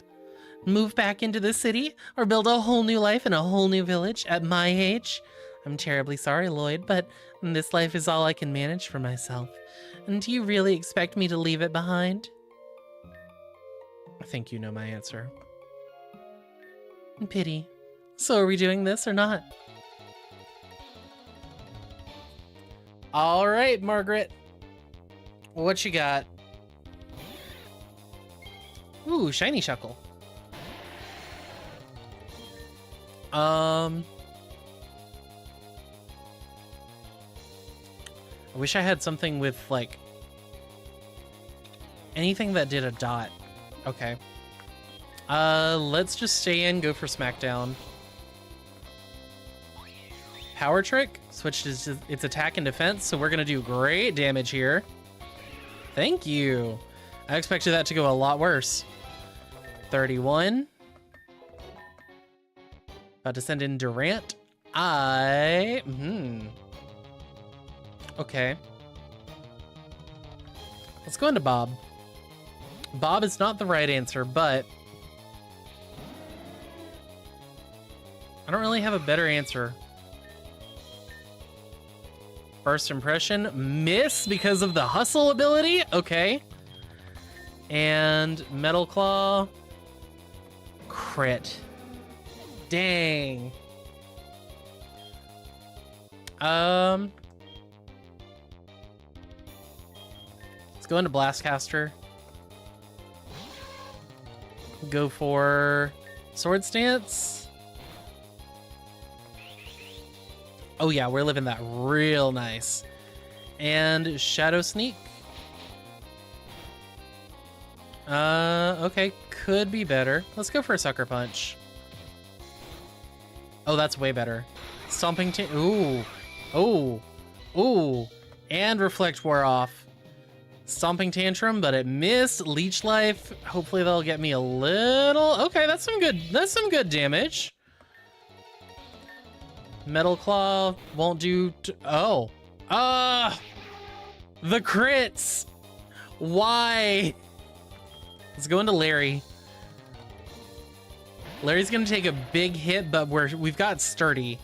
Move back into the city? Or build a whole new life in a whole new village at my age? I'm terribly sorry, Lloyd, but this life is all I can manage for myself. And do you really expect me to leave it behind? I think you know my answer. Pity. So are we doing this or not? All right, Margaret. What you got? Ooh, shiny Shuckle. I wish I had something with, like, anything that did a dot. Okay. Let's just stay in, go for Smackdown. Power Trick, switched its attack and defense, so we're gonna do great damage here. Thank you. I expected that to go a lot worse. 31. About to send in Durant. Okay. Let's go into Bob. Bob is not the right answer, but I don't really have a better answer. First impression, miss because of the hustle ability. Okay. And Metal Claw, crit. Dang. Let's go into Blastcaster. Go for Sword Stance. Oh yeah, we're living that real nice. And Shadow Sneak. Okay, could be better. Let's go for a Sucker Punch. Oh, that's way better. Stomping ooh. Oh. Ooh. And Reflect wore off. Stomping Tantrum, but it missed. Leech Life. Hopefully that'll get me a little. Okay, that's some good damage. Metal Claw won't do. Oh. The crits. Why? Let's go into Larry. Larry's gonna take a big hit, but we've got Sturdy.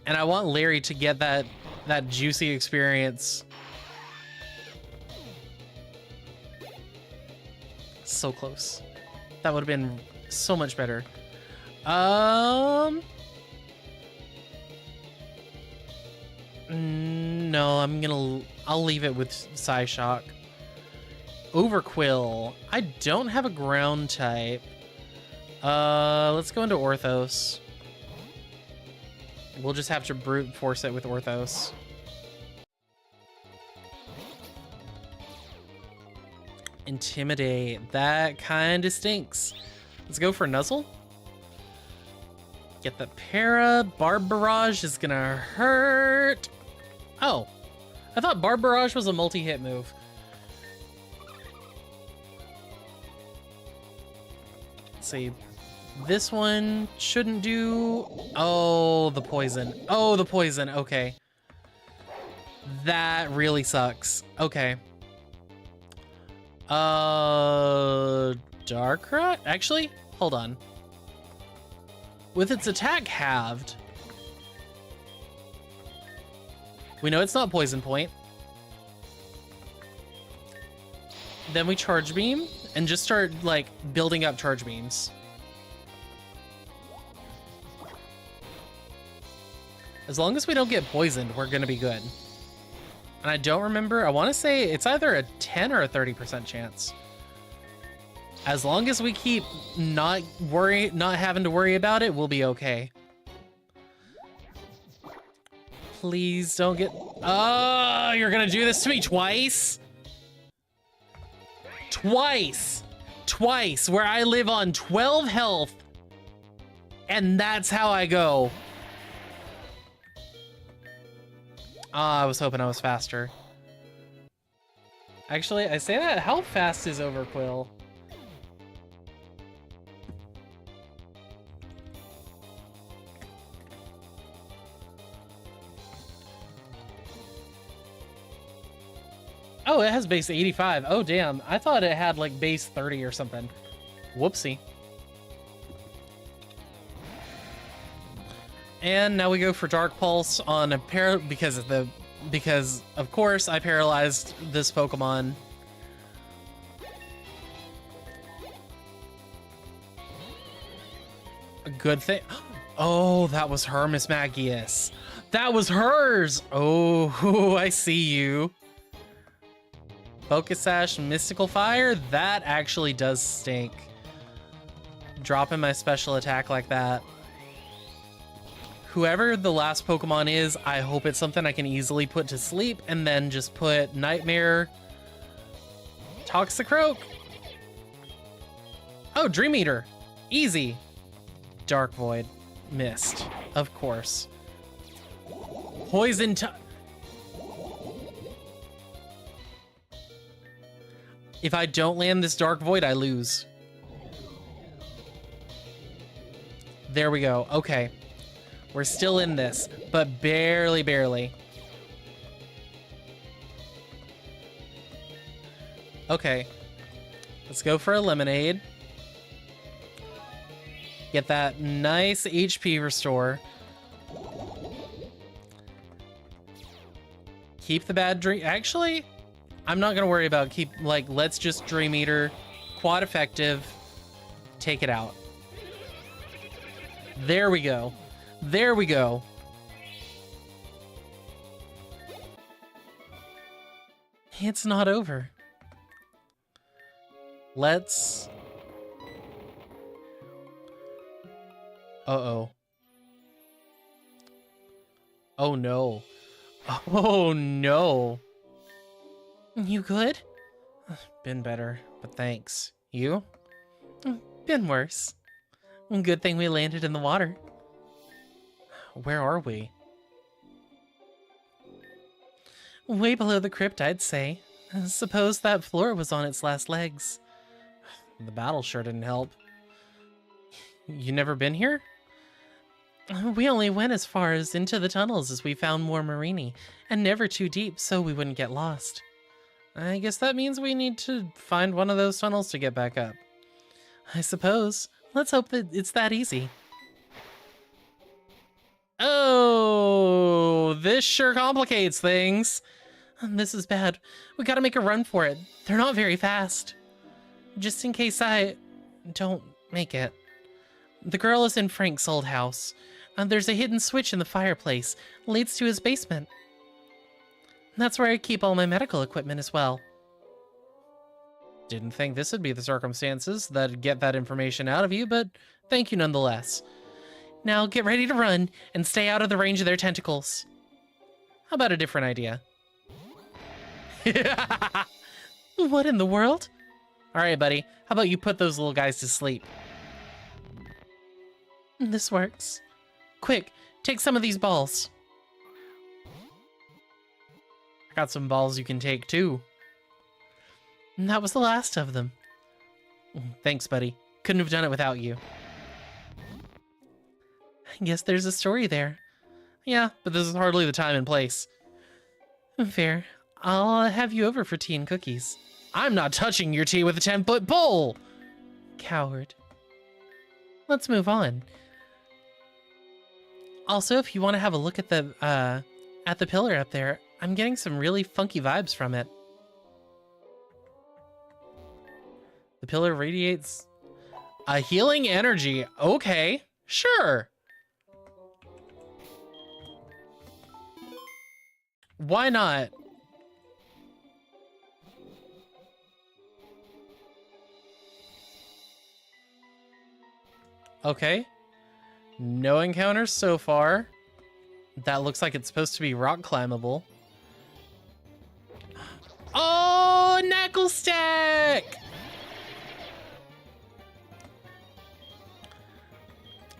And I want Larry to get that juicy experience. So close. That would have been so much better. No, I'll leave it with Psyshock. Overquill. I don't have a ground type. Let's go into Orthos. We'll just have to brute force it with Orthos. Intimidate. That kind of stinks. Let's go for Nuzzle. Get the para. Barb Barrage is gonna hurt. Oh, I thought Barb Barrage was a multi-hit move. Let's see. This one shouldn't do. Oh, the poison. Oh, the poison. Okay. That really sucks. Okay. Darkrai? Actually, hold on. With its attack halved, we know it's not Poison Point. Then we Charge Beam and just start like building up Charge Beams. As long as we don't get poisoned, we're gonna be good. And I don't remember, I wanna say it's either a 10 or a 30% chance. As long as we keep not having to worry about it, we'll be okay. Please don't get, oh, you're gonna do this to me twice? Twice, where I live on 12 health, and that's how I go. I was hoping I was faster. Actually, I say that, how fast is Overquill? Oh, it has base 85. Oh, damn. I thought it had like base 30 or something. Whoopsie. And now we go for Dark Pulse on a because of course I paralyzed this Pokemon. A good thing. Oh, that was her, Miss Magius. That was hers. Oh, I see you. Focus Sash, Mystical Fire. That actually does stink. Dropping my special attack like that. Whoever the last Pokemon is, I hope it's something I can easily put to sleep and then just put Nightmare, Toxicroak. Oh, Dream Eater. Easy. Dark Void. Missed. Of course. Poison. If I don't land this Dark Void, I lose. There we go. Okay. We're still in this, but barely, barely. Okay. Let's go for a lemonade. Get that nice HP restore. Keep the bad dream. Actually, I'm not gonna worry about let's just Dream Eater. Quad effective. Take it out. There we go. There we go. It's not over. Let's... Uh-oh. Oh no. Oh no. You good? Been better, but thanks. You? Been worse. Good thing we landed in the water. Where are we? Way below the crypt, I'd say. Suppose that floor was on its last legs. The battle sure didn't help. You never been here? We only went as far as into the tunnels as we found more Marini, and never too deep so we wouldn't get lost. I guess that means we need to find one of those tunnels to get back up. I suppose. Let's hope that it's that easy. Oh, this sure complicates things. This is bad. We gotta make a run for it. They're not very fast. Just in case I don't make it. The girl is in Frank's old house. There's a hidden switch in the fireplace. Leads to his basement. That's where I keep all my medical equipment as well. Didn't think this would be the circumstances that'd get that information out of you, but thank you nonetheless. Now get ready to run and stay out of the range of their tentacles. How about a different idea? What in the world? Alright, buddy. How about you put those little guys to sleep? This works. Quick, take some of these balls. I got some balls you can take too. And that was the last of them. Thanks, buddy. Couldn't have done it without you. I guess there's a story there. Yeah, but this is hardly the time and place. Fair. I'll have you over for tea and cookies. I'm not touching your tea with a 10-foot pole! Coward. Let's move on. Also, if you want to have a look at the pillar up there, I'm getting some really funky vibes from it. The pillar radiates a healing energy. Okay, sure. Why not? Okay. No encounters so far. That looks like it's supposed to be rock climbable. Oh, knuckle stack!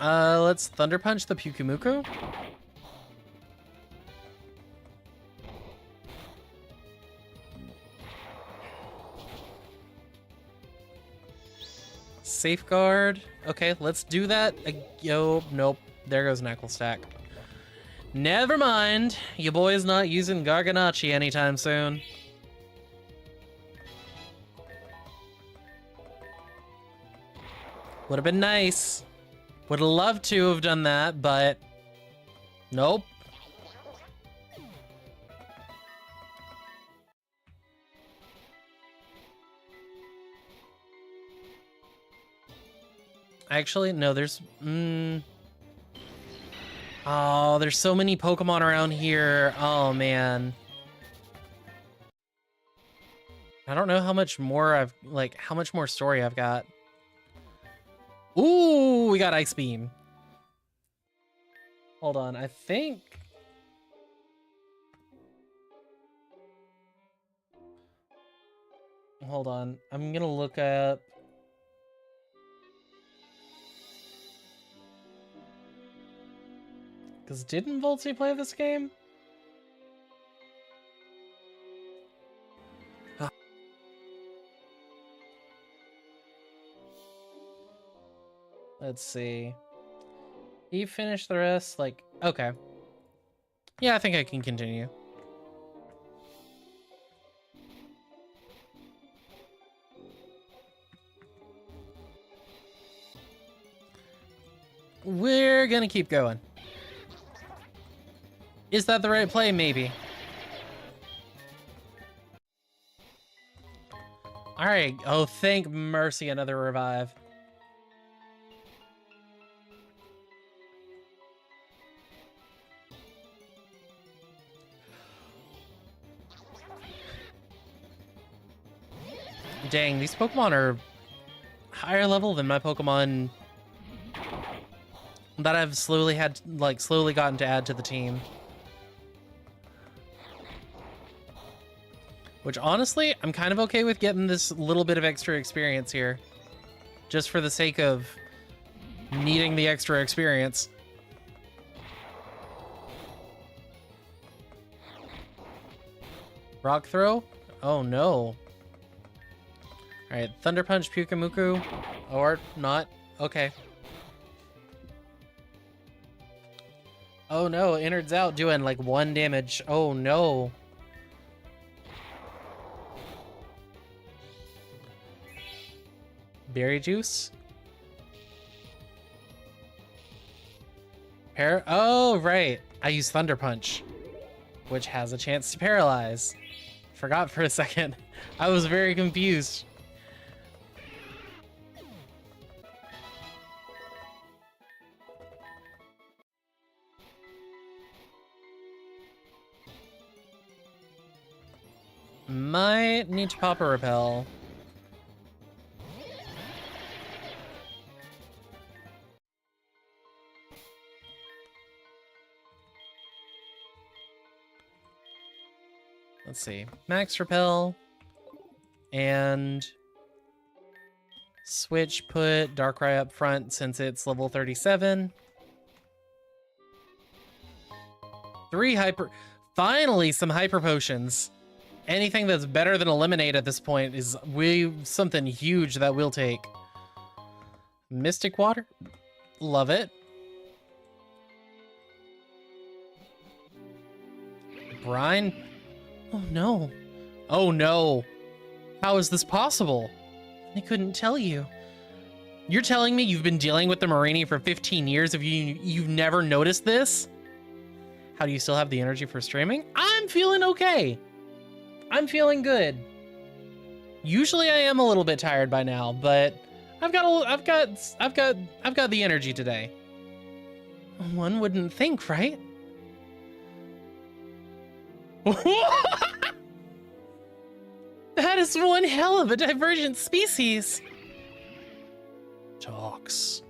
Let's Thunder Punch the Pukumuku. Safeguard. Okay, let's do that. Yo, nope. There goes Knuckle Stack. Never mind. Your boy's not using Garganachi anytime soon. Would have been nice. Would have loved to have done that, but nope. Actually, no, there's... Oh, there's so many Pokemon around here. Oh, man. I don't know how much more how much more story I've got. Ooh, we got Ice Beam. Hold on, I think... Hold on, I'm gonna look up... Because didn't Voltsy play this game? Let's see. You finish the rest? Like, okay. Yeah, I think I can continue. We're gonna keep going. Is that the right play? Maybe. All right. Oh, thank mercy, another revive. Dang, these Pokemon are higher level than my Pokemon that I've slowly gotten to add to the team. Which honestly, I'm kind of okay with getting this little bit of extra experience here. Just for the sake of needing the extra experience. Rock throw? Oh no. Alright, Thunder Punch, Pyukumuku. Or not. Okay. Oh no, innards out doing like 1 damage. Oh no. Berry juice? Oh, right. I use Thunder Punch, which has a chance to paralyze. Forgot for a second. I was very confused. Might need to pop a repel. Let's see. Max repel. And switch, put Darkrai up front since it's level 37. 3 hyper... Finally, some hyper potions. Anything that's better than eliminate at this point is something huge that we'll take. Mystic water. Love it. Brine. Oh no. Oh no. How is this possible? I couldn't tell you. You're telling me you've been dealing with the Marini for 15 years if you've never noticed this? How do you still have the energy for streaming? I'm feeling okay. I'm feeling good. Usually I am a little bit tired by now, but I've got the energy today. One wouldn't think, right? That is one hell of a divergent species. Talks.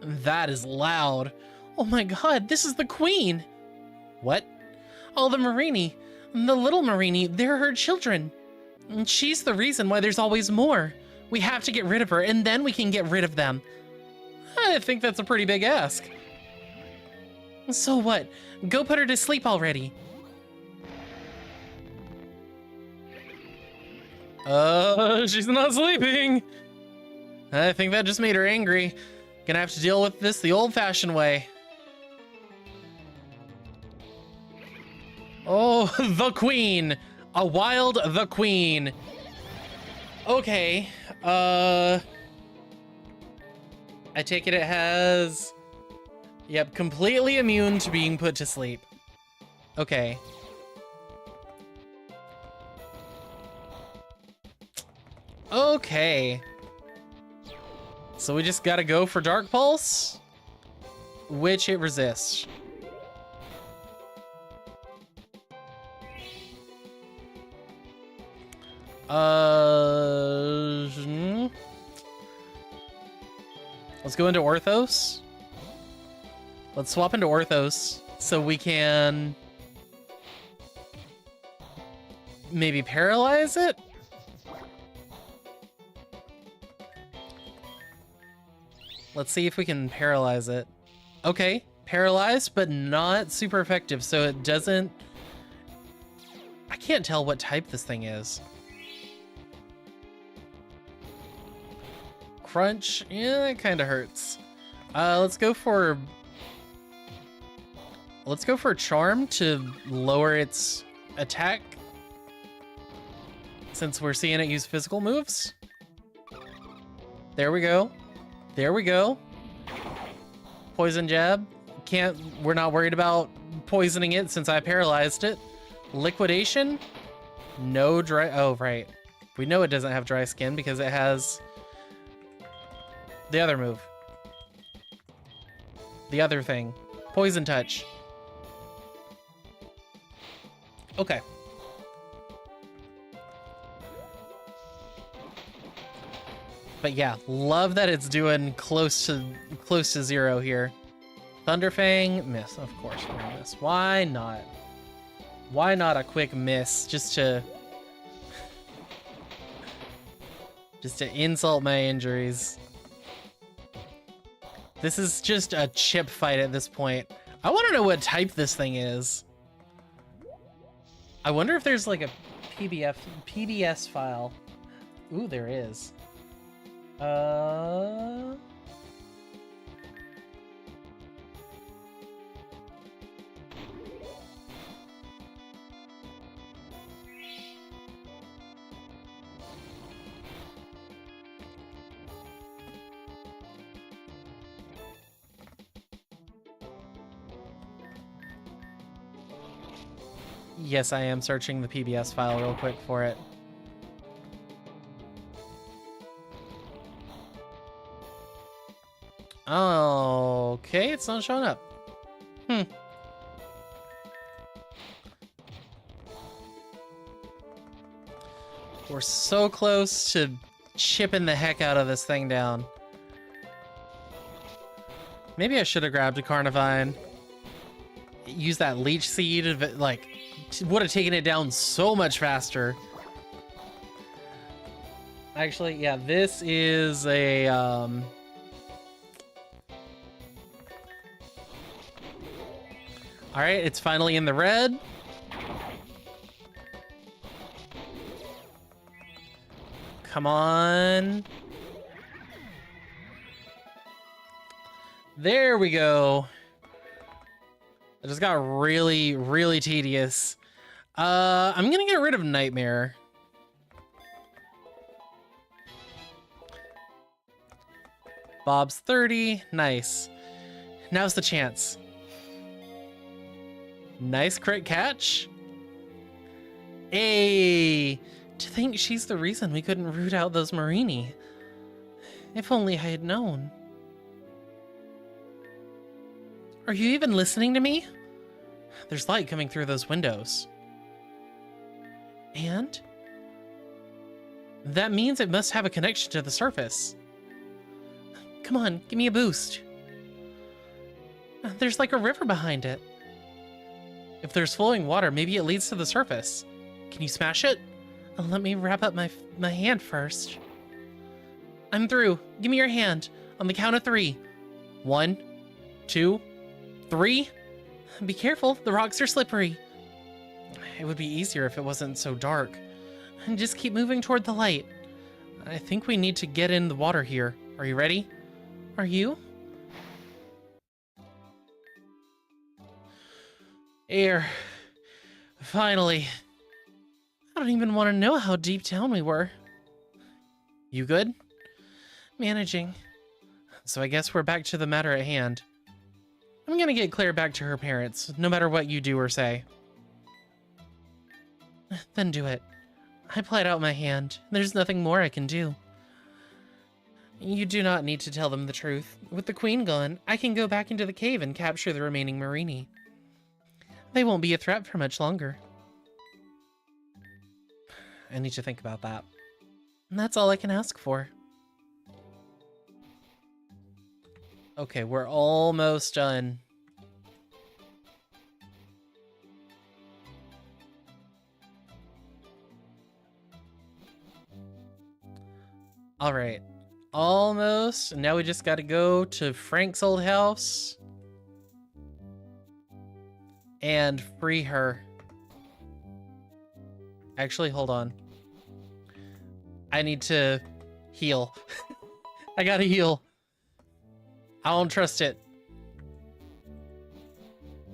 That is loud. Oh my god, this is the queen. What? Oh, the Marini. The little Marini, they're her children. And she's the reason why there's always more. We have to get rid of her, and then we can get rid of them. I think that's a pretty big ask. So what? Go put her to sleep already. She's not sleeping. I think that just made her angry. Gonna have to deal with this the old-fashioned way. Oh, the queen. A wild the queen. Okay. I take it has... Yep, completely immune to being put to sleep. Okay. Okay. So we just gotta go for Dark Pulse, which it resists. Let's go into Orthos. Let's swap into Orthos so we can maybe paralyze it. Let's see if we can paralyze it. Okay, paralyzed, but not super effective, so it doesn't... I can't tell what type this thing is. Crunch, yeah, that kind of hurts. Let's go for charm to lower its attack, since we're seeing it use physical moves. There we go. There we go. Poison jab. We're not worried about poisoning it since I paralyzed it. Liquidation. No dry. Oh, right. We know it doesn't have dry skin because it has the other move. The other thing. Poison touch. Okay. But yeah, love that it's doing close to zero here. Thunderfang, miss. Of course we're gonna miss. Why not? Why not a quick miss just to insult my injuries? This is just a chip fight at this point. I want to know what type this thing is. I wonder if there's like a PDS file. Ooh, there is. Yes, I am searching the PBS file real quick for it. Okay, it's not showing up. We're so close to chipping the heck out of this thing down. Maybe I should have grabbed a Carnivine. Use that leech seed, like, would have taken it down so much faster. Actually, yeah, this is a all right, it's finally in the red. Come on. There we go. It just got really, really tedious. I'm gonna get rid of Nightmare. Bob's 30, nice. Now's the chance. Nice crit catch. Hey, to think she's the reason we couldn't root out those Marini. If only I had known. Are you even listening to me? There's light coming through those windows. And? That means it must have a connection to the surface. Come on, give me a boost. There's like a river behind it. If there's flowing water, maybe it leads to the surface. Can you smash it? Let me wrap up my hand first. I'm through. Give me your hand. On the count of 3. 1, 2, 3. Be careful, the rocks are slippery. It would be easier if it wasn't so dark. And just keep moving toward the light. I think we need to get in the water here. Are you ready? Are you? Air. Finally. I don't even want to know how deep down we were. You good? Managing. So I guess we're back to the matter at hand. I'm gonna get Claire back to her parents, no matter what you do or say. Then do it. I applied out my hand. There's nothing more I can do. You do not need to tell them the truth. With the queen gone, I can go back into the cave and capture the remaining Marini. They won't be a threat for much longer. I need to think about that. And that's all I can ask for. Okay, we're almost done. All right, almost. Now we just got to go to Frank's old house and free her. Actually, hold on. I need to heal. I gotta heal. I don't trust it.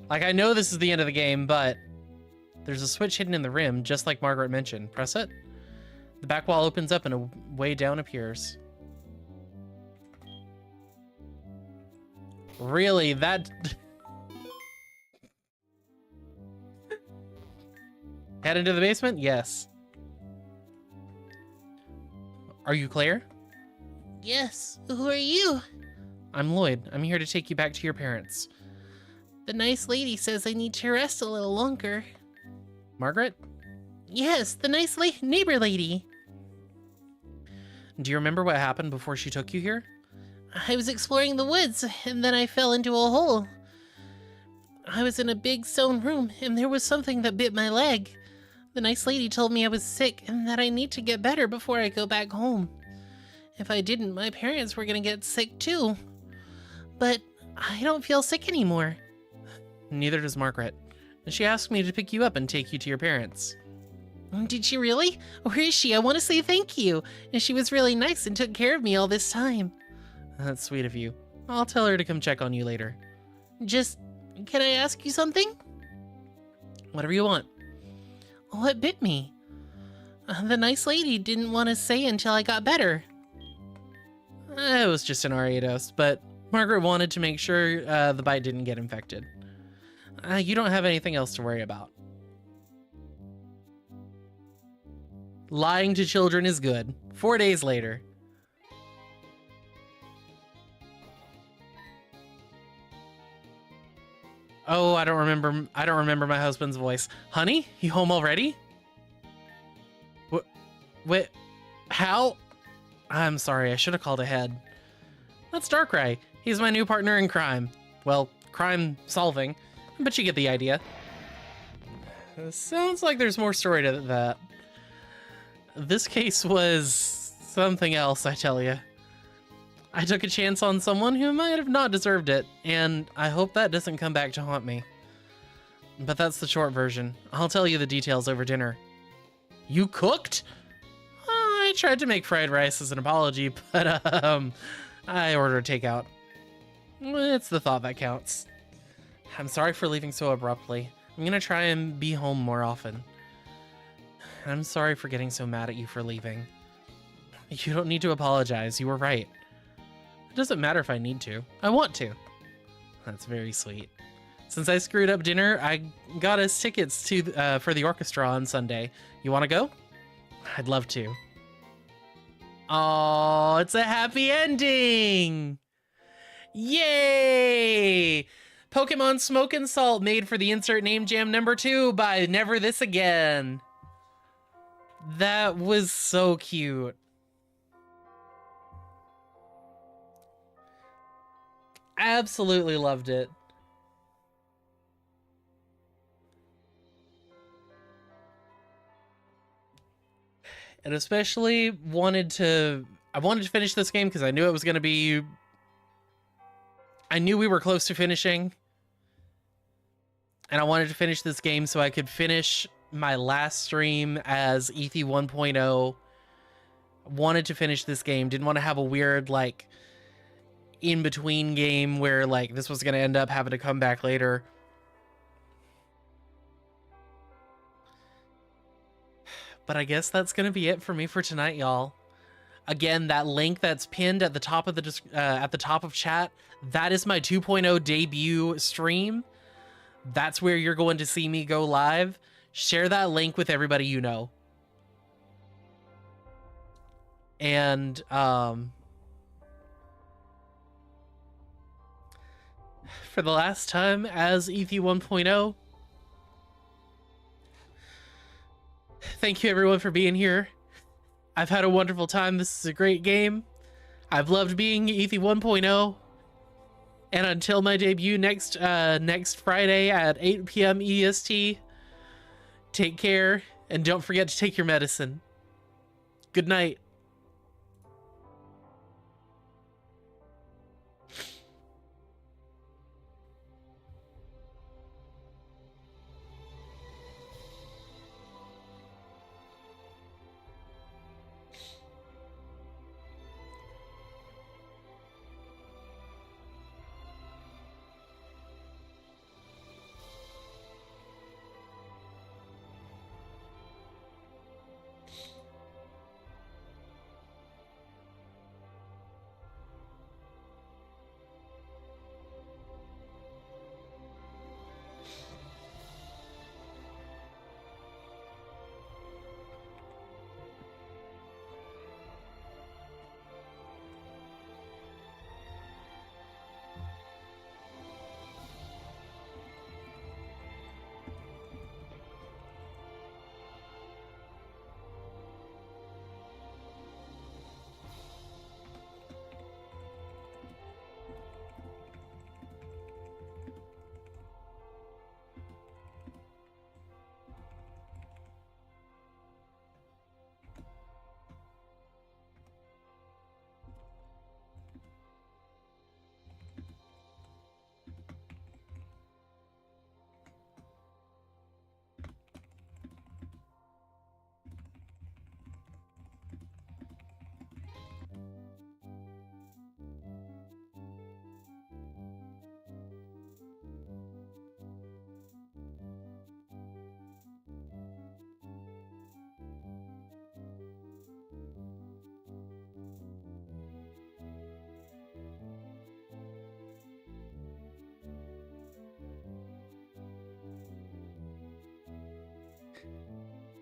Like, I know this is the end of the game, but there's a switch hidden in the rim, just like Margaret mentioned. Press it. The back wall opens up and a way down appears. Really? That... Head into the basement? Yes. Are you Claire? Yes. Who are you? I'm Lloyd. I'm here to take you back to your parents. The nice lady says I need to rest a little longer. Margaret? Yes, the nice neighbor lady. Do you remember what happened before she took you here? I was exploring the woods, and then I fell into a hole. I was in a big stone room, and there was something that bit my leg. The nice lady told me I was sick, and that I need to get better before I go back home. If I didn't, my parents were gonna get sick too. But I don't feel sick anymore. Neither does Margaret. She asked me to pick you up and take you to your parents. Did she really? Where is she? I want to say thank you. And she was really nice and took care of me all this time. That's sweet of you. I'll tell her to come check on you later. Can I ask you something? Whatever you want. What bit me? The nice lady didn't want to say until I got better. It was just an RA dose, but Margaret wanted to make sure the bite didn't get infected. You don't have anything else to worry about. Lying to children is good. 4 days later. Oh, I don't remember my husband's voice. Honey, you home already? Wait, how? I'm sorry, I should have called ahead. That's Darkrai. He's my new partner in crime. Well, crime solving, but you get the idea. Sounds like there's more story to that. This case was something else, I tell you. I took a chance on someone who might have not deserved it, and I hope that doesn't come back to haunt me. But that's the short version. I'll tell you the details over dinner. You cooked? I tried to make fried rice as an apology, but I ordered takeout. It's the thought that counts. I'm sorry for leaving so abruptly. I'm gonna try and be home more often. I'm sorry for getting so mad at you for leaving. You don't need to apologize, you were right. It doesn't matter if I need to. I want to. That's very sweet. Since I screwed up dinner, I got us tickets to for the orchestra on Sunday. You want to go? I'd love to. Oh, it's a happy ending! Yay! Pokemon Smoke and Salt made for the Insert Name Jam #2 by Never This Again. That was so cute. Absolutely loved it. And especially I wanted to finish this game because I knew it was going to be, I knew we were close to finishing. And I wanted to finish this game so I could finish my last stream as Ethi 1.0. Wanted to finish this game. Didn't want to have a weird, like, in-between game where, like, this was going to end up having to come back later. But I guess that's going to be it for me for tonight, y'all. Again, that link that's pinned at the top of the chat, that is my 2.0 debut stream. That's where you're going to see me go live. Share that link with everybody you know. And for the last time as Ethi 1.0, thank you everyone for being here. I've had a wonderful time. This is a great game. I've loved being Ethi 1.0. And until my debut next Friday at 8 p.m. EST, take care and don't forget to take your medicine. Good night.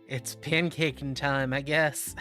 It's pancaking time, I guess.